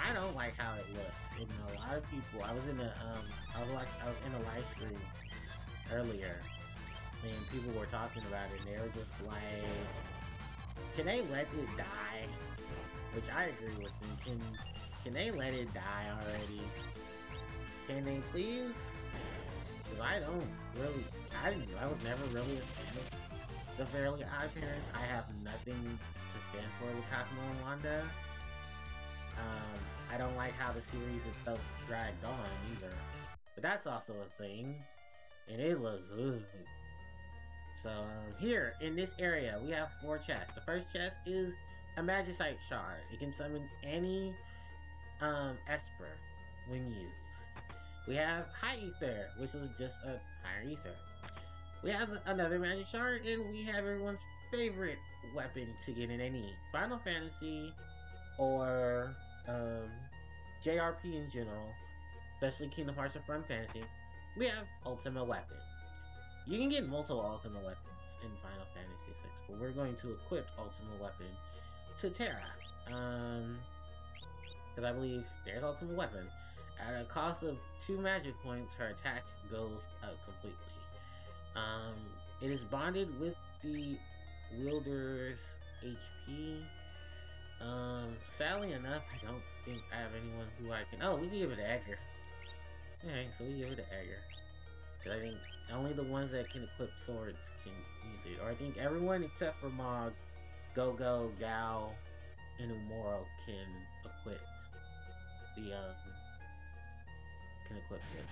I don't like how it looks, and a lot of people, I was in a live stream earlier, and people were talking about it, and they were just like, can they let it die? Which I agree with them. Can they let it die already? Can they please? Because I was never really a fan the Fairly Odd Parents, I have nothing to stand for with Cosmo and Wanda. I don't like how the series itself dragged on either. But that's also a thing. And it looks ugh. So here, in this area, we have 4 chests. The first chest is a Magicite Shard. It can summon any Esper when used. We have High Ether, which is just a higher Ether. We have another Magic Shard, and we have everyone's favorite weapon to get in any Final Fantasy or JRP in general, especially Kingdom Hearts and Final Fantasy. We have Ultimate Weapon. You can get multiple Ultimate Weapons in Final Fantasy VI, but we're going to equip Ultimate Weapon to Terra. Because I believe there's Ultimate Weapon. At a cost of 2 magic points, her attack goes up completely. It is bonded with the wielder's HP. Sadly enough, I don't think I have anyone who I can... Oh, we can give it to Edgar. Alright, so we give it to Edgar. Because I think only the ones that can equip swords can use it. Or I think everyone except for Mog, Go-Go, Gao, and Umoro can equip the,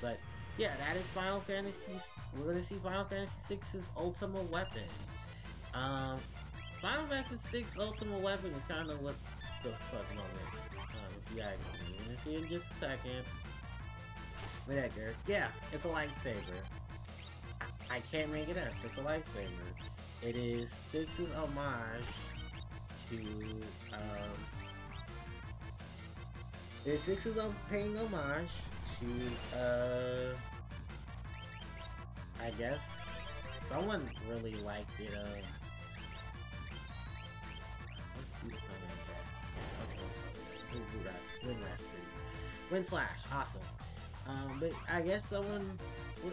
But yeah, that is Final Fantasy. We're gonna see Final Fantasy VI's Ultimate Weapon. Final Fantasy VI Ultimate Weapon is kind of what the fuck moment. If you ask me, we're gonna see in just a second. With Edgar, yeah, it's a lightsaber. I can't make it up. It's a lightsaber. It is Six's homage to It's Six's paying homage to I guess someone really liked it. Wind Slash, awesome. But I guess someone,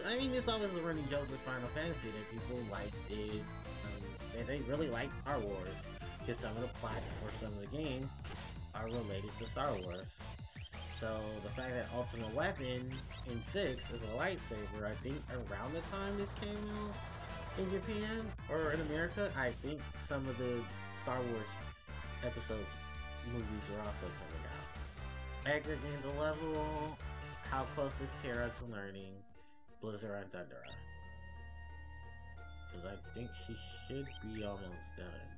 I mean, it's always a running joke with Final Fantasy that people liked it, that they really like Star Wars, because some of the plots for some of the games are related to Star Wars. So the fact that Ultimate Weapon in 6 is a lightsaber, I think around the time this came out in Japan, or in America, I think some of the Star Wars episode movies were also coming out. Edgar gains a level. How close is Terra to learning Blizzard and Thundera? Because I think she should be almost done.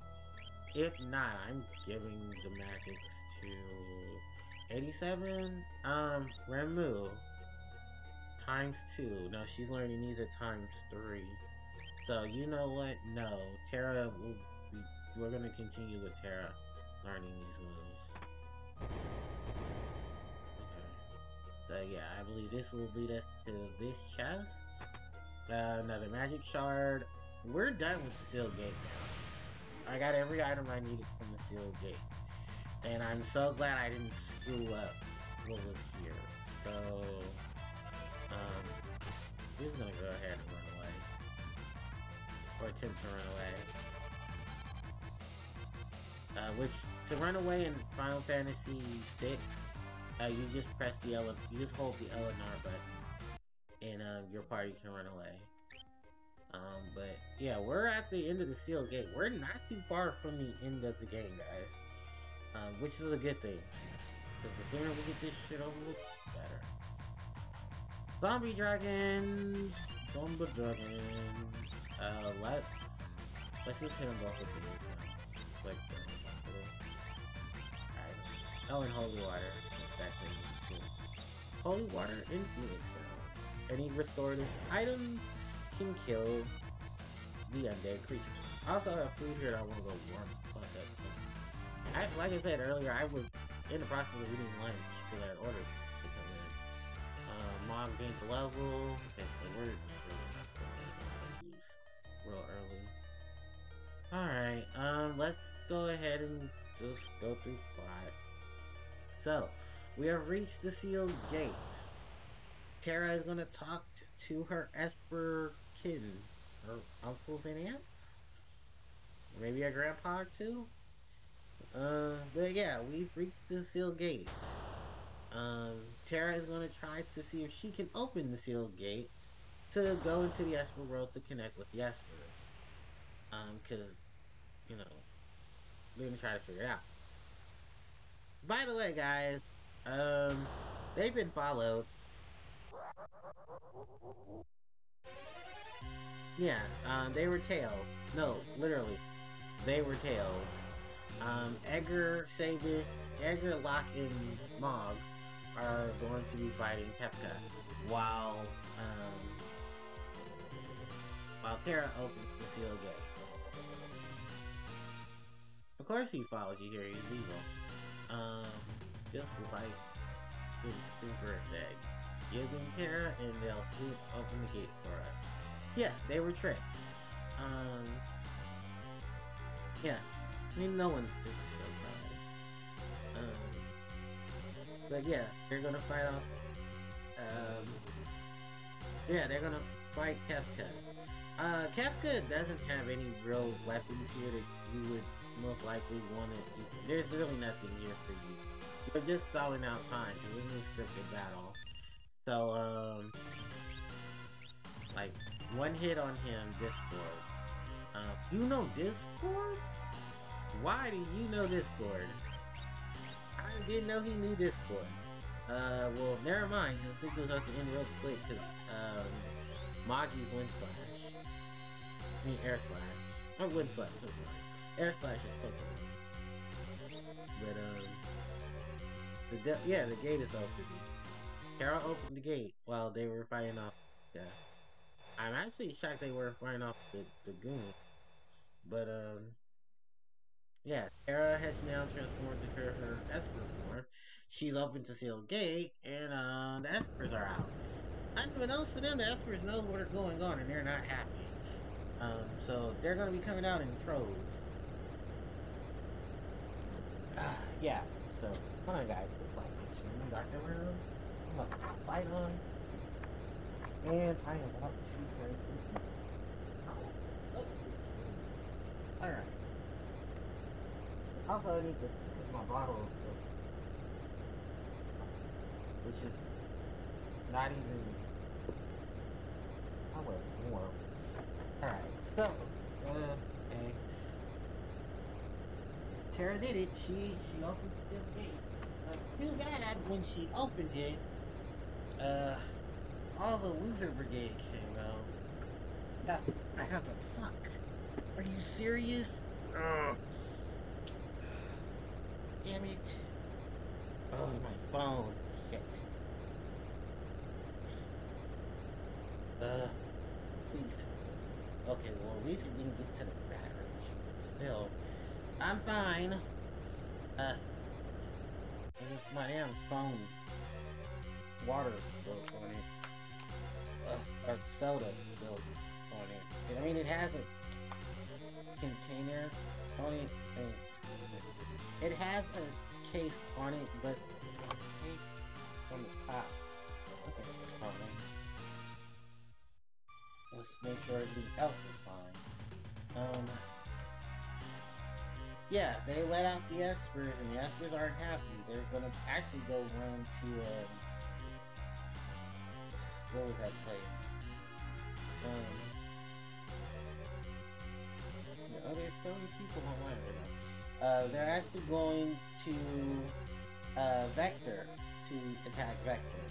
If not, I'm giving the magics to 87. Remu. Times 2. No, she's learning these at times 3. So, you know what? No. Terra will be... We're going to continue with Terra learning these moves. So yeah, I believe this will lead us to this chest. Another magic shard. We're done with the sealed gate now. I got every item I needed from the sealed gate. And I'm so glad I didn't screw up what was here. So, we're just gonna go ahead and run away. Or attempt to run away. Which, to run away in Final Fantasy VI, you just press the L, you just hold the L and R button, and your party can run away. But yeah, we're at the end of the sealed gate. We're not too far from the end of the game, guys, which is a good thing. Because the sooner we get this shit over with, the better. Zombie dragons, let's just hit them both with these now. Like, alright. Oh, and holy water. Holy water in Phoenix now. Any restorative items can kill the undead creature. I also have food here that I want to go warm. Like I said earlier, I was in the process of eating lunch because I had orders to come in. Mom gained the level. Okay, so we're just really not going to use real early. Alright, let's go ahead and just go through plot. So, we have reached the sealed gate. Terra is going to talk to her Esper kin, her uncles and aunts? Maybe a grandpa or two? But yeah, we've reached the sealed gate. Terra is going to try to see if she can open the sealed gate to go into the Esper world to connect with the Espers. Cause, you know, we're gonna try to figure it out. By the way, guys, they've been followed. Yeah, they were tailed. No, literally, they were tailed. Edgar, Locke, and Mog are going to be fighting Kefka, while um, while Terra opens the seal gate. Of course, he follows you here. He's evil. Just like Super said, give them Terra, and they'll swoop open the gate for us. Yeah, they were tricked. Um, yeah, I mean, no one thinks so probably. But yeah, they're gonna fight off. Um, yeah, they're gonna fight Kefka. Kefka doesn't have any real weapons here that you would most likely want to. There's really nothing here for you. You're just stalling out time because this is a scripted battle. So, like, one hit on him, Discord. You know Discord? Why do you know Discord? I didn't know he knew Discord. Well, never mind, because I think it was at the end real quick, because, Moggy's Wind Slash. I mean, Air Slash. Not Wind Slash, so sorry. Air Slash is Pokemon. But, yeah, the gate is open. Carol opened the gate while they were fighting off. Yeah. I'm actually shocked they were fighting off the goon. But, yeah, Tara has now transformed to her Esper form. She's open to Seal Gate, and, the Espers are out. Unbeknownst to them, the Espers know what is going on, and they're not happy. So they're gonna be coming out in troves. Yeah, so, hold on guys, it's like in the dark room. I'm about to put the light on. And I am about to turn to alright. Also, I need to put my bottle of milk, which is not even. I was warm. Alright, so, okay. Tara did it. She opened the gate. Too bad when she opened it, all the loser brigade came out. I have a fuck. Are you serious? Ugh. Damn it. Oh, my phone. Shit. Please. Okay, well, at least it didn't get to the battery. Still, I'm fine. This is my damn phone. Water spilled on it. Or soda spilled on it. I mean, it has a container on it. It has a case on it, but a case on the top. Okay, fine. Let's make sure everything else is fine. Yeah, they let out the Espers, and the Espers aren't happy. They're gonna actually go run to, what was that place? There's so many people online right now. They're actually going to, Vector, to attack Vector.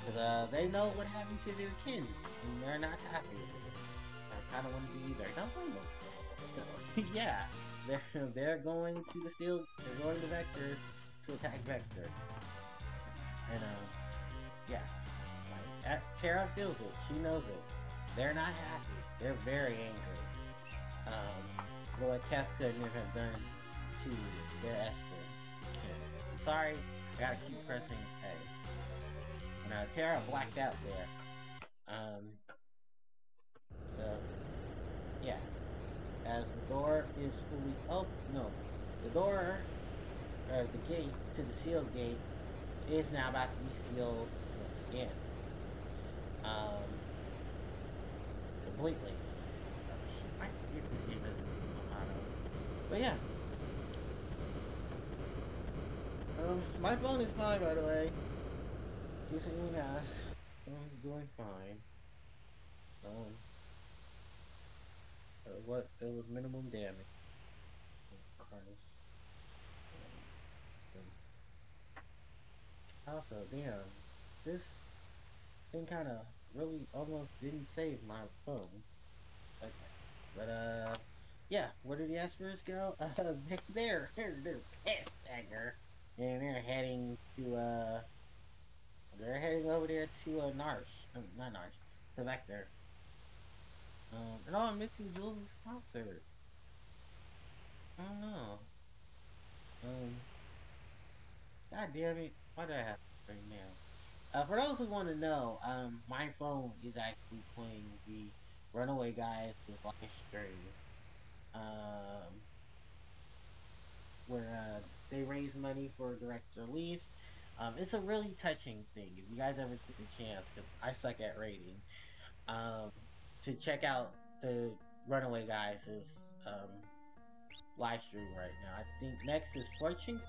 Because, they know what happened to their kin, and they're not happy with it. I kinda want to be either. Don't blame them. So, yeah. They're going to they're going to Vector to attack Vector. And, yeah. Like, Tara feels it. She knows it. They're not happy. They're very angry. What Kefka couldn't have done to their Esper. I'm sorry. I gotta keep pressing A. And, Tara blacked out there. So, yeah. As the door is fully open, the door, or the gate to the seal gate is now about to be sealed once again. Completely. I forget this game doesn't auto. But yeah. My phone is fine, by the way. Just so you guys, phone's doing fine. it was minimum damage. Oh, Christ. Also, damn, this thing kind of really almost didn't save my phone. Okay, but yeah, where did the Aspers go? They're pissed at her, and they're heading over there to Narsh, not Narsh, to Vector. And oh, I'm missing Jules' concert. I don't know. Um, God damn it, why do I have to right now? For those who want to know, my phone is actually playing the Runaway Guys' live stream. Um, where they raise money for direct release. It's a really touching thing. If you guys ever get the chance, because I suck at rating, um, to check out the Runaway Guys' um, live stream right now. I think next is Fortune.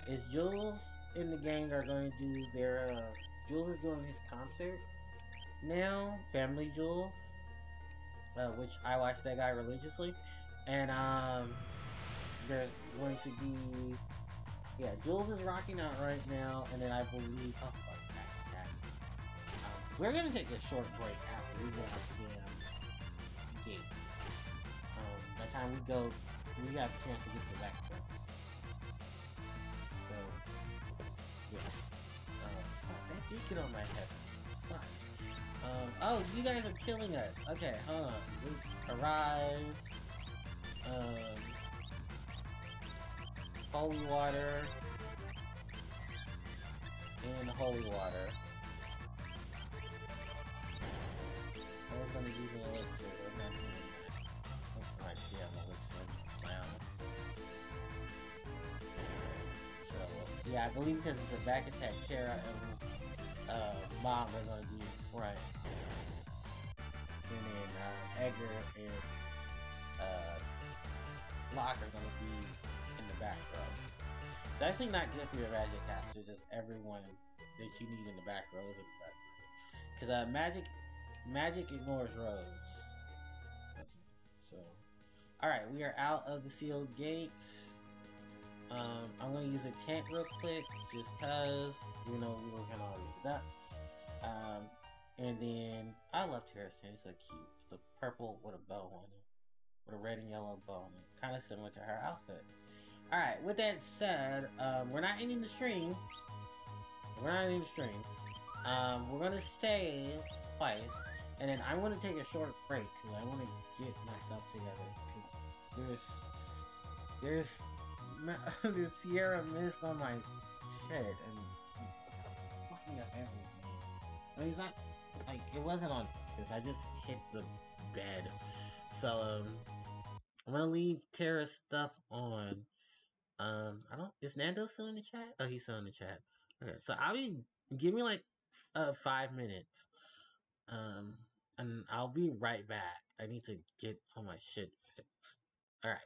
Is Jules in the gang are going to do their Jules is doing his concert now, Family Jules, which I watch that guy religiously, and there's going to be Jules is rocking out right now, and then I believe that. We're gonna take a short break after we get out the damn gate. By the time we go, we have a chance to get to back there. So yeah. That did get on my head. Fuck. Oh, you guys are killing us. Okay, hold on. We arrive. Holy water. And holy water. I was gonna use an elixir, but I'm not doing that. Looks like damn elixir. Wow. So, yeah, I believe because it's a back attack, Terra and Mom are gonna be right. And then Edgar and Locke are gonna be in the back row. It's actually not good for your magic caster, just everyone that you need in the back row is in the back row. Because magic ignores rows. So, alright, we are out of the sealed gates. I'm gonna use a tent real quick, just cause, you know, we were gonna already do that. And then, I love Terra's tent, it's so cute. It's a purple with a bow on it. With a red and yellow bow on it. Kind of similar to her outfit. Alright, with that said, we're not ending the stream. We're gonna save twice, and then I'm gonna take a short break, because I want to get my stuff together. There's Sierra Mist on my shit, and fucking up everything. I mean, it's not, like, it wasn't on this, I just hit the bed. So, I'm gonna leave Tara's stuff on. Is Nando still in the chat? Oh, he's still in the chat. Okay, so give me like 5 minutes. And I'll be right back. I need to get all my shit fixed. Alright.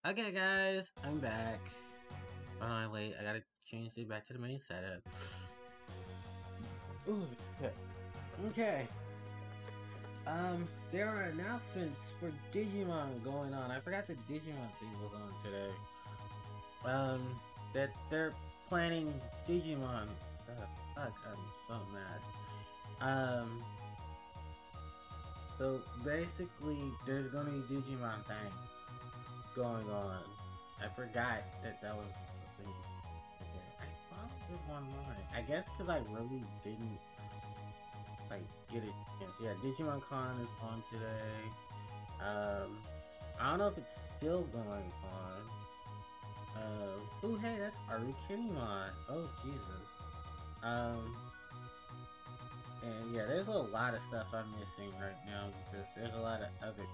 Okay, guys, I'm back. Oh, wait, I gotta change it back to the main setup. Ooh, shit. Okay. There are announcements for Digimon going on. I forgot the Digimon thing was on today. That they're planning Digimon stuff. Fuck, I'm so mad. So basically, there's gonna be Digimon things going on. I forgot that was the thing. Okay, I found it online. I guess because I really didn't like get it. Yeah, Digimon Con is on today. I don't know if it's still going on. Oh hey, that's Arukinimon. Oh Jesus. Um, and yeah, there's a lot of stuff I'm missing right now because there's a lot of other.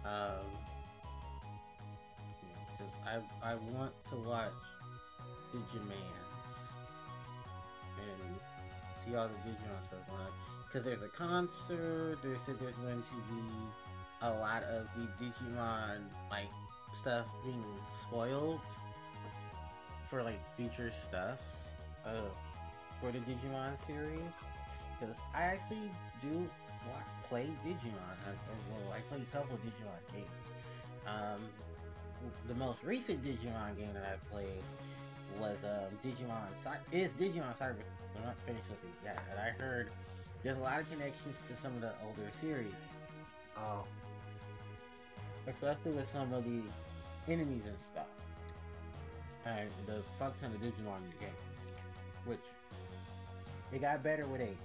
Um, because I want to watch Digiman and see all the Digimon stuff on. Because there's a concert. They said there's going to be a lot of the Digimon like stuff being spoiled for like future stuff for the Digimon series. Because I actually do play Digimon. I play a couple of Digimon games. Um, the most recent Digimon game that I played was Digimon Cyber. I'm not finished with it yet, and I heard there's a lot of connections to some of the older series. Oh, especially with some of the enemies and stuff, and the fuck ton of Digimon in the game, which it got better with age.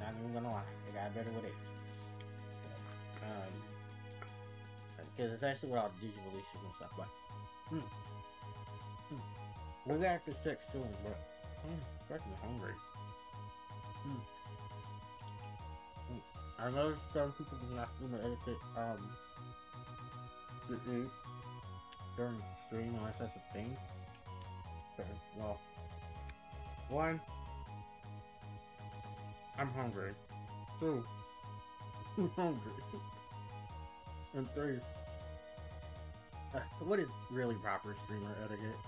Not even gonna lie, it got better with age. Because it's actually with all the Digivolution and stuff, but we're back to 6 soon, but I'm fucking hungry. I know some people do not do my etiquette to eat during the stream unless that's a thing. Okay, well, one, I'm hungry. Two, I'm hungry. And three, what is really proper streamer etiquette?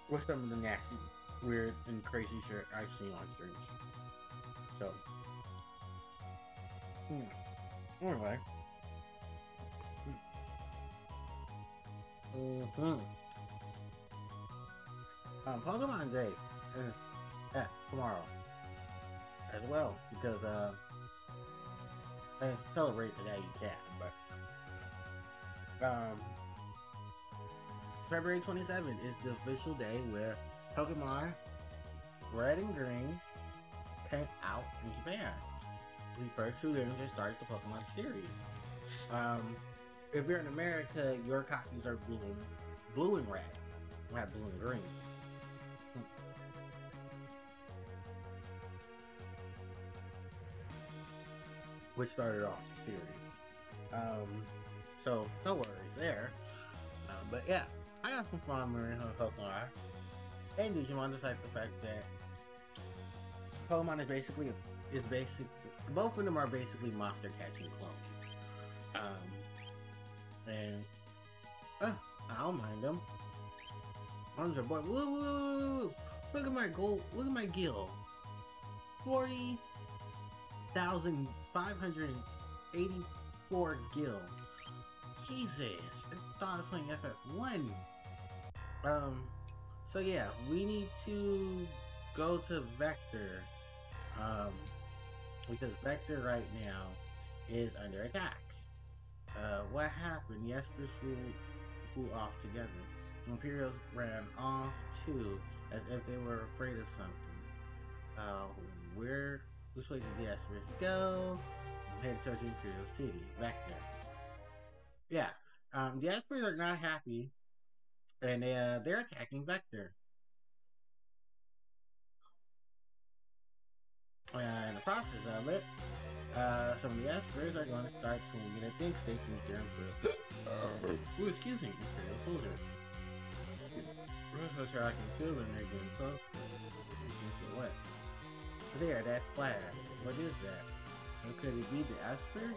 What's some of the nasty, weird, and crazy shit I've seen on streams? So, anyway. Pokemon Day is tomorrow as well because they celebrate the day you can, but February 27th is the official day where Pokemon Red and Green came out in Japan. The first 2 games that started the Pokemon series. If you're in America, your copies are blue and red, not blue and green. Which started off the series. So no worries there. But yeah, I got some fun learning how Pokemon and Digimon, despite the fact that Pokemon is basic. Both of them are basically monster catching clones. And I don't mind them. I'm just boy. Woo! Look at my gold. Look at my gil. 40,584 gil. Jesus, I thought I was playing FF1. So yeah, we need to go to Vector. Because Vector right now is under attack. What happened? The Espers flew off together. The Imperials ran off too, as if they were afraid of something. Which way did the Espers go? Head towards the Imperial City, Vector. Yeah, the Espers are not happy, and they're attacking Vector. In the process of it, some of the Espers are going to start swinging at things they think they're Imperial. Excuse me, Imperial soldiers. So I can feel when they're getting close. What? There, that flag. What is that? Or could it be the Esper?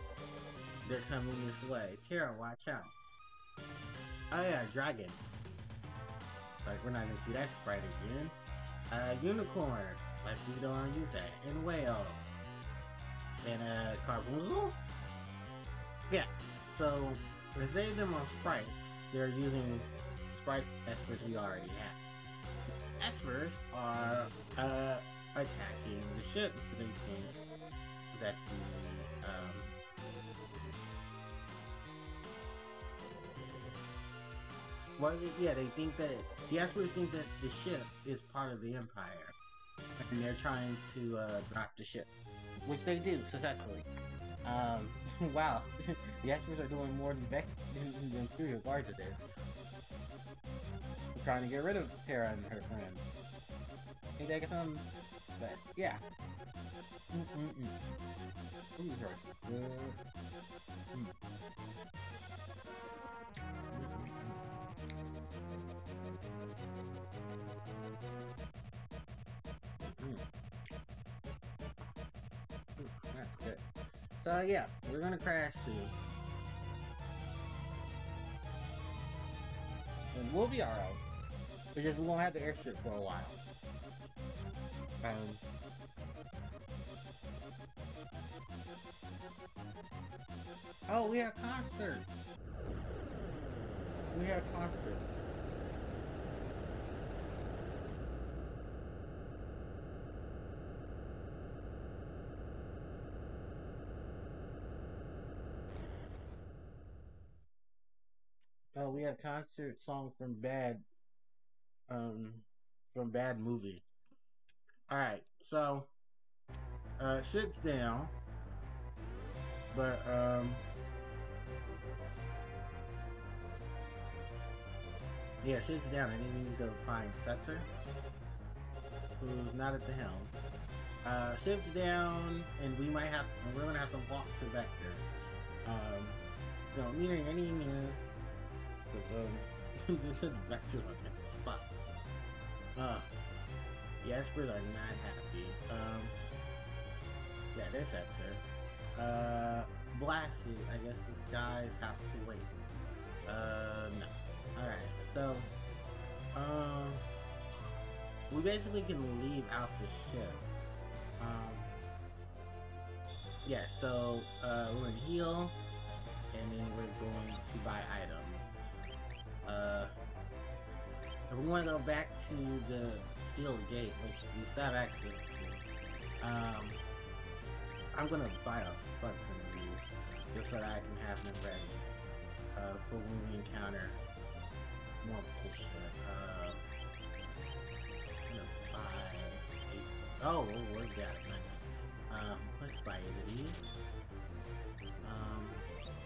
They're coming this way. Tara, watch out. Oh yeah, dragon. Like we're not gonna see that sprite again. Unicorn. Like we don't wanna use that. And whale. And Carbuncle? Yeah. So if they them on sprites, they're using sprite espers we already have. Espers are attacking the ship because they think that the well, yeah, they think that the espers think that the ship is part of the Empire, and they're trying to drop the ship, which they do successfully. Wow, the espers are doing more than the Imperial Gardens did. They're trying to get rid of Terra and her friends. Think they get some, but yeah. Ooh, good. That's good. So yeah, we're gonna crash too. And we'll be alright. Because we won't have the airstrip for a while. Oh, we have concert. We have concert. Oh, we have concert song from Bad Movie. Alright, so ship's down. But yeah, ship's down. I think we need to go find Setzer, who's not at the helm. Ship's down, and we're gonna have to walk to Vector. No, meaning any Vector was fuck. The Espers are not happy. Yeah, they're Setzer. Blasted, I guess the skies have to wait. No. Alright, so, we basically can leave out the ship. Yeah, so, we're gonna heal, and then we're going to buy items. If we want to go back to the field gate, which we still have access to, I'm gonna buy a fuck ton of these, just so that I can have them ready, for when we encounter more bullshit. I'm gonna buy 8. Oh, where's that? Let's buy 8 of these.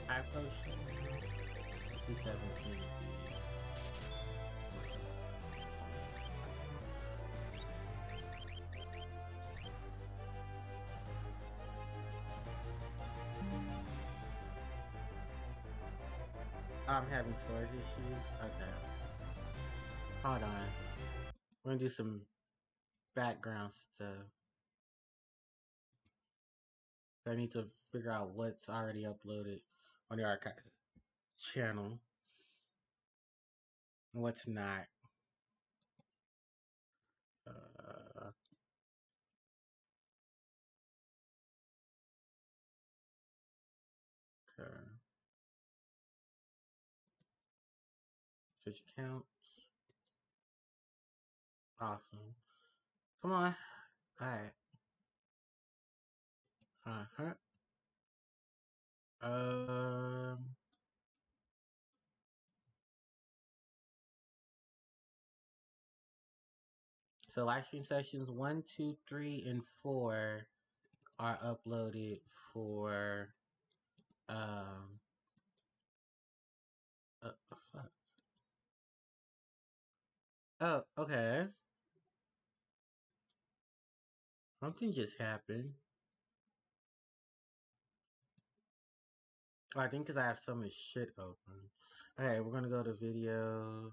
High potion. 217 of these. I'm having storage issues. Okay. Hold on. We're gonna do some background stuff. I need to figure out what's already uploaded on the archive channel and what's not. Okay. Switch accounts. Awesome. Come on. Alright. Uh-huh. So live stream sessions 1, 2, 3, and 4 are uploaded for fuck. Oh, okay. Something just happened. Oh, I think because I have so much shit open. Okay, we're gonna go to videos.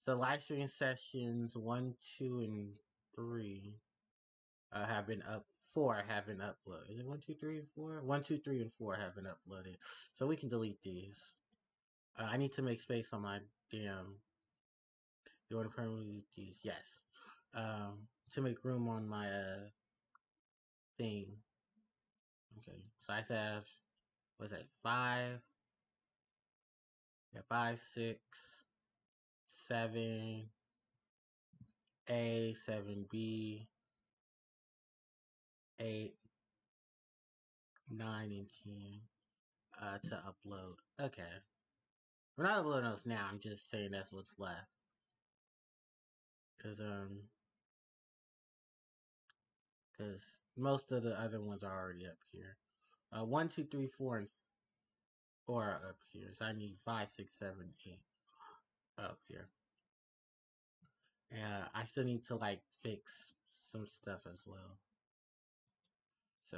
So live stream sessions 1, 2, and 3 have been up. 4 have been uploaded. Is it 1, 2, 3, and 4? 1, 2, 3, and 4 have been uploaded. So we can delete these. I need to make space on my damn. You want to permanently use? Yes. To make room on my thing. Okay. So I have what's that? 5. Yeah, 5, 6, 7. A, 7B, 8, 9, and 10 to upload. Okay. We're not uploading those now, I'm just saying that's what's left. Cause most of the other ones are already up here. 1, 2, 3, 4, and 4 are up here. So I need 5, 6, 7, 8 up here. And I still need to like fix some stuff as well. So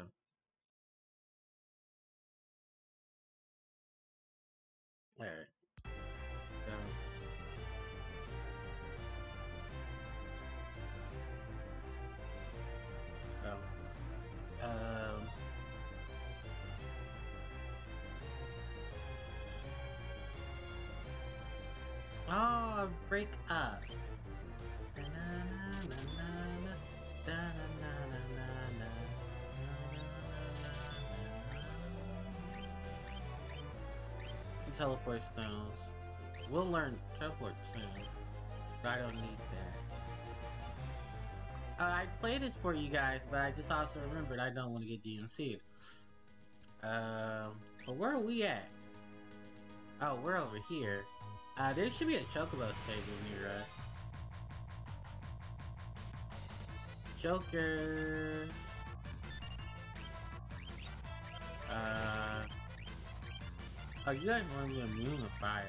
alright. Um, oh, break up. Teleport stones. We'll learn teleport soon, but I don't need that. I played this for you guys, but I just also remembered I don't want to get DMC'd. But where are we at? Oh, we're over here. There should be a chocobo stable near us. Joker. Oh, you guys want to be immune to fire.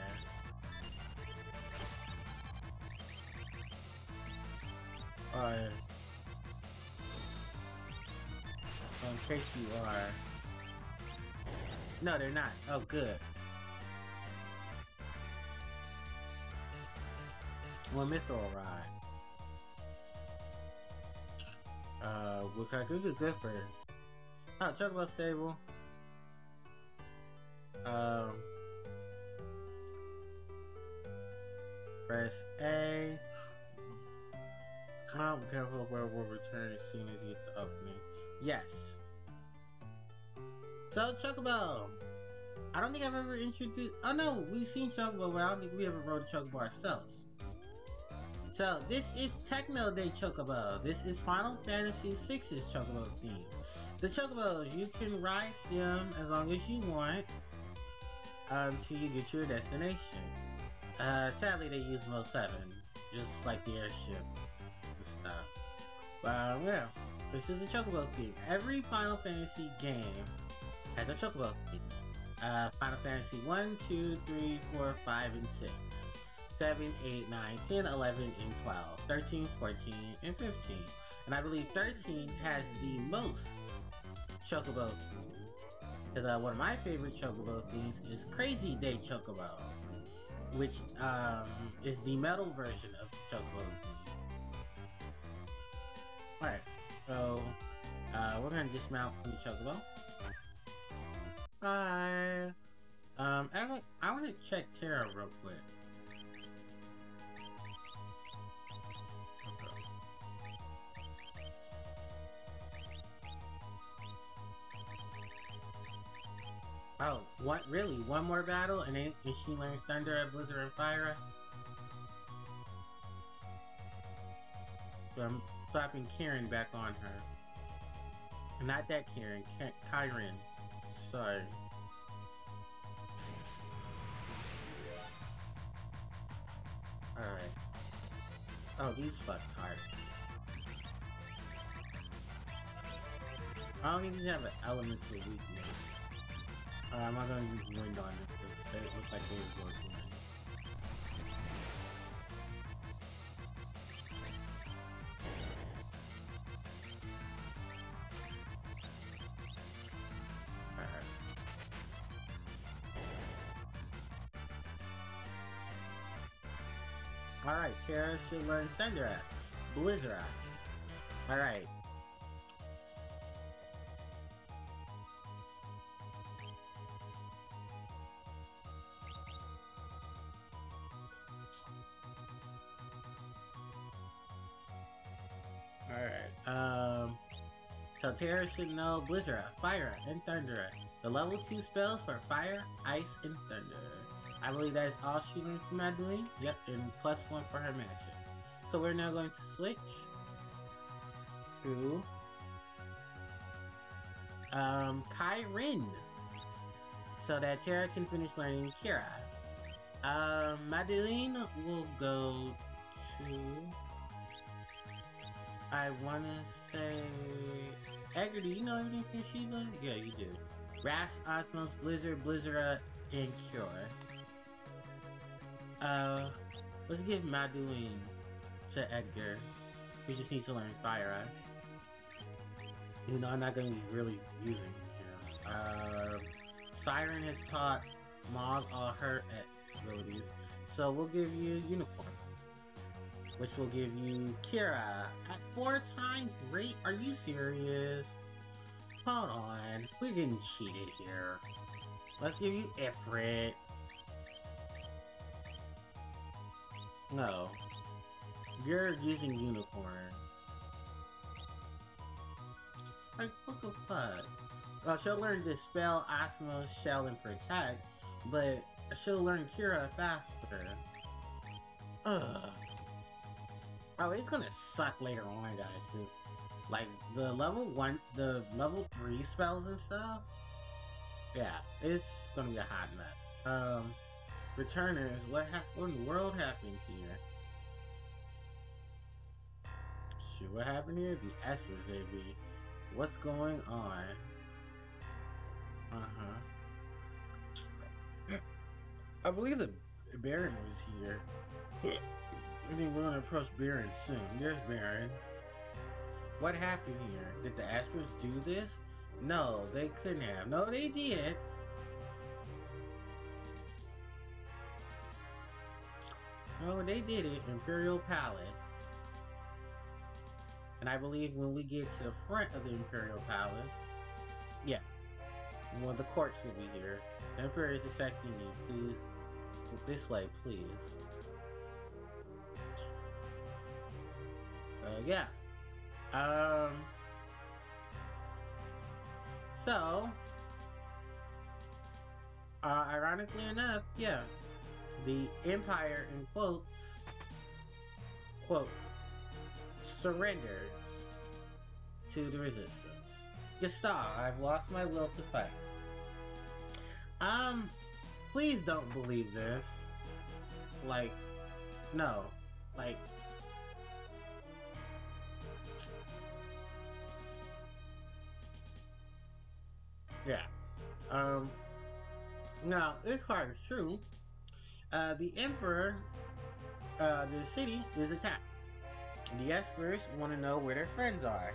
In case you are. No, they're not. Oh, good. Well, Missile will ride. Which I think is good for. Oh, chocobo stable. Press A. Come careful where we'll return as soon as you get the opening. Yes. So Chocobo. I don't think I've ever introduced. Oh no, we've seen Chocobo, but I don't think we ever rode a Chocobo ourselves. So this is Techno Day Chocobo. This is Final Fantasy VI's Chocobo theme. The Chocobos, you can ride them as long as you want till you get to your destination. Sadly, they use Mode 7, just like the airship and stuff. Yeah, this is the Chocobo theme. Every Final Fantasy game has a Chocobo theme. Final Fantasy 1, 2, 3, 4, 5, and 6. 7, 8, 9, 10, 11, and 12. 13, 14, and 15. And I believe 13 has the most Chocobo themes. Because one of my favorite Chocobo themes is Crazy Day Chocobo, which is the metal version of Chocobo theme. Alright, so we're gonna dismount from the Chocobo. Bye. I want to check Terra real quick. Oh, what? Really? One more battle and then she learns Thunder, Blizzard, and Fire? So I'm slapping Karen back on her. Not that Karen, Kyren. Sorry. Alright. Oh, these fucktards. I don't even have an elemental weakness. I'm not gonna use wind on it because it looks like they were working. Alright, Kara should learn Thunder Axe, Blizzard Axe. Alright. So Terra should know Blizzard, Fire, and Thunder. The level 2 spells for Fire, Ice, and Thunder. I believe that is all she learned from Madeline. Yep, and +1 for her magic. So we're now going to switch to Kyrin, so that Terra can finish learning Kira. Madeline will go to, I wanna say, Edgar, do you know everything from Shiva? Yeah, you do. Ras, Osmos, Blizzard, Blizzard, and Cure. Let's give Madeline to Edgar. We just need to learn Fire Eye. You know, I'm not gonna be really using him. Siren has taught Mog all her abilities, so we'll give you Unicorn, which will give you Kira at 4 times rate. Are you serious? Hold on, we're getting cheated here. Let's give you Ifrit. No, you're using Unicorn. Like, what the fuck? Well, she'll learn Dispel, Osmos, Shell, and Protect, but she'll learn Kira faster. Ugh. Oh, it's gonna suck later on, guys, because, like, the level 3 spells and stuff, yeah, it's gonna be a hot nut. Returners, what in the world happened here? Shit, what happened here? The Esper, baby. What's going on? I believe the Baron was here. I think we're gonna approach Baron soon. There's Baron. What happened here? Did the Aspers do this? No, they couldn't have. No, they did. No, they did it. Imperial Palace. And I believe when we get to the front of the Imperial Palace, yeah, well, the courts will be here. The Emperor is expecting you. Please, this way, please. Yeah. So, ironically enough, yeah, the Empire, in quotes, quote, surrenders to the resistance. Gustav, I've lost my will to fight. Please don't believe this. Like, no. Like, yeah. Now, if part is true, the Emperor, the city is attacked. The Espers want to know where their friends are.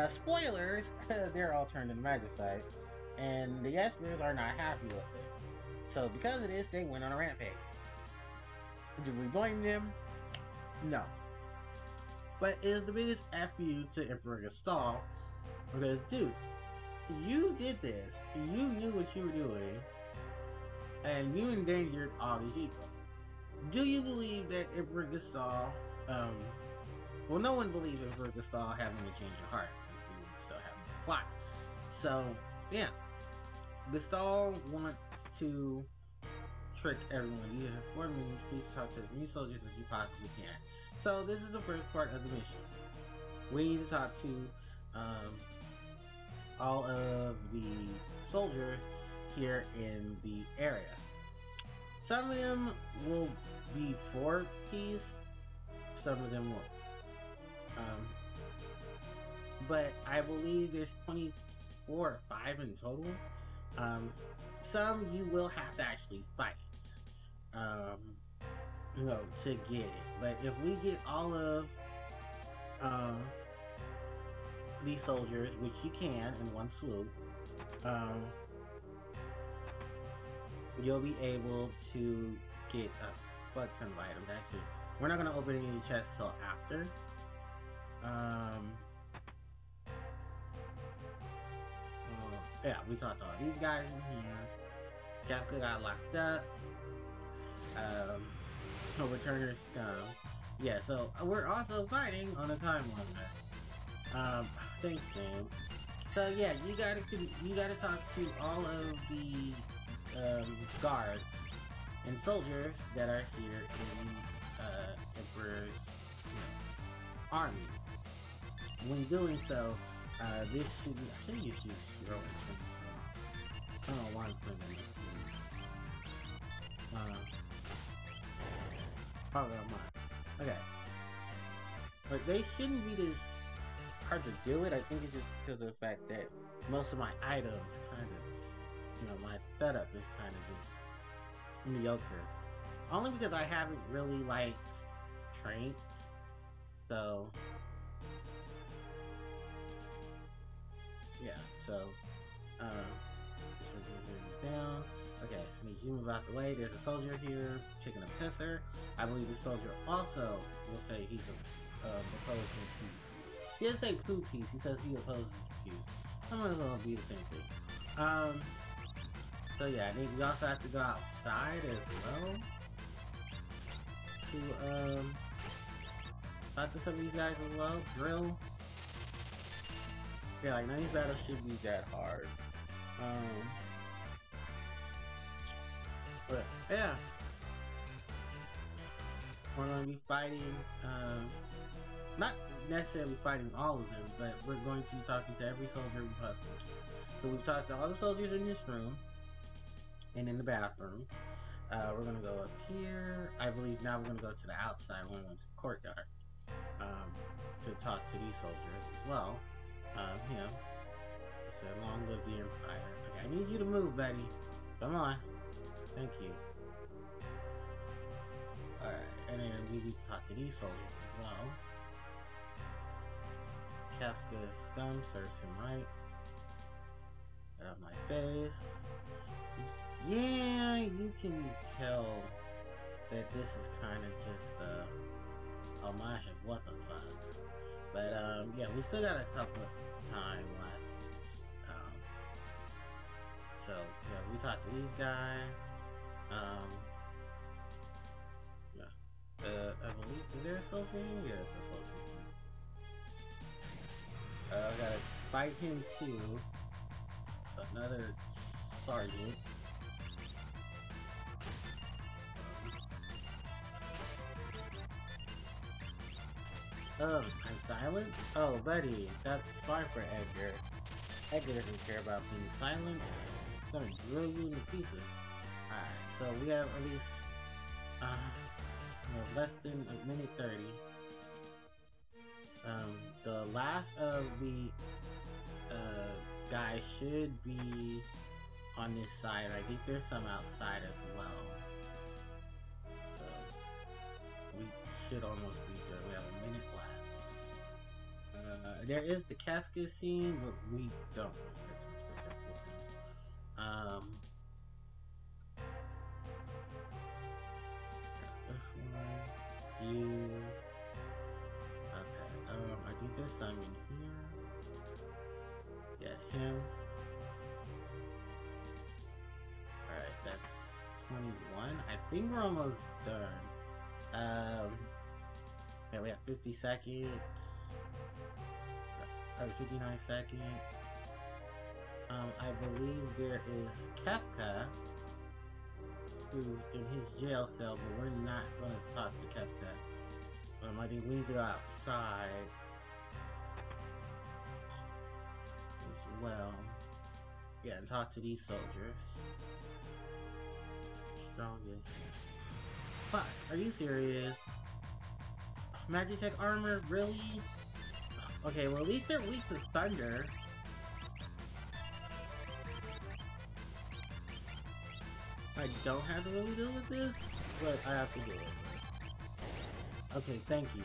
Spoilers, they're all turned into Magicite, and the Espers are not happy with it. So because of this, they went on a rampage. Do we blame them? No. But it is the biggest F you to Emperor Gustav, because dude, you did this, you knew what you were doing, and you endangered all these people. Do you believe that Emperor Gustav, well, no one believes Emperor Gustav having a change of heart, because we would still have the plot. So, yeah. Gustav wants to trick everyone. You have 4 minutes, please talk to as many soldiers as you possibly can. So, this is the first part of the mission. We need to talk to, all of the soldiers here in the area. Some of them will be 4-piece, some of them won't. But I believe there's 24 or 5 in total. Some you will have to actually fight, you know, to get it. But if we get all of these soldiers, which you can in one swoop, you'll be able to get a fuck ton of items. Actually, we're not gonna open any chests till after. Yeah, we talked to all these guys in here. Kafka got locked up. Returner scum. Yeah, so we're also fighting on a time limit. Thanks, game. So yeah, you gotta talk to all of the guards and soldiers that are here in Emperor's, army. When doing so, this should be, I should use Hero Instance. I don't know why I'm putting this probably not. Okay. But they shouldn't be this hard to do it. I think it's just because of the fact that most of my items kind of, my setup is kind of just mediocre. Only because I haven't really, like, trained. So, yeah, so, down. Okay, I need you to move out the way. There's a soldier here, taking a pisser. I believe the soldier also will say he's opposed to peace. He didn't say poo peace, he says he opposes peace. I'm gonna be the same thing. So yeah, I think we also have to go outside as well to talk to some of these guys as well. Drill. Yeah, like none of these battles should be that hard. But yeah, we're gonna be fighting. Not necessarily fighting all of them, but we're going to be talking to every soldier we possibly can. So we've talked to all the soldiers in this room and in the bathroom. We're gonna go up here. I believe now we're gonna go to the outside. We're gonna go to the courtyard to talk to these soldiers as well. Him. He said, "Long live the Empire." Okay, I need you to move, Betty. Come on. Thank you. Alright, and then we need to talk to these soldiers as well. Kafka's scum serves him right. Get out of my face. Yeah, you can tell that this is kind of just a homage of what the fuck. But yeah, we still got a couple of time left. So yeah, we talked to these guys. Yeah. I believe, is there a soldier here? Yeah, there's a soldier here. I gotta fight him too. Another sergeant. I'm silent? Oh, buddy, that's fine for Edgar. Edgar doesn't care about being silent. He's gonna drill you into pieces. Alright, so we have at least less than a minute 30. The last of the guys should be on this side. I think there's some outside as well. So we should almost be there. We have a minute left. There is the Kafka scene, but we don't really care too much for Kafka scene. Okay, I think there's some in here. Yeah, him. Alright, that's 21. I think we're almost done. Yeah, we have 50 seconds. Or 59 seconds. I believe there is Kafka, who's in his jail cell, but we're not going to talk to Kafka. I think we need to go outside as well. Yeah, and talk to these soldiers. Strongest. Fuck, are you serious? Magitech armor, really? Okay, well at least they're weak to thunder. I don't have to really deal with this, but I have to do it. Okay, thank you.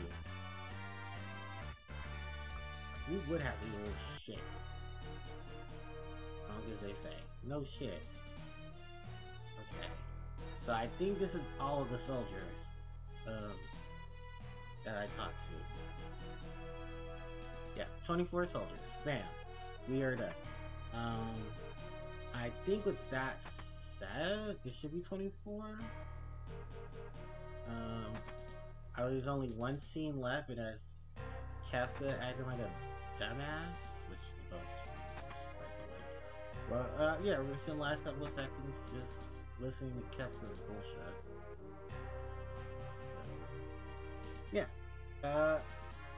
We would have to deal with shit. As they say. No shit. Okay. So I think this is all of the soldiers that I talked to. Yeah, 24 soldiers. Bam. We are done. I think with that said, it should be 24. There's only one scene left. It has Kafka acting like a dumbass, which is Well, yeah, we spent the last couple of seconds just listening to Kefka's bullshit. Yeah.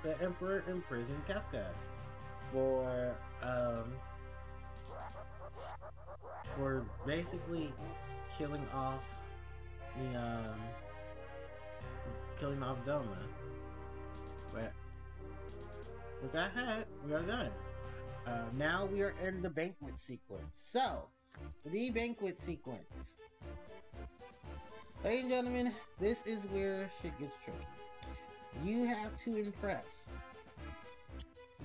The Emperor imprisoned Kefka for um for basically killing off the killing off Doma. But with that said, we are done. Now we are in the banquet sequence. So, the banquet sequence. Ladies and gentlemen, this is where shit gets tricky. You have to impress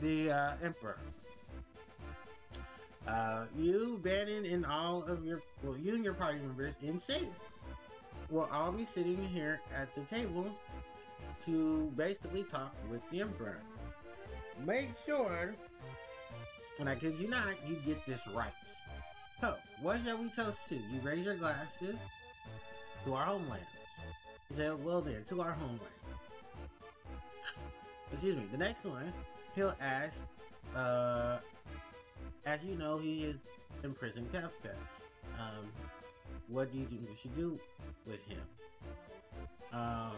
the Emperor. You, Bannon, and all of your, well, you and your party members in Satan will all be sitting here at the table to basically talk with the Emperor. Make sure, and I kid you not, you get this right. So, what shall we toast to? You raise your glasses to our homeland. You say, well then, to our homeland. Excuse me, the next one, he'll ask, as you know, he is imprisoned Kefka. What do you think we should do with him? I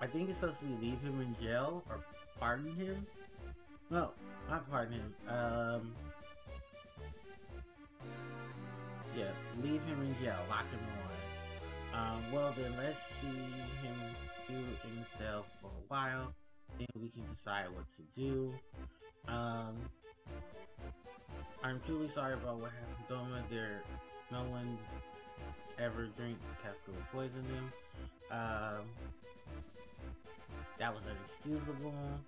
think it's supposed to be leave him in jail or pardon him. No, not pardon him. Yeah, leave him in jail, lock him away. Well then, let's see him do himself for a while, then we can decide what to do. I'm truly sorry about what happened to Doma. No one ever drank Kefka or poisoned him. That was inexcusable.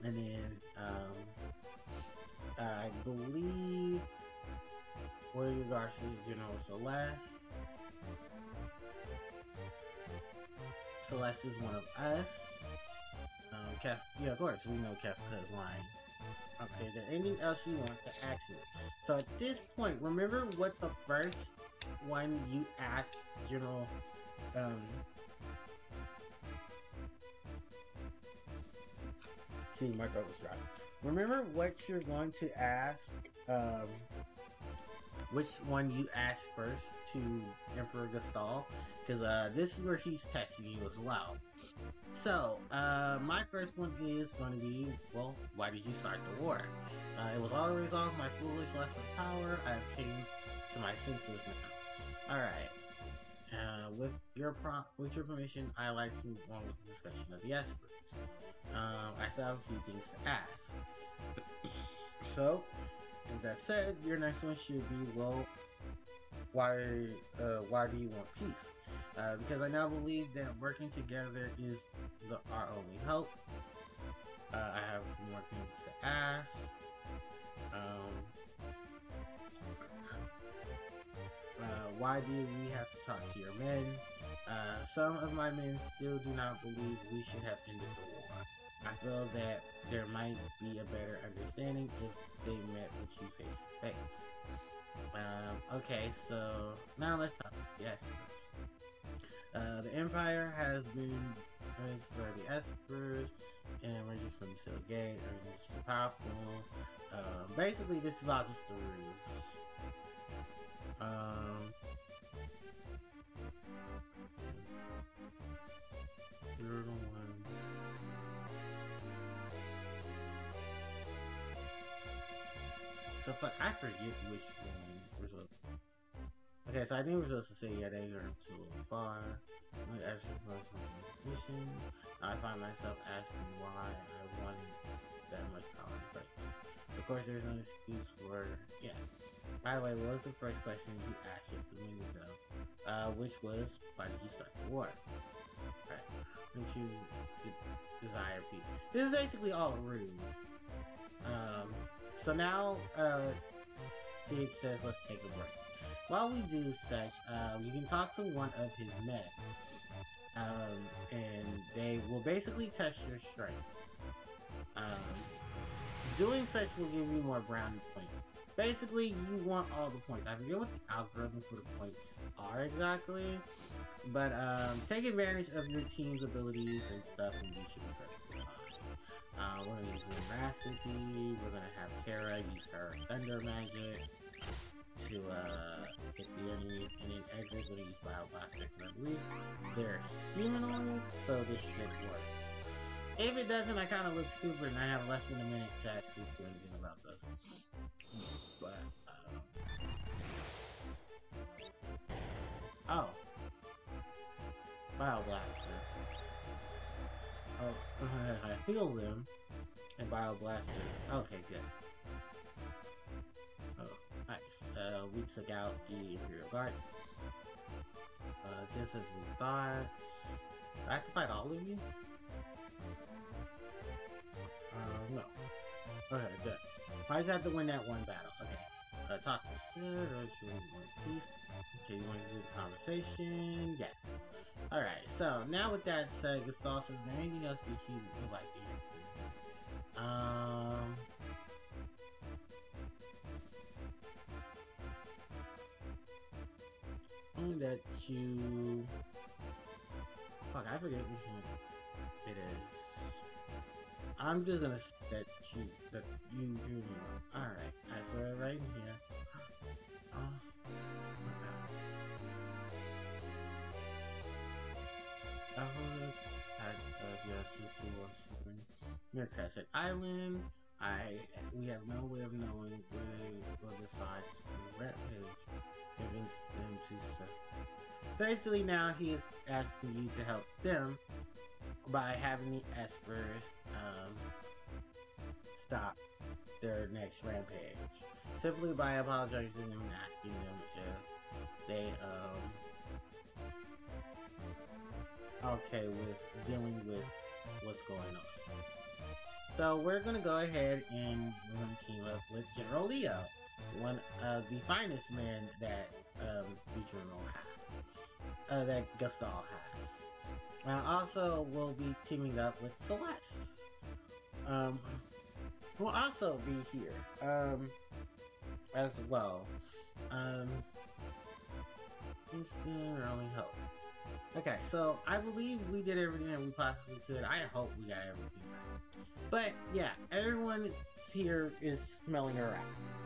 And then, I believe Warrior Garcia's General Celeste. Celeste is one of us. Yeah, of course, we know Kefka is lying. Okay, is there anything else you want to ask me? So at this point, remember what the first one you asked General, my throat was dry. Remember what you're going to ask, which one you asked first to Emperor Gastal? Because, this is where he's testing you as well. So, my first one is going to be, well, why did you start the war? It was all the result of my foolish lust of power. I have came to my senses now. Alright. With your permission, I'd like to move on with the discussion of the experts. I still have a few things to ask. So, with that said, your next one should be, well, why do you want peace? Because I now believe that working together is our only hope. I have more things to ask. Why do we have to talk to your men? Some of my men still do not believe we should have ended the war. I feel that there might be a better understanding if they met with you face to face. Okay, so now let's talk about the Espers. The Empire has been raised for the Espers, and we're just from the Silgate, everything's too powerful. Basically, this is all just the ruse. You're the one. So, but I forget which one we're supposed to. Okay, so I think we're supposed to say, yeah, they are too far. When asking for mission, I find myself asking why I wanted that much power. But of course, there's no excuse for, yeah. By the way, what was the first question you asked just a minute ago? Which was, why did you start the war? Right. Don't you desire peace? This is basically all rude. So now, Sid says, let's take a break. While we do such, you can talk to one of his men. And they will basically test your strength. Doing such will give you more brownie points. Basically, you want all the points. I forget what the algorithm for the points are exactly, but take advantage of your team's abilities and stuff, and you should be perfectly We're gonna use Veracity. We're gonna have Terra use her Thunder Magic to hit the enemy, and then exit. We're gonna use Bioblaster because I believe they're humanoid, so this should work. If it doesn't, I kind of look stupid, and I have less than a minute to actually do anything about this. But oh, Bioblaster. Oh, I heal them and Bioblaster. Okay, good. Oh, nice. We took out the Imperial Gardens. Just as we thought. I have to fight all of you? No. Okay, good. I just have to win that one battle. Okay. Talk to Sid, or do you want peace? Okay, you want to do the conversation? Yes. Alright, so now with that said, Gustavo, is there anything else that you would like to hear? Only that you... Fuck, I forget which one it is. I'm just gonna say that you drew me one. Alright, I swear right in here. Yes, I said island. We have no way of knowing where they will decide to rampage against them to stuff. Basically, now he is asking you to help them by having the Espers stop their next rampage. Simply by apologizing and asking them if they okay with dealing with what's going on. So we're gonna go ahead and we're gonna team up with General Leo, one of the finest men that the General has, that Gustavo has. Also, we'll be teaming up with Celeste. We'll also be here as well. Instant or only hope. Okay, so I believe we did everything that we possibly could. I hope we got everything right. But yeah, everyone here is smelling her out.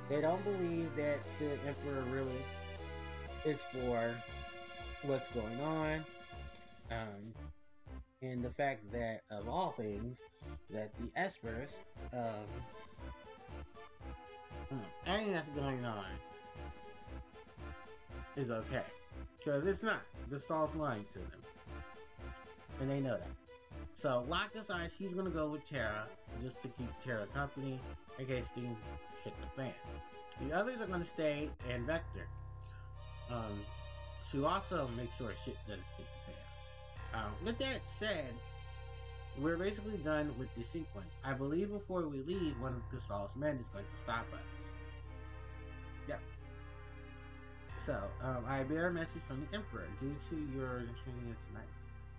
They don't believe that the Emperor really is for what's going on. And the fact that, of all things, that the Espers, anything that's going on is okay. Because it's not. Gustav's lying to them. And they know that. So, lock aside, she's going to go with Terra, just to keep Terra company, in case things hit the fan. The others are going to stay and Vector. To also make sure shit doesn't hit the fan. With that said, we're basically done with this sequence. I believe before we leave, one of Gustav's men is going to stop us. Yep. So, I bear a message from the Emperor. Due to your training tonight,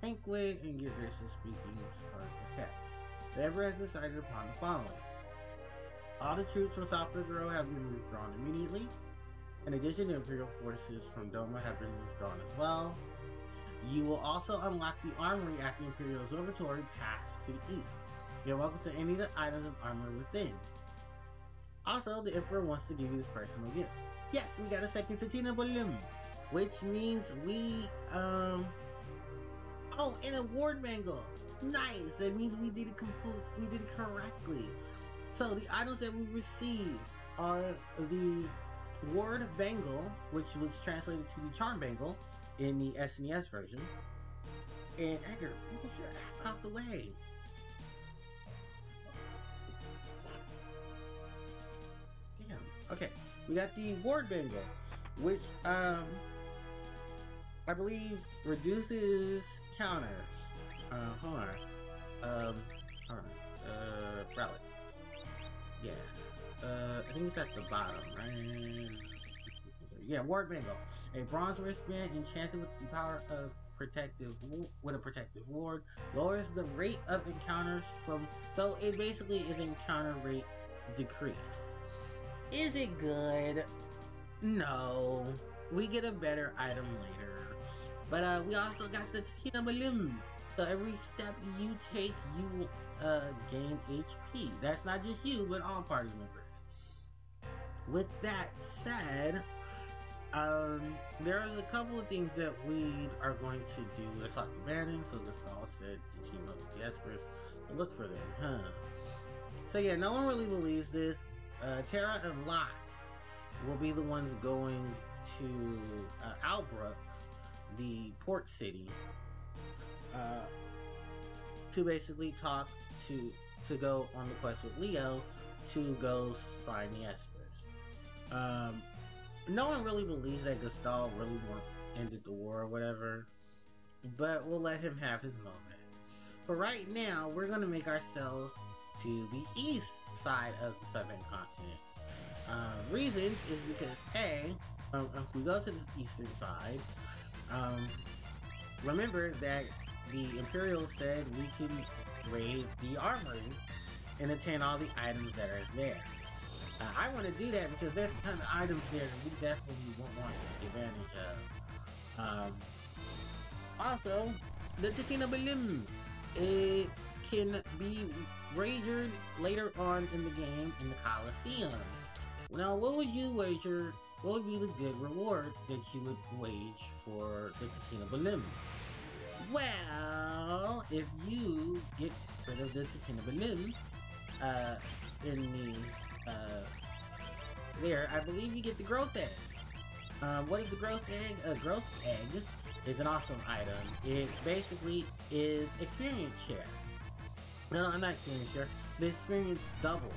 Banquet and your gracious speaking are okay. The Emperor has decided upon the following. All the troops from South Figaro have been withdrawn immediately. In addition, the Imperial forces from Doma have been withdrawn as well. You will also unlock the Armory at the Imperial Observatory pass to the east. You're welcome to any of the items of armor within. Also, the Emperor wants to give you this personal gift. Yes, we got a second Satina Balloon, which means we, oh, an award bangle. Nice. That means we did it correctly. So the items that we received are the Ward Bangle, which was translated to the Charm Bangle in the SNES version. And Edgar, move your ass out the way. Damn. Okay. We got the Ward Bangle, which I believe reduces counters. Hold on. Relic. Yeah. I think it's at the bottom, right? Yeah, Ward Bangle. A bronze wristband enchanted with the power of a protective ward lowers the rate of encounters from. So it basically is encounter rate decrease. Is it good? No. We get a better item later. But we also got the Tina Balloon, So every step you take, you will gain HP. That's not just you, but all party members. With that said, there's a couple of things that we are going to do. Let's talk to Bannon, so this all said to team up with the Espers to look for them, huh? So yeah, no one really believes this. Terra and Locke will be the ones going to Albrook, the port city, to basically talk to go on the quest with Leo to go find the Espers. No one really believes that Gustav really ended the war or whatever, but we'll let him have his moment. But right now, we're going to make ourselves to the east side of the southern continent. Reasons is because if we go to the eastern side, remember that the Imperials said we can raid the Armory and obtain all the items that are there. I want to do that because there's a ton of items there that we definitely won't want to take advantage of. Also, the Titina Balim, it can be wagered later on in the game in the Coliseum. Now, what would you wager? What would be the good reward that you would wage for the Titina Balim? Well, if you get rid of the Titina Balim, in the there, I believe you get the growth egg. What is the growth egg? A growth egg is an awesome item. It basically is experience share. No, I'm not experience share. The experience double.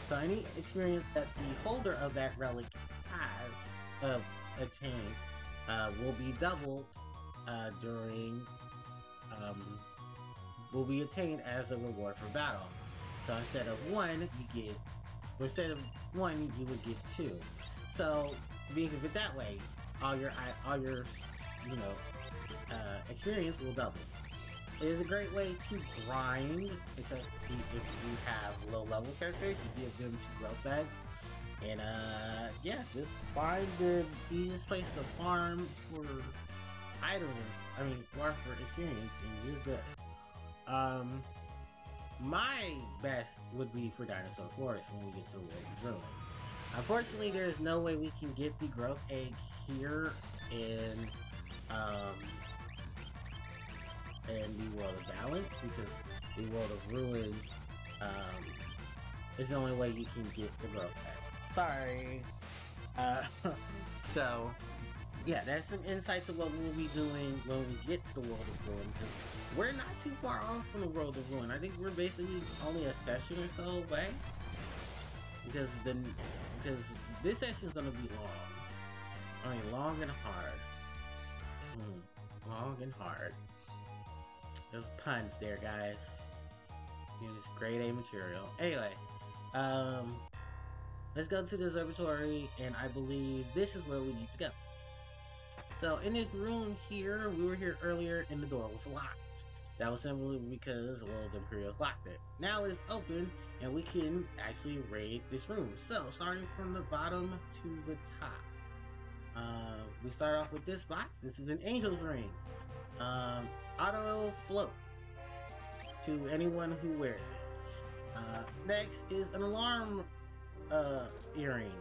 So any experience that the holder of that relic has attained will be doubled during will be attained as a reward for battle. So instead of one, you would get two. So think of it that way, all your experience will double. It is a great way to grind, especially if you have low level characters. You give them 2 growth bags, and yeah, just find the easiest place to farm for items. I mean, farm for experience, and you're good. My best would be for Dinosaur Forest when we get to World of Ruin. Unfortunately, there's no way we can get the growth egg here in the World of Balance, because the World of Ruin is the only way you can get the growth egg. Sorry. So yeah, that's some insight to what we'll be doing when we get to the World of Ruin. We're not too far off from the World of Ruin. I think we're basically only a session or so away. Because this session's gonna be long. I mean, long and hard. Long and hard. Those puns there, guys. It's grade A material. Anyway, let's go to the observatory, and I believe this is where we need to go. So in this room here, we were here earlier and the door was locked. That was simply because, well, the Imperials locked it. Now it is open and we can actually raid this room. So starting from the bottom to the top. We start off with this box. This is an Angel's Ring. Auto float to anyone who wears it. Next is an alarm earring.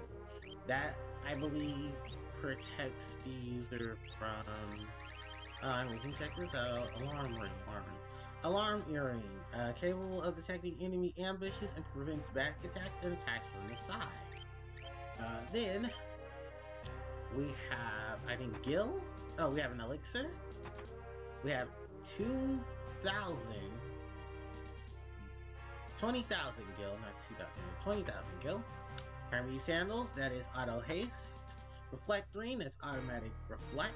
That, I believe, protects the user from we can check this out. Alarm earring, capable of detecting enemy ambushes and prevents back attacks and attacks from the side. Then we have, I think, Gil. Oh, we have an elixir. We have 20,000 Gil, not 2,000, 20,000 Gil. Harpie sandals, that is auto haste. Reflect ring, that's automatic reflect.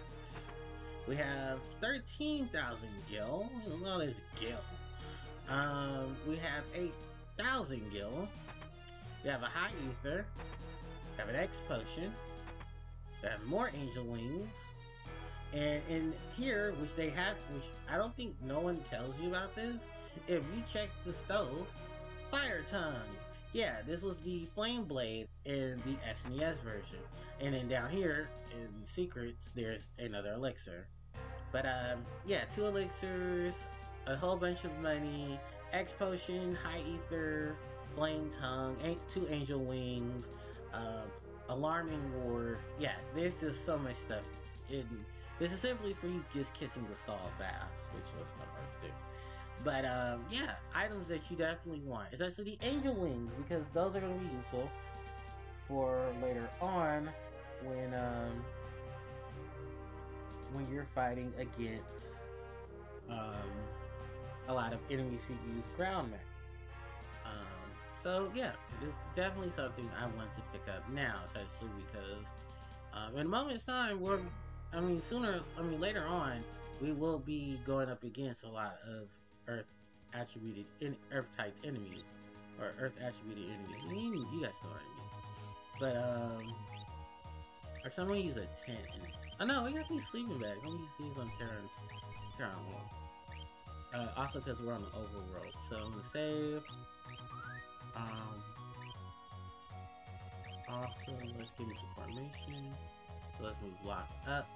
We have 13,000 Gil. Well, there's Gil. We have 8,000 Gil. We have a high ether. We have an X potion. We have more angel wings. And in here, which I don't think no one tells you about this, if you check the stove, fire tongue. Yeah, this was the flame blade in the SNES version. And then down here in secrets, there's another elixir. But yeah, 2 elixirs, a whole bunch of money, X potion, high ether, flame tongue, 2 angel wings, alarming ward. Yeah, there's just so much stuff. This is simply for you just kissing the stall fast, which that's not hard to do. But yeah, items that you definitely want, especially the angel wings, because those are going to be useful for later on when you're fighting against a lot of enemies who use ground magic. So yeah, it's definitely something I want to pick up now, especially because in a moment's time, later on, we will be going up against a lot of Earth Earth type enemies, or Earth attributed enemies. You guys know what I mean. But or someone use a tent. Oh no, we got these sleeping bags. I'm gonna use these on Terran World. Also because we're on the overworld. So I'm gonna save. Also, let's get into formation. So let's move Lock up.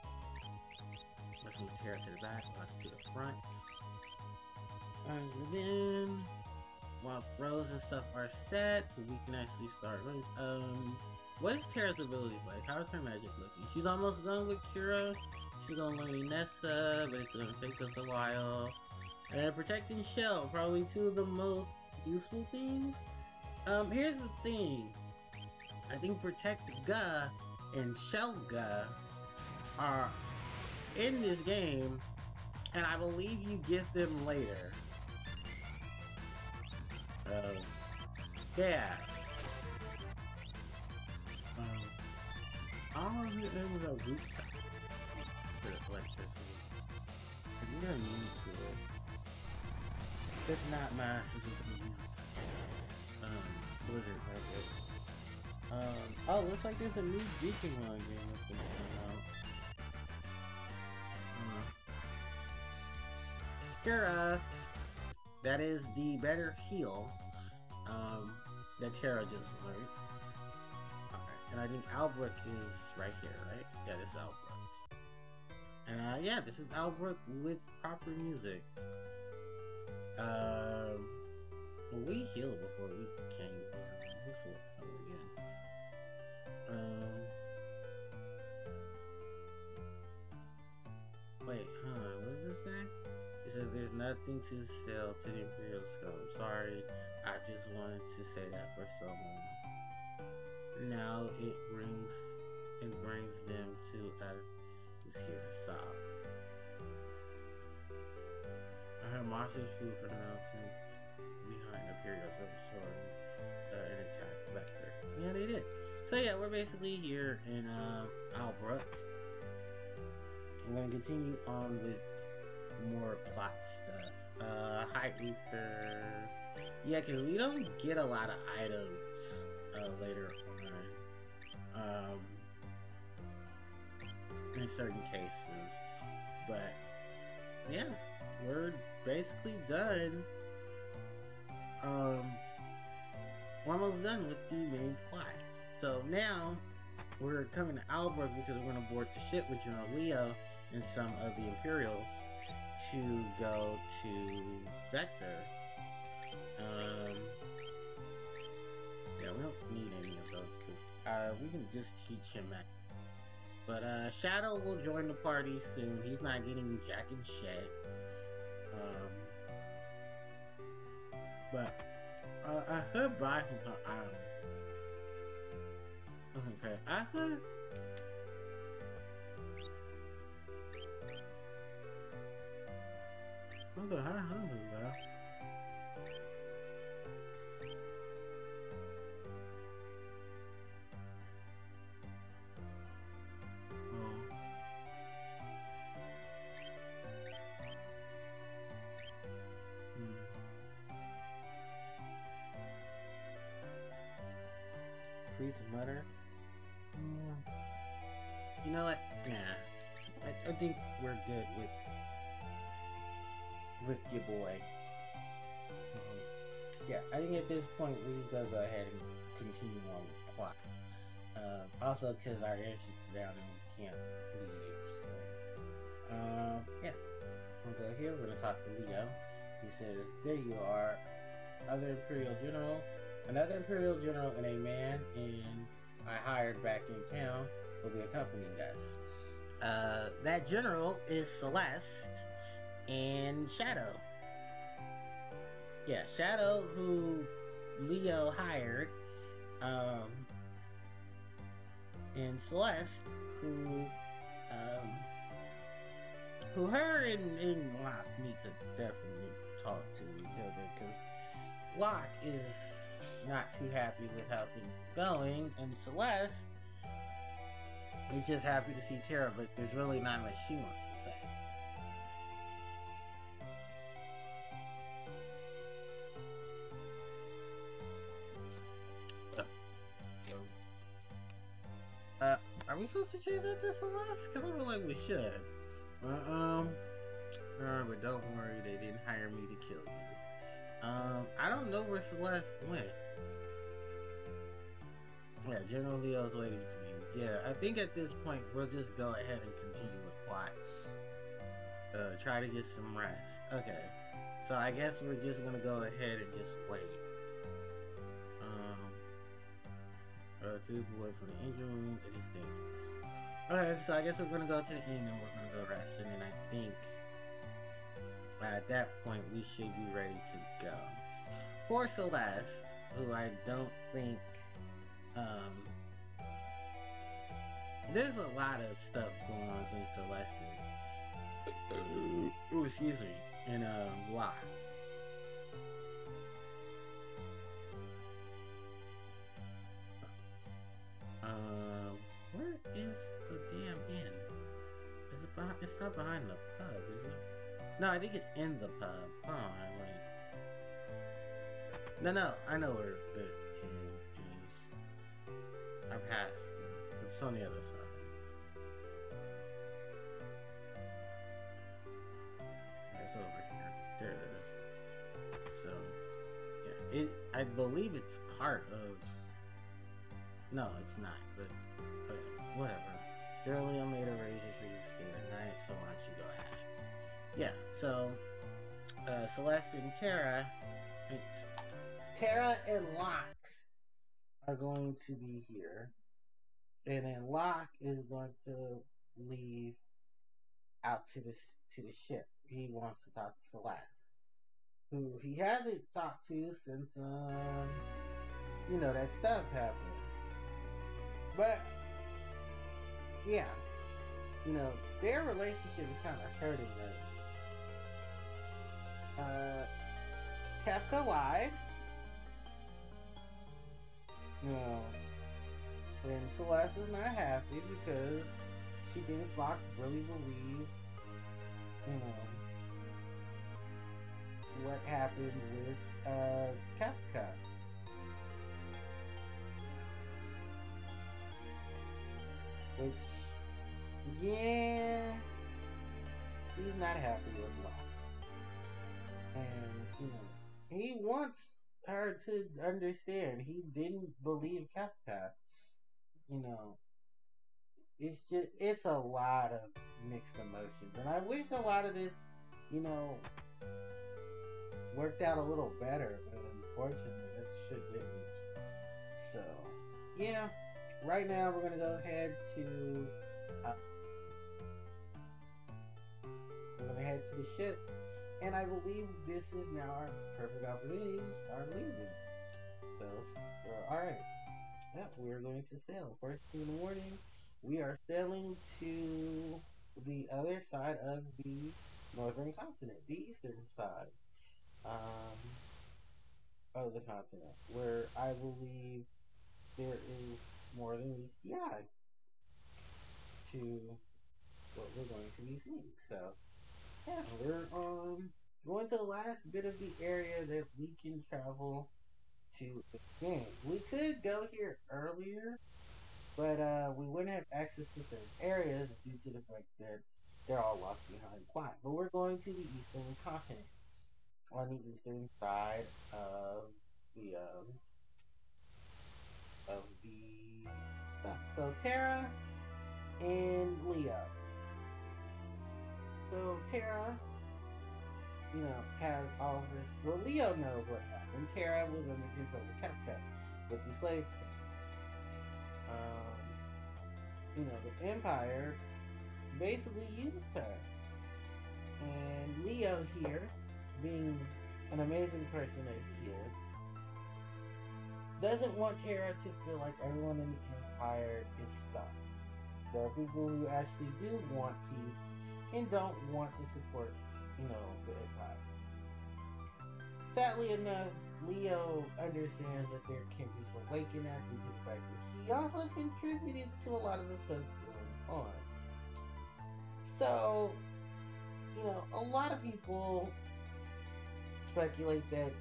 Let's move Terra to the back, Lock to the front. And then, while rows and stuff are set, so we can actually start running. What is Terra's abilities like? How is her magic looking? She's almost done with Kira. She's gonna learn Inessa, but it's gonna take us a while. And Protecting Shell, probably two of the most useful things. Here's the thing. I think Protect Ga and Shell Ga are in this game, and I believe you get them later. Yeah. I don't know if it was a root for electricity. We're gonna use it. If not, my sister's gonna use it. Blizzard, right? Oh, looks like there's a new Digimon game that's gonna come out. Kira! That is the better heal, that Terra just learned. Okay, and I think Albrook is right here, right? Yeah, this is Albrook. And, yeah, this is Albrook with proper music. We healed before we came here. This will come again. Wait, what does this say? It says there's nothing to sell to the Imperial Scroll. I'm sorry, I just wanted to say that for someone. Now it brings them to is here to solve. I heard monsters flew from the mountains behind the Imperial Observatory and attacked Vector. Yeah, they did. So yeah, we're basically here in Albrook. We're gonna continue on with more plot stuff. High ether. Yeah, because we don't get a lot of items later on. In certain cases. But yeah, we're basically done. We're almost done with the main plot. So now we're coming to Albrook because we're gonna board the ship with General Leo and some of the Imperials to go to Vector. Yeah, we don't need any of those because we can just teach him that. But Shadow will join the party soon. He's not getting jack and shit. But I could buy him some items. Okay, I could. What the hell is that? Please mutter. You know what? Nah. I think we're good with your boy. Yeah, I think at this point we just gotta go ahead and continue on with the plot. Also because our airship is down and we can't leave. So, yeah. We'll go here. We're gonna talk to Leo. He says, "There you are, other Imperial General, another Imperial General and a man I hired back in town will be accompanying us. That General is Celeste and Shadow. Yeah, Shadow, who Leo hired, and Celeste, who her and Locke need to definitely talk to each other, because Locke is not too happy with how things are going, and Celeste is just happy to see Terra, but there's really not much she wants to say. Are we supposed to change that to Celeste? Because I feel like we should. But don't worry, they didn't hire me to kill you. I don't know where Celeste went. Yeah, General Leo's waiting for you. Yeah, I think at this point we'll just go ahead and continue with plot. Try to get some rest. Okay, so I guess we're just gonna go ahead and just wait. To wait for the engine room. It is dangerous. Okay, so I guess we're gonna go to the inn and we're gonna go rest, and then I think at that point we should be ready to go. Poor Celeste, who I don't think there's a lot of stuff going on between Celeste and excuse me, and Locke. Where is the damn inn? Is it behind? It's not behind the pub, is it? No, I think it's in the pub. Hold on, wait. No, I know where the inn is. I passed it. It's on the other side. It's over here. There it is. So, yeah, I believe it's part of. No, it's not, but whatever. Generally, I made arrangements for you to stay the night, so why don't you go ahead? Yeah, so, Celeste and Terra and Locke are going to be here. And then Locke is going to leave out to the ship. He wants to talk to Celeste, who he hasn't talked to since, that stuff happened. But, yeah, their relationship is kind of hurting lately. Kafka lied. And Celeste is not happy because she didn't really believe, what happened with, Kafka. Which, yeah, he's not happy with Locke. And, he wants her to understand he didn't believe Kafka. It's a lot of mixed emotions. And I wish a lot of this, worked out a little better, but unfortunately, that shit didn't. So, yeah. Right now, we're gonna go ahead to the ship, and I believe this is now our perfect opportunity to start leaving. So all right, yeah, we're going to sail. First thing in the morning, we are sailing to the other side of the northern continent, the eastern side of the continent, where I believe there is more than meets the eye to what we're going to be seeing. So, yeah, we're going to the last bit of the area that we can travel to again. We could go here earlier, but we wouldn't have access to certain areas due to the fact that they're all locked behind plot. But we're going to the eastern continent, on the eastern side of the stuff. So Terra and Leo. So Terra, has all of this. Well, Leo knows what happened. Terra was under control of Kefka with the slave trade. The Empire basically used her. And Leo here, being an amazing person as he is, doesn't want Terra to feel like everyone in the Empire is stuck. There are people who actually do want peace and don't want to support, the Empire. Sadly enough, Leo understands that there can be some waking up due to the fact that he also contributed to a lot of the stuff going on. So, a lot of people speculate that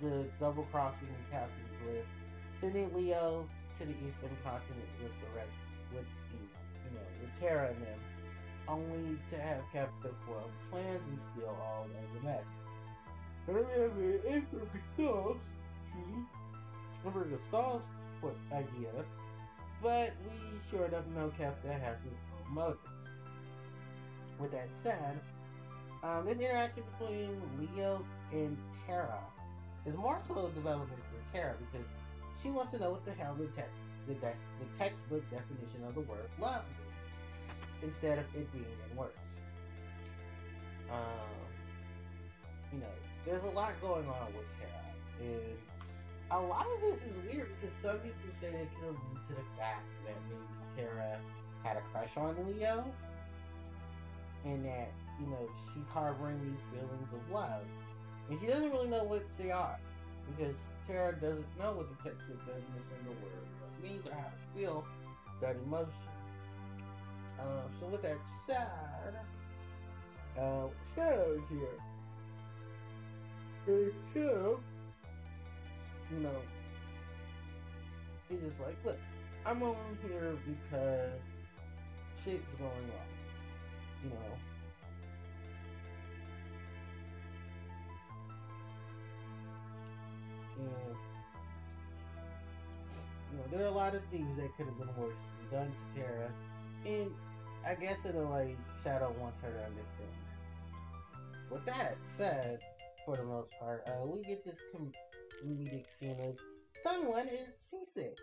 the double crossing Captain Cliff sending Leo to the Eastern Continent with the rest, with Terra and them, only to have Captain Cliff plans and steal all of the magic. Remember, Gustav's idea, but we sure enough know Kefka has his own motives. With that said, this interaction between Leo and Terra is more so a development for Terra because she wants to know what the hell the textbook definition of the word love is, instead of it being in words. There's a lot going on with Terra, and a lot of this is weird because some people say it could lead to the fact that maybe Terra had a crush on Leo, and that, she's harboring these feelings of love. And she doesn't really know what they are, because Terra doesn't know what the textbook definition of the word means or how to feel that emotion. So with that said, Shadow's here. And Shadow, he's just like, look, I'm on here because shit's going on. And there are a lot of things that could have been worse done to Terra, and I guess in a way, Shadow wants her to understand that. With that said, for the most part, we get this comedic scene of someone is seasick.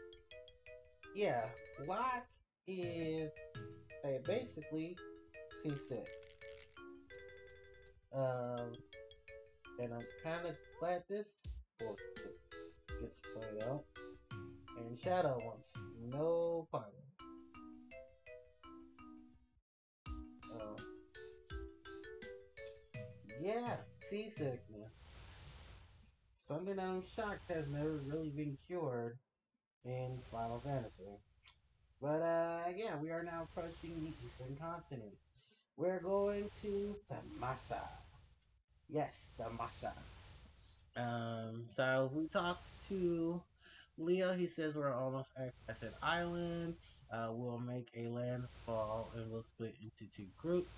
Yeah, Locke is basically seasick. And I'm kind of glad this gets played out. And Shadow wants no part of it. Yeah, seasickness. Something that I'm shocked has never really been cured in Final Fantasy. But yeah, we are now approaching the Eastern Continent. We're going to Thamasa. Yes, Thamasa. So we talked to Leo. He says we're almost at Crescent Island. We'll make a landfall and we'll split into two groups.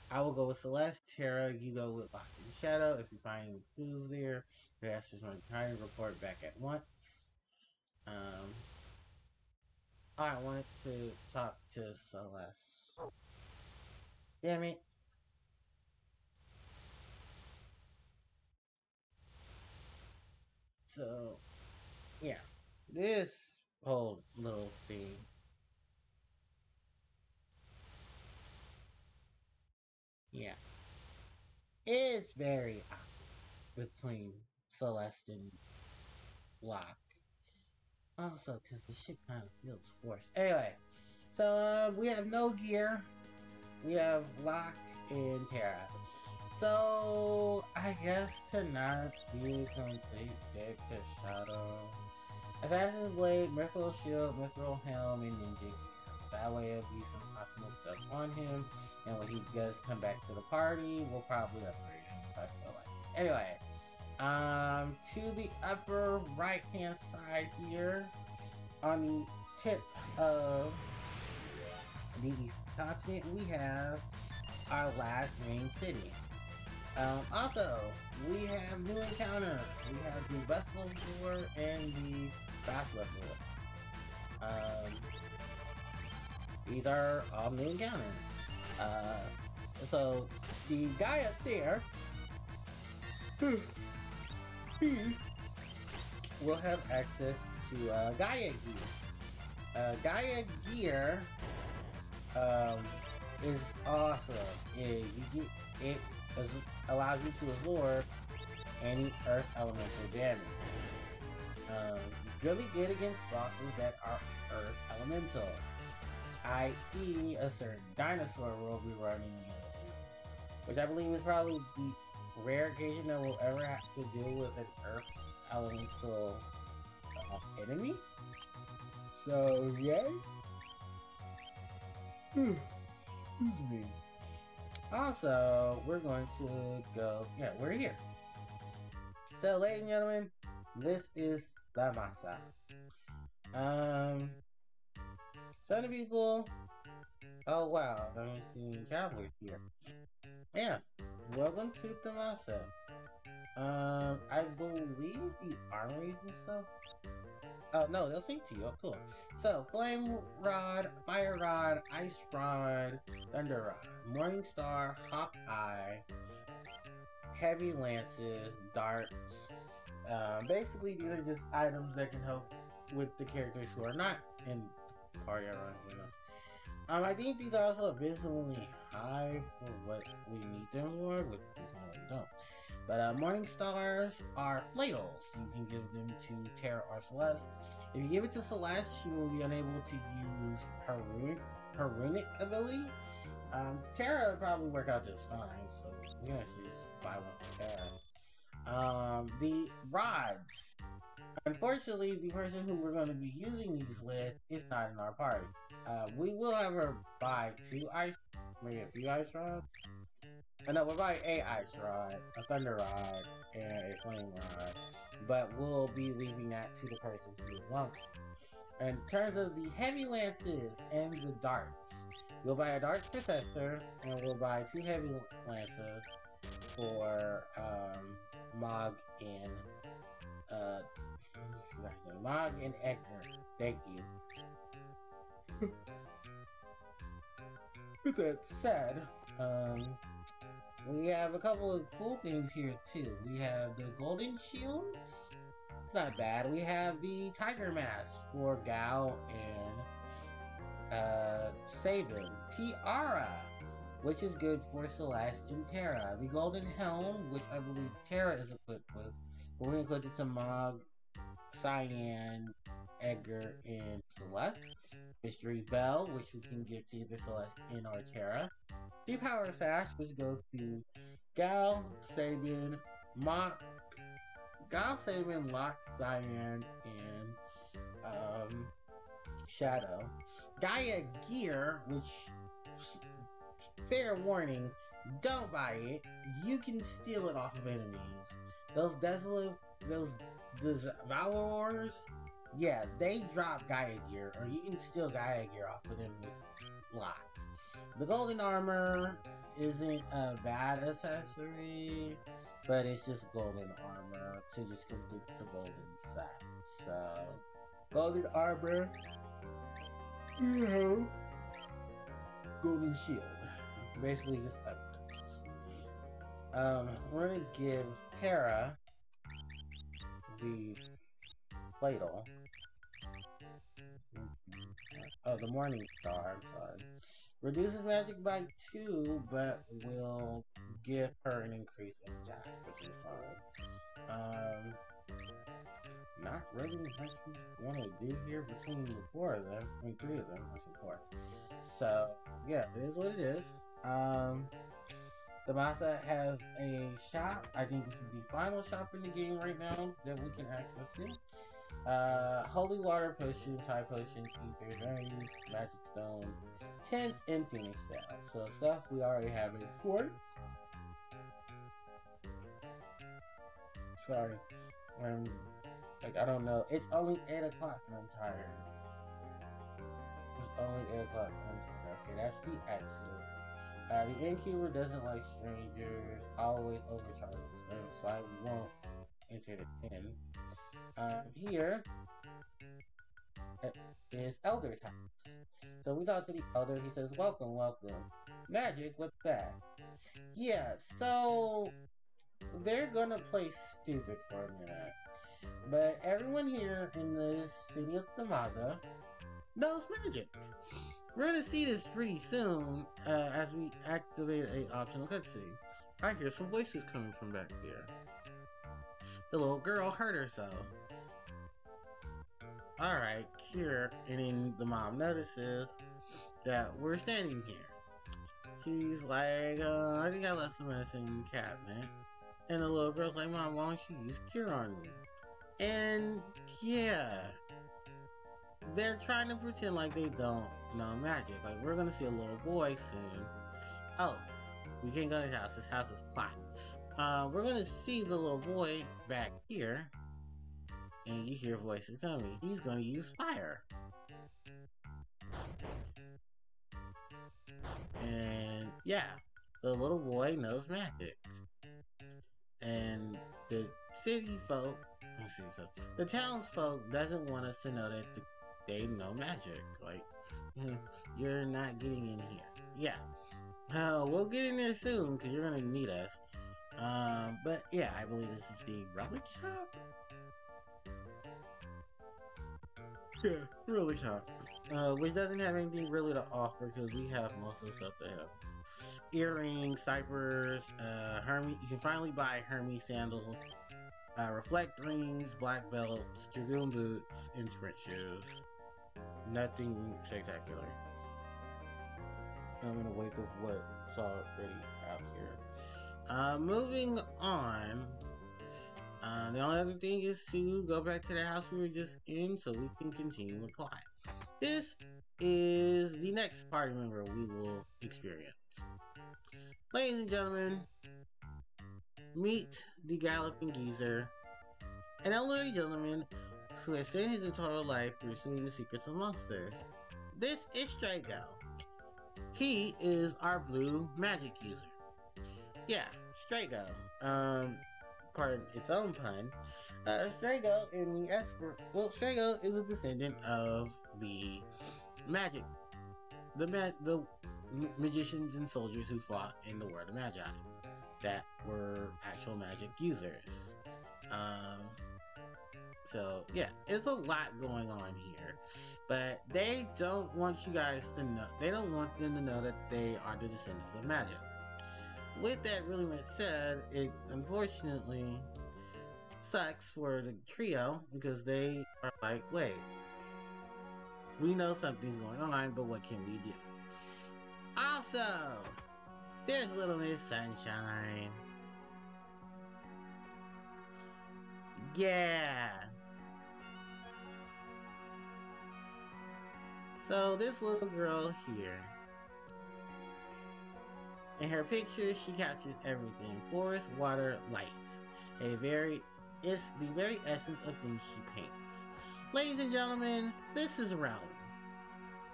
I will go with Celeste. Terra, you go with Lock and Shadow. If you find any clues there, the Astros might try to report back at once. I wanted to talk to Celeste. Damn it. So, yeah. This whole little thing. Yeah. It's very awkward between Celeste and Locke. Also, because the shit kind of feels forced. Anyway, so we have no gear. We have Locke and Terra. So I guess to not be complete deck to Shadow. Assassin's Blade, Mithril Shield, Mithril Helm, and Ninja Gear. That way it'll be some optimal stuff on him. And when he does come back to the party, we'll probably upgrade him if I feel like it. Anyway, to the upper right hand side here, on the tip of the East Continent, we have our last main city. Also, we have new encounters. We have the Buffalo War and the Fast Buffalo. These are all new encounters. So the guy up there he will have access to Gaia Gear. Gaia Gear um, is awesome. It allows you to absorb any Earth elemental damage. Really good against bosses that are Earth elemental, i.e. a certain dinosaur will be running into, which I believe is probably the rare occasion that we'll ever have to deal with an Earth elemental enemy. So, yay! Excuse me. Also, we're going to go, we're here. So, ladies and gentlemen, this is the Masa. Some people, oh wow, I'm seeing Cowboys here. Yeah, welcome to the Masa. I believe the armories and stuff. Oh no, they'll sing to you. Oh, cool. So, Flame Rod, Fire Rod, Ice Rod, Thunder Rod, Morning Star, Hawkeye, Heavy Lances, Darts. Basically, these are just items that can help with the characters who are not in the party, ironically enough. I think these are also abysmally high for what we need them for, which we normally don't. But Morning Stars are flails. You can give them to Terra or Celeste. If you give it to Celeste, she will be unable to use her runic ability. Terra will probably work out just fine, so we're gonna actually just buy one for Terra. The rods. Unfortunately, the person who we're going to be using these with is not in our party. We will have her buy maybe a few ice rods. No, we'll buy a ice rod, a thunder rod, and a flame rod. But we'll be leaving that to the person who wants it. In terms of the heavy lances and the darts, we'll buy a darts professor, and we'll buy 2 heavy lances for Mog and Mog and Edgar. Thank you. With that said, we have a couple of cool things here too. We have the golden shields. It's not bad. We have the tiger mask for Gao and Sabin. Tiara, which is good for Celeste and Terra. The golden helm, which I believe Terra is equipped with. We're going to equip it to Mog, Cyan, Edgar, and Celeste. Mystery Bell, which we can give to either Celeste and or Terra. The Power Sash, which goes to Gal, Sabin, Locke, Cyan, and Shadow. Gaia Gear, which, fair warning, don't buy it. You can steal it off of enemies. Those Devourers, yeah, they drop Gaia Gear, or you can steal Gaia Gear off of them with lock. The golden armor isn't a bad accessory, but it's just golden armor to just complete the golden set. So, golden armor, golden shield, basically just we're gonna give Terra the Fladle. Oh, the Morning Star, I'm sorry. Reduces magic by 2, but will give her an increase in attack, which is fine. Not really much we want to do here between the 3 of them, I should 4. So, yeah, it is what it is. The Masa has a shop. I think this is the final shop in the game right now that we can access to. Holy water potions, high potions, ether, berries, magic stones, tents, and phoenix staff. So stuff we already have in port. Sorry. I don't know. It's only 8 o'clock and I'm tired. It's only 8 o'clock and I'm tired. Okay, that's the exit. The innkeeper doesn't like strangers, always overcharges them, so I won't enter the inn. Here is Elder's house. So we talk to the Elder, he says, welcome, welcome. Magic, what's that? Yeah, so they're gonna play stupid for a minute. But everyone here in the city of Thamaza knows magic. We're gonna see this pretty soon as we activate a optional cutscene. I hear some voices coming from back there. The little girl hurt herself. Alright, cure. And then the mom notices that we're standing here. She's like, I think I left some medicine in the cabinet. And the little girl's like, Mom, why don't you use cure on me? And yeah, they're trying to pretend like they don't know magic. Like, we're gonna see a little boy soon. Oh, we can't go to his house. His house is plotting. We're gonna see the little boy back here. And you hear voices coming. He's gonna use fire. And yeah, the little boy knows magic. And the city folk, the townsfolk doesn't want us to know that they know magic. Like, you're not getting in here. Yeah. We'll get in there soon because you're gonna need us. But yeah, I believe this is the relic shop. Yeah, relic shop. Which doesn't have anything really to offer because we have most of the stuff they have. Earrings, ciphers, Hermes. You can finally buy Hermes sandals, reflect rings, black belts, dragoon boots, and sprint shoes. Nothing spectacular. I'm gonna wake up what's already out here. Moving on. The only other thing is to go back to the house we were just in so we can continue the plot. This is the next party member we will experience. Ladies and gentlemen, meet the Galloping Geezer, an elderly gentleman who has spent his entire life pursuing the secrets of monsters. This is Strago. He is our blue magic user. Yeah, Strago. Pardon its own pun. Strago in the Strago is a descendant of the magic, the magicians and soldiers who fought in the World of Magi that were actual magic users. So yeah, it's a lot going on here, but they don't want you guys to know. They don't want them to know that they are the descendants of magic. With that really much said, it unfortunately sucks for the trio because they are like, wait, we know something's going on, but what can we do? Also, there's Little Miss Sunshine. Yeah. So this little girl here, in her picture, she captures everything: forest, water, light. It's the very essence of things she paints. Ladies and gentlemen, this is Realm.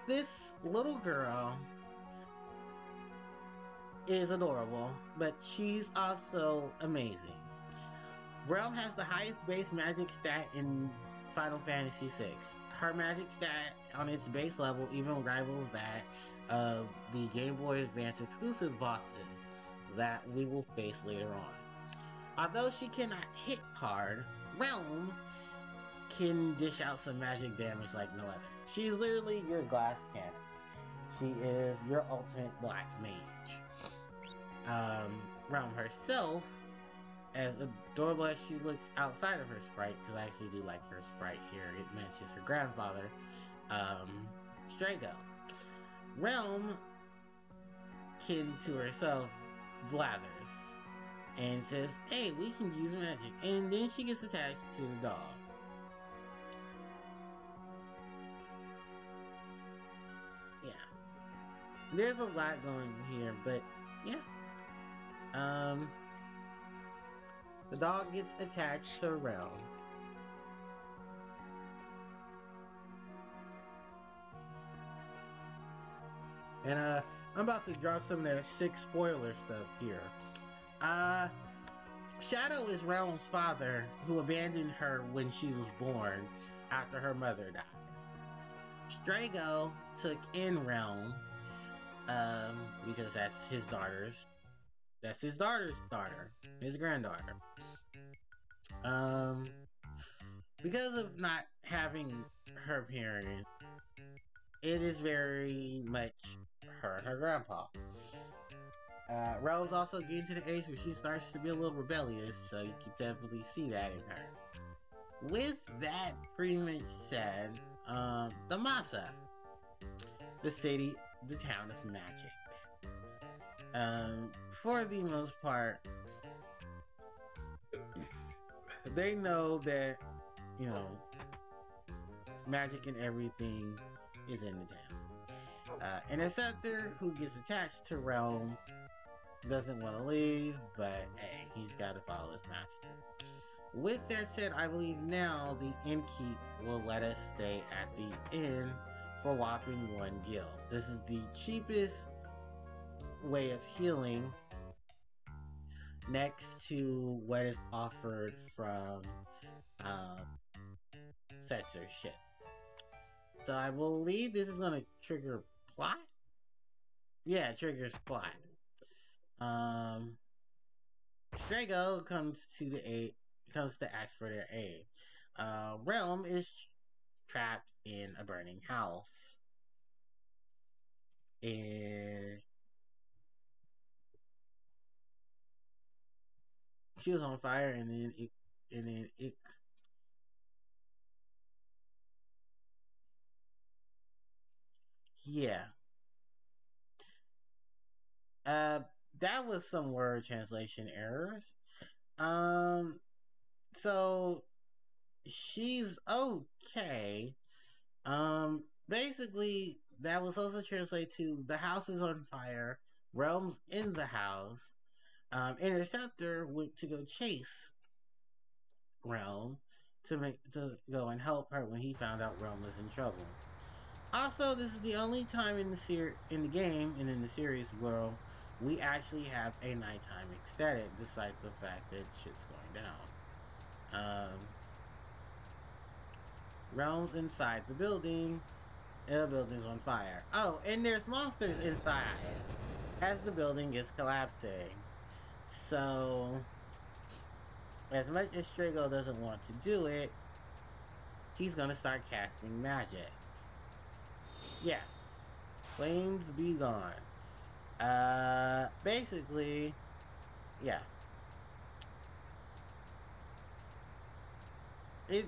This little girl is adorable, but she's also amazing. Realm has the highest base magic stat in Final Fantasy VI. Her magic stat on its base level even rivals that of the Game Boy Advance exclusive bosses that we will face later on. Although she cannot hit hard, Realm can dish out some magic damage like no other. She's literally your glass cannon. She is your ultimate black mage. Realm herself, as adorable as she looks outside of her sprite, because I actually do like her sprite here, it matches her grandfather, Strago. Realm, kin to herself, blathers and says, hey, we can use magic, and then she gets attached to the dog. Yeah. There's a lot going here, but yeah. The dog gets attached to Realm. And I'm about to drop some of that sick spoiler stuff here. Shadow is Realm's father, who abandoned her when she was born after her mother died. Strago took in Realm, because that's his daughters, That's his daughter's daughter, his granddaughter. Because of not having her parents, it is very much her and her grandpa. Rose also getting to the age where she starts to be a little rebellious, so you can definitely see that in her. With that pretty much said, the Masa, the city, the town of magic. For the most part, they know that, you know, magic and everything is in the town. Interceptor, who gets attached to Realm, doesn't want to leave, but hey, he's got to follow his master. With that said, I believe now the innkeep will let us stay at the inn for whopping 1 gil. This is the cheapest way of healing next to what is offered from Setzer ship. So I believe this is going to trigger plot? Yeah, it triggers plot. Strago comes to ask for their aid. Realm is trapped in a burning house. And she was on fire and then it yeah. Uh that was some word translation errors. Um so she's okay. Basically, that was also translated to the house is on fire, Realm's in the house. Interceptor went to go chase Realm to go and help her when he found out Realm was in trouble. Also, this is the only time in the game and in the series world we actually have a nighttime aesthetic, despite the fact that shit's going down. Realm's inside the building. The building's on fire. Oh, and there's monsters inside as the building is collapsing. So, as much as Strago doesn't want to do it, he's gonna start casting magic. Yeah. Flames be gone. Basically, yeah.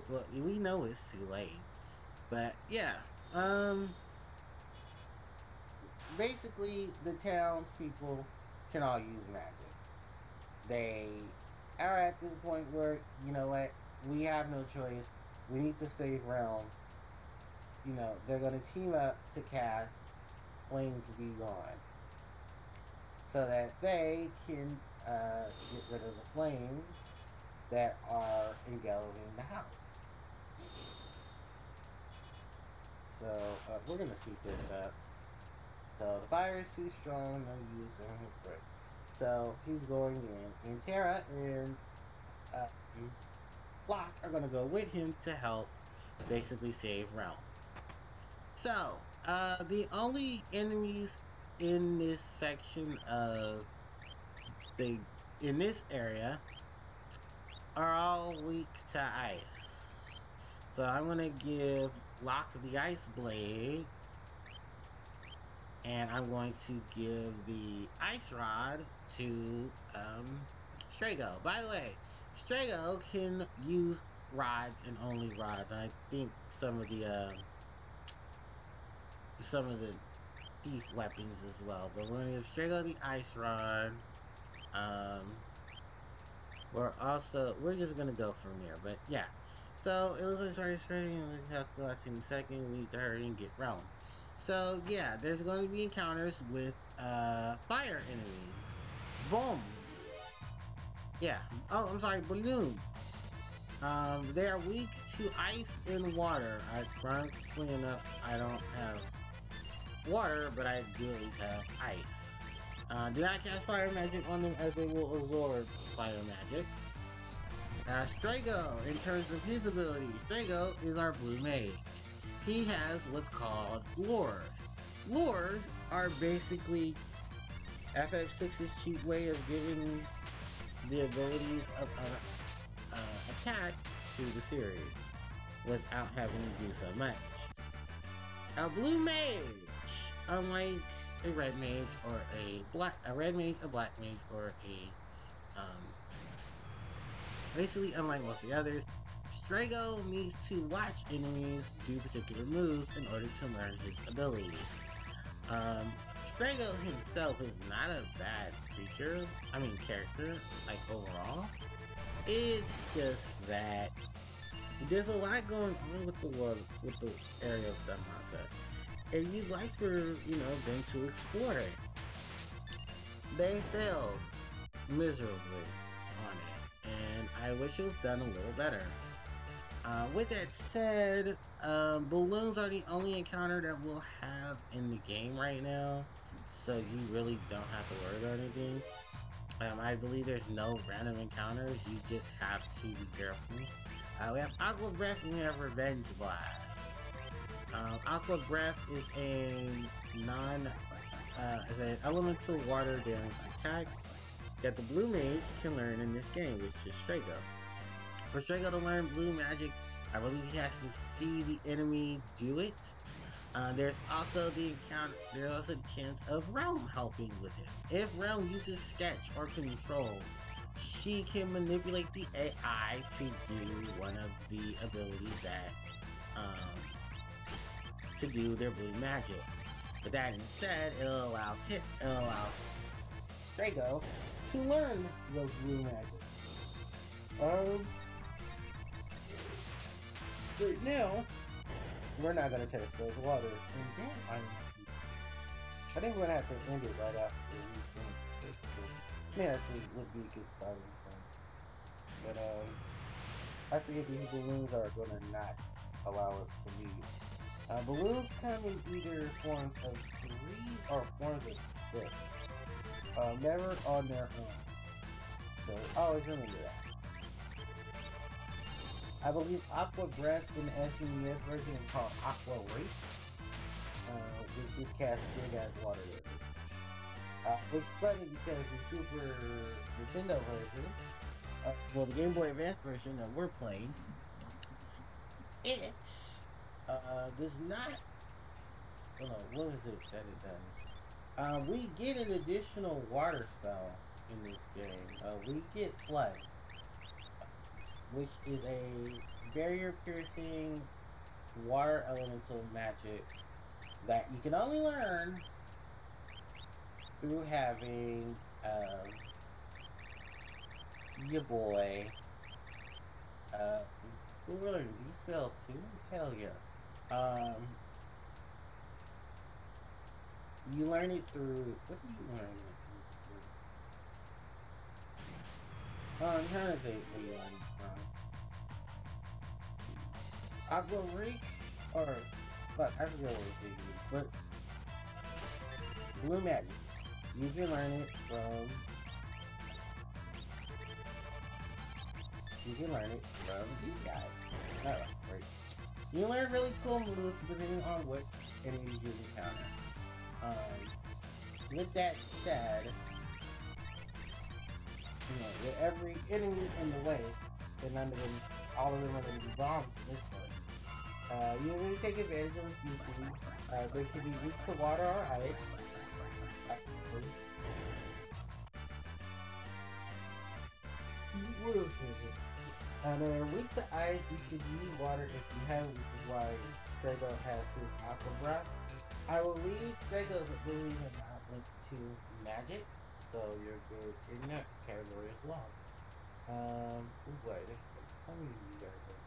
Well, we know it's too late. But, yeah. Basically, the townspeople can all use magic. They are at the point where, you know what, we have no choice. We need to save Realm. You know, they're going to team up to cast Flames Be Gone. So that they can get rid of the flames that are engulfing the house. So, we're going to speed this up. So, the fire is too strong, no use on his bricks. So, he's going in. And Terra and Flock are going to go with him to help basically save Realm. So, the only enemies in this section of in this area are all weak to ice. So I'm gonna give Locke the Ice Blade, and I'm going to give the Ice Rod to Strago. By the way, Strago can use rods and only rods, and I think some of the thief weapons as well. But we're gonna give Strago the Ice Rod. We're just gonna go from there. But yeah. So it looks like starting straight and the house last in a second. We need to hurry and get Realm. So yeah, there's going to be encounters with fire enemies. Bombs. Yeah. Oh, I'm sorry, balloons. They are weak to ice and water. Ironically enough, I don't have water, but I do at least have ice. Do not cast fire magic on them, as they will absorb fire magic. Strago, in terms of his abilities, Strago is our blue mage. He has what's called lures. Lures are basically FF6's cheap way of giving the abilities of attack to the series without having to do so much. A blue mage, unlike a red mage or a red mage, a black mage, or basically unlike most of the others, Strago needs to watch enemies do particular moves in order to learn his abilities. Strago himself is not a bad character, like overall. It's just that there's a lot going on with the world, with the area of Subnautica, and you'd like for, them to explore it. They failed miserably on it, and I wish it was done a little better. With that said, balloons are the only encounter that we'll have in the game right now, so you really don't have to worry about anything. I believe there's no random encounters, you just have to be careful. We have Aqua Breath and we have Revenge Blast. Aqua Breath is an elemental water damage attack that the Blue Mage can learn in this game, which is Strago. For Strago to learn blue magic, I believe he has to see the enemy do it. There's also the chance of Realm helping with him. If Realm uses Sketch or Control, she can manipulate the AI to do one of the abilities that, to do their blue magic. But that instead, it'll allow Strago to learn those blue magic. Right now, we're not gonna test those waters, and then I think we're gonna have to end it right after we finish this. Yeah, that would be a good starting point. But I forget these balloons are gonna not allow us to leave. Balloons come in either forms of 3 or forms of 6. Never on their own. So always remember that. I believe Aqua Breath in the SNES version is called Aqua Race, which is cast big as water levels. Which is funny because the Super Nintendo version, the Game Boy Advance version that we're playing, it does not. Oh no, what is it that it does? We get an additional water spell in this game. We get Flood, which is a barrier-piercing water elemental magic that you can only learn through having your boy. Who really? You spell too? Hell yeah. You learn it through. What do you learn it through? I'm trying to think what you learn it from. Aqua Reach, or fuck, I forget what it's thinking, but blue magic. You can learn it from. You can learn it from these guys. Alright, right. You learn really cool moves depending on what enemies you encounter. With that said, with every enemy in the way, and none of them, all of them are going to be bombs in this one. You really take advantage of them easily. They can be weak to water or ice. What else is it? They're weak to ice. You should use water if you have, which is why Strago has his Aqua Breath. I will leave Strago's abilities are not linked to magic, so you're good in that category as well. Wait, how many of you guys are?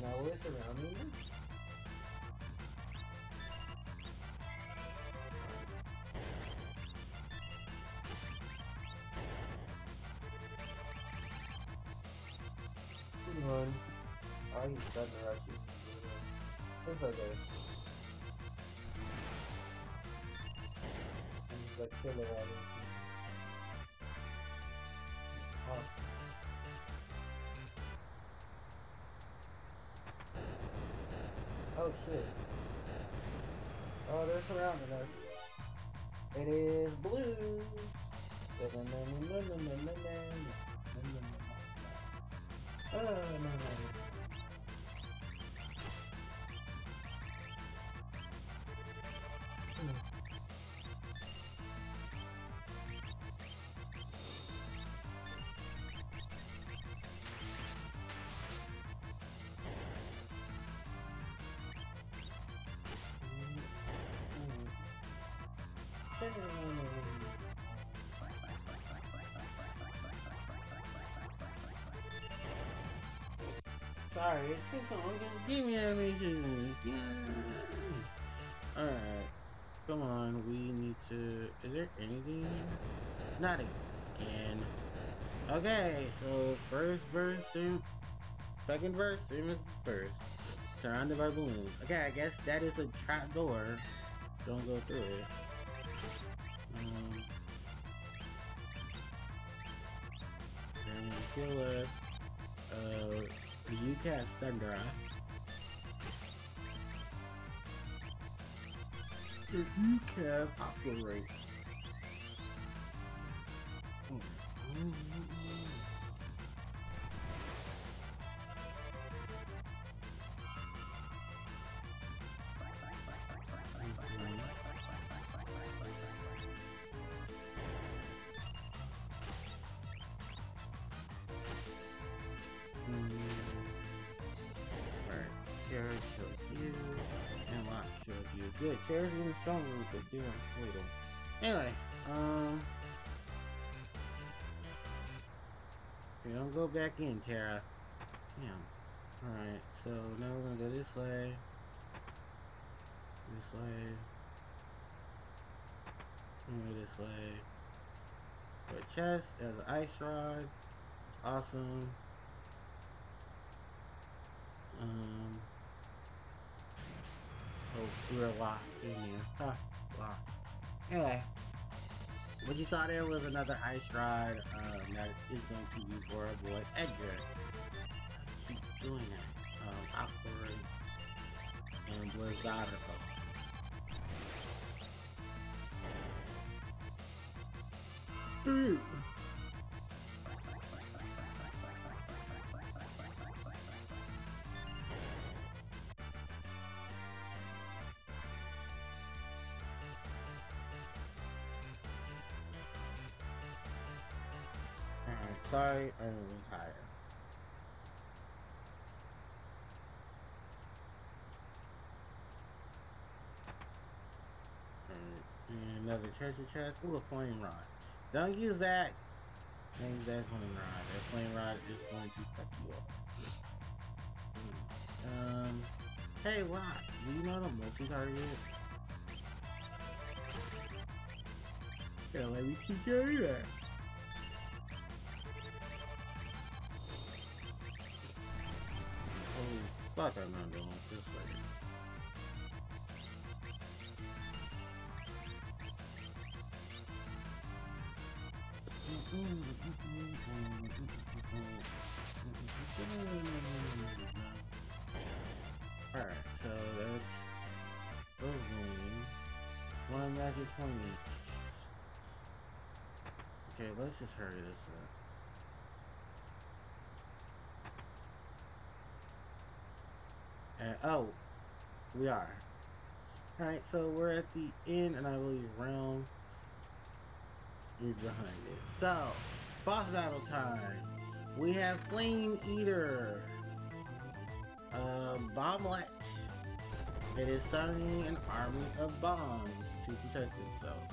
Now what's around me? Run. Oh, he's thunder rushing. It's okay. He's like killer out of Oh shit. Oh, they're surrounding us. It is blue. Oh, no. Sorry, it's too long. Just give me animation. Yeah. Alright. Come on, we need to... Is there anything? Not again. Okay, so first verse, second verse, same as the first. Surrounded by balloons. Okay, I guess that is a trap door. Don't go through it. Then we kill us. You cast Thunder. You cast Operate. Carrot killed you, and Lock killed you. Good, Carrot's even stronger with the different little. Anyway, okay, don't go back in, Terra. Damn. Alright, so now we're gonna go this way. This way. Go this way. A chest as an ice rod. Awesome. Oh, we're locked in here. Huh, locked. Anyway, what you saw there was another ice rod that is going to be for our boy Edgar. Keep doing that. Operate and Blizzardical. Sorry, I'm tired. And another treasure chest. Ooh, a flame rod. Don't use that. Don't use that flame rod. That flame rod is going to fuck you up. Hey, Lot, do you know how to multi-target? Yeah, let me teach you that. Oh, fuck, I'm not going this way. Alright, so that's Rosaline. One magic point each. Okay, let's just hurry this up. And, oh, we are. Alright, so we're at the inn, and I believe realm is behind it. So, boss battle time. We have Flame Eater. Bomblet. It is summoning an army of bombs to protect itself.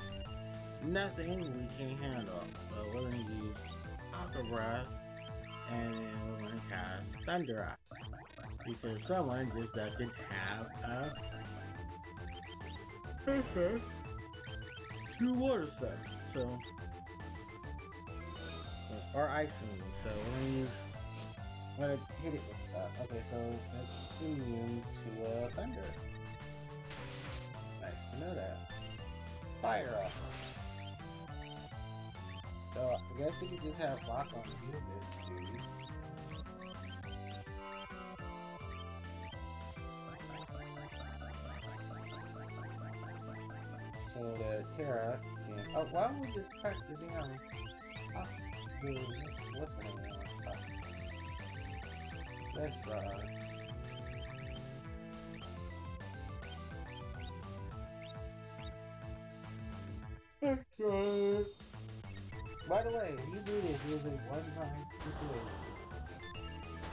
Nothing we can handle. So we're going to use Aqua Breath, and then we're going to cast Thunder Eye. Because someone just doesn't have a two water sets. So, or icing. So we're going to hit it with that. Okay, so that's immune to thunder. Nice to know that. Fire off. So I guess we could just have lock on you a bit, dude. Terra can. Oh, why don't we just crack the damn. Dude, what's the name of that? Let's try. By the way, if you do this, it is a one-time situation.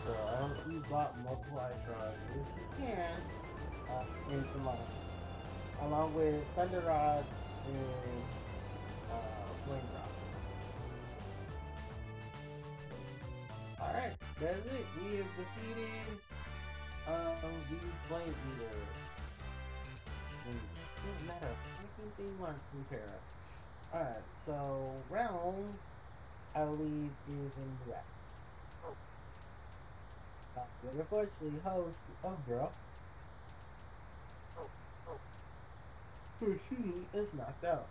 So I don't use bought multiple ice rods. If you can, in some along with thunder rods and flame rods. Alright, that's it. We have defeated the flame eater. Not a freaking thing one from Terra. Alright, so realm I believe is in the back. But unfortunately host girl who she is knocked out.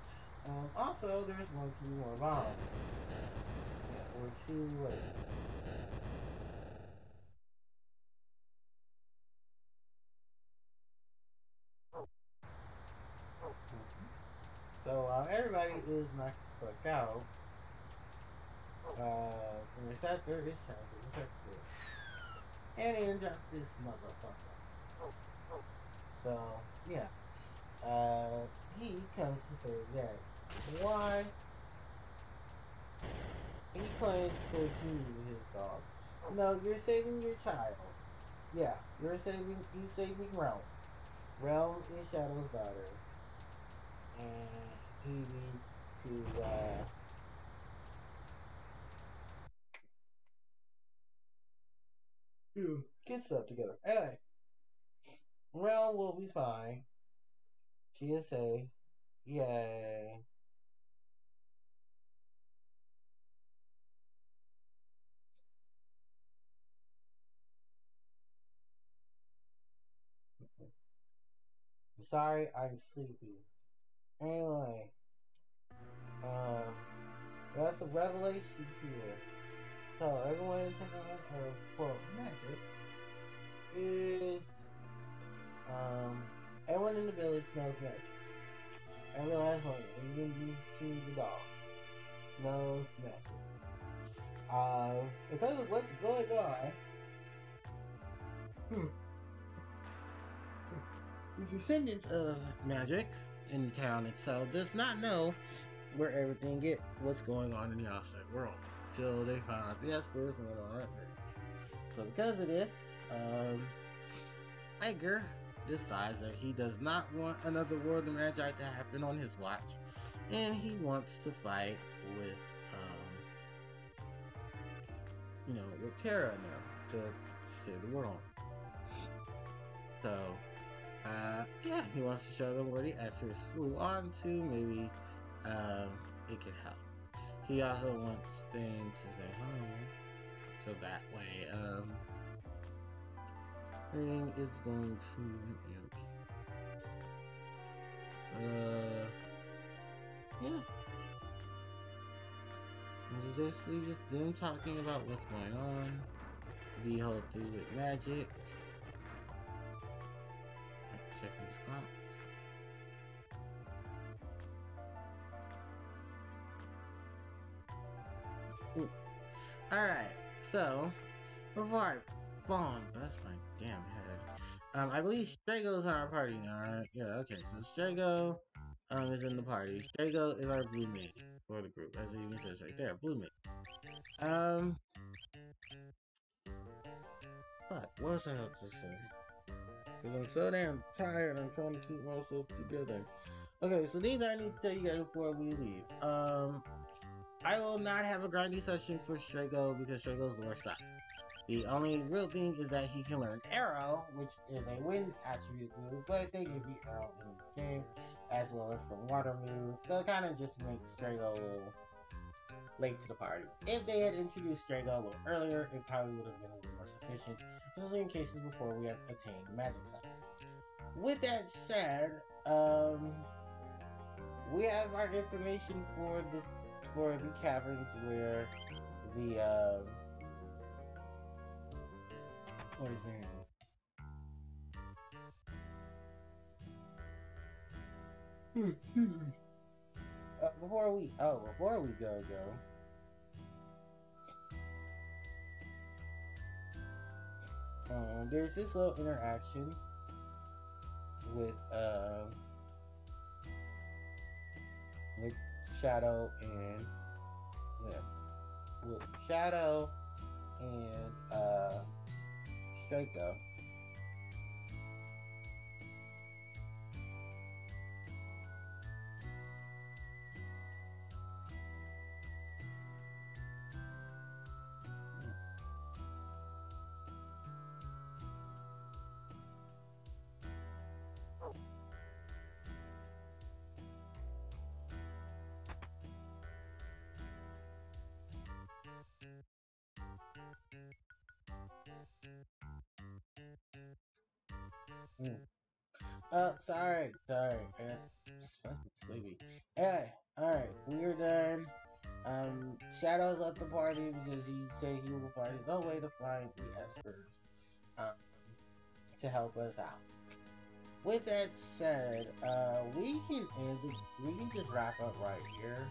Also there's 2 more bombs. Yeah, we're 2 late. So everybody is knocked the fuck out. The receptor is trying to protect this. And he dropped this motherfucker. So, yeah. He comes to say that why he claims to accuse his dog. No, you're saving your child. Yeah, you saving Realm. Realm is Shadow's daughter. And he needs to get stuff together. Anyway, Realm will be fine. She is safe. Yay. I'm sorry, I'm sleepy. Anyway, that's a revelation here. So everyone in town of magic is everyone in the village knows magic. Every last one, even to the dog, knows magic. Because of what's going on, the descendants of magic in the town itself does not know where everything is, what's going on in the outside world, till they find out yes, what's going on. So because of this, Edgar decides that he does not want another World of Magi to happen on his watch, and he wants to fight with, with Terra now to save the world. So, yeah, he wants to show them where the Essers flew on to. Maybe it could help. He also wants them to stay home, so that way everything is going smooth and okay. Yeah. It's basically just them talking about what's going on, the whole thing with magic. Checking the clock. Alright, so before I bust my damn head, I believe Strago's in our party now, right? Yeah, okay, so Strago is in the party. Strago is our blue mate for the group, as it even says right there, blue mate. Fuck, what was I have to say? Because I'm so damn tired, I'm trying to keep myself together. Okay, so these I need to tell you guys before we leave. I will not have a grindy session for Strago because Strago's lore sucks. The only real thing is that he can learn Arrow, which is a wind attribute move, but they give you Arrow in the game, as well as some water moves, so it kind of just makes Strago a little late to the party. If they had introduced Strago a little earlier, it probably would have been a little more sufficient, especially in cases before we have attained magic side. With that said, we have our information for the caverns where the what is their name? before we go, there's this little interaction with with Shadow and with Shadow and Straiko. Mm. Oh, sorry. Just fucking sleepy. Anyway, alright, we're done. Shadow's left the party because he said he will find his own way to find the Espers um, to help us out. With that said, we can just wrap up right here.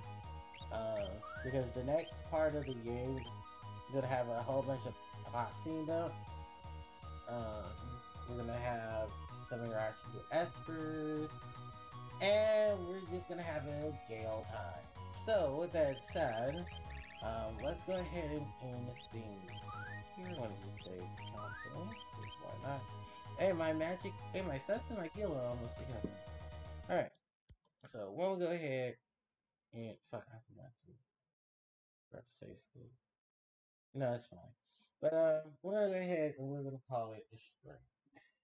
Because the next part of the game is gonna have a whole bunch of plot scenes up. We're gonna have some interaction with Espers, and we're just gonna have a gale time. So, with that said, let's go ahead and end things here. I want to just say console, why not? Hey, my stuff and my kilo are almost together. Alright, so we'll go ahead and, fuck, I forgot to say stuff. No, it's fine. But, we're gonna go ahead and we're gonna call it a stream.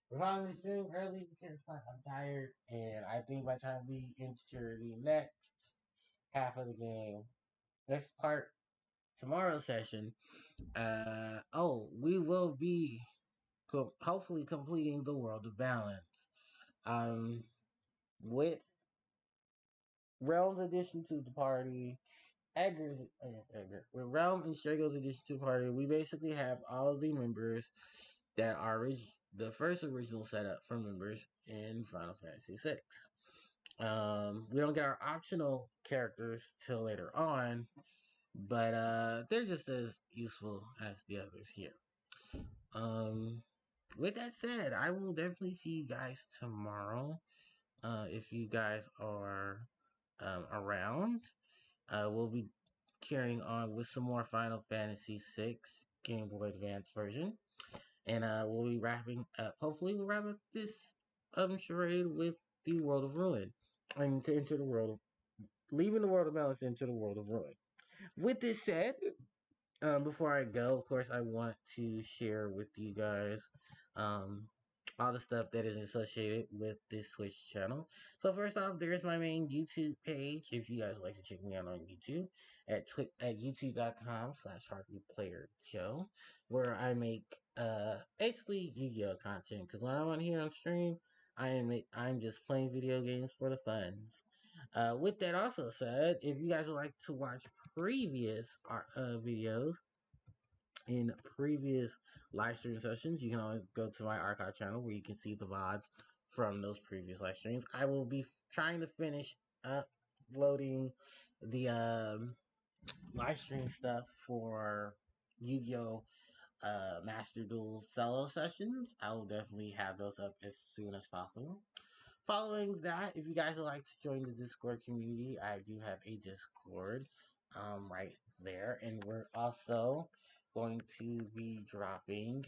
We're calling the stream early because, fuck, I'm tired, and I think by the time we enter the next half of the game, next part, tomorrow's session, we will be hopefully completing the World of Balance. Um, with Realm's addition to the party, with Realm and Strago's addition to the party, we basically have all of the members that are the first original setup for members in Final Fantasy VI. We don't get our optional characters till later on, but they're just as useful as the others here. Um, with that said, I will definitely see you guys tomorrow. If you guys are around, we'll be carrying on with some more Final Fantasy VI Game Boy Advance version, and we'll be wrapping up. Hopefully, we'll wrap up this charade with the World of Ruin, and to enter the world, leaving the World of Malice into the World of Ruin. With this said, before I go, of course, I want to share with you guys um, all the stuff that is associated with this Twitch channel. So first off, there's my main YouTube page. If you guys would like to check me out on YouTube at youtube.com/HarpiePlayerShow, where I make basically Yu-Gi-Oh content. Because when I'm on here on stream, I'm just playing video games for the funs. With that also said, if you guys would like to watch previous videos in previous live stream sessions, you can always go to my archive channel where you can see the VODs from those previous live streams. I will be trying to finish uploading the live stream stuff for Yu-Gi-Oh! Master Duel solo sessions. I will definitely have those up as soon as possible. Following that, if you guys would like to join the Discord community, I do have a Discord right there, and we're also going to be dropping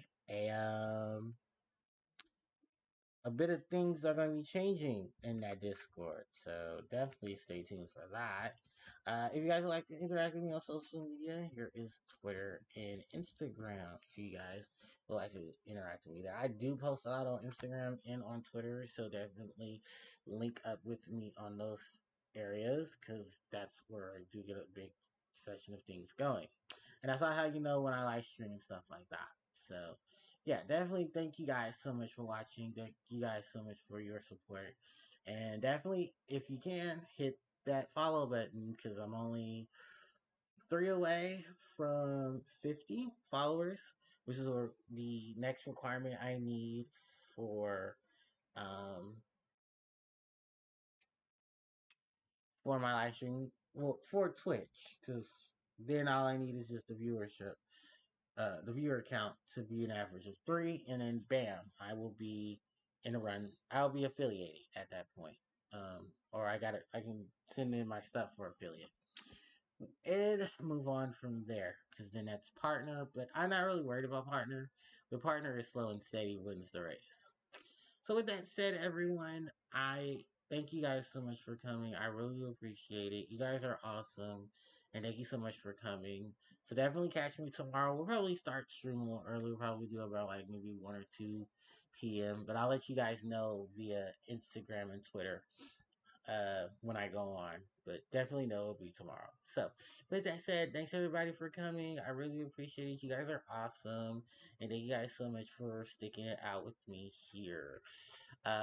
a bit of things are going to be changing in that Discord, so definitely stay tuned for that. If you guys would like to interact with me on social media, here is Twitter and Instagram. If you guys would like to interact with me there, I do post a lot on Instagram and on Twitter, so definitely link up with me on those areas because that's where I do get a big session of things going, and that's how you know when I live stream and stuff like that. So yeah, definitely thank you guys so much for watching. Thank you guys so much for your support. And definitely, if you can, hit that follow button because I'm only 3 away from 50 followers, which is the next requirement I need for um for my live stream. Well, for Twitch, because then all I need is just the viewership, the viewer count to be an average of 3, and then bam, I will be in a run. I'll be affiliated at that point. Or I can send in my stuff for affiliate and move on from there because then that's partner. But I'm not really worried about partner. The partner is slow and steady wins the race. So with that said, everyone, I thank you guys so much for coming. I really appreciate it. You guys are awesome, and thank you so much for coming. So definitely catch me tomorrow. We'll probably start streaming a little early. We'll probably do about like maybe 1 or 2 p.m. But I'll let you guys know via Instagram and Twitter when I go on. But definitely know it'll be tomorrow. So with that said, thanks everybody for coming. I really appreciate it. You guys are awesome. And thank you guys so much for sticking it out with me here.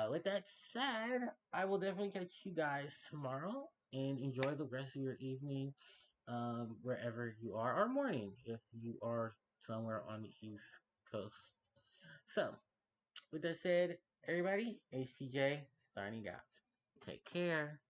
With that said, I will definitely catch you guys tomorrow and enjoy the rest of your evening, wherever you are, or morning if you are somewhere on the East Coast. So, with that said, everybody, HPJ signing out. Take care.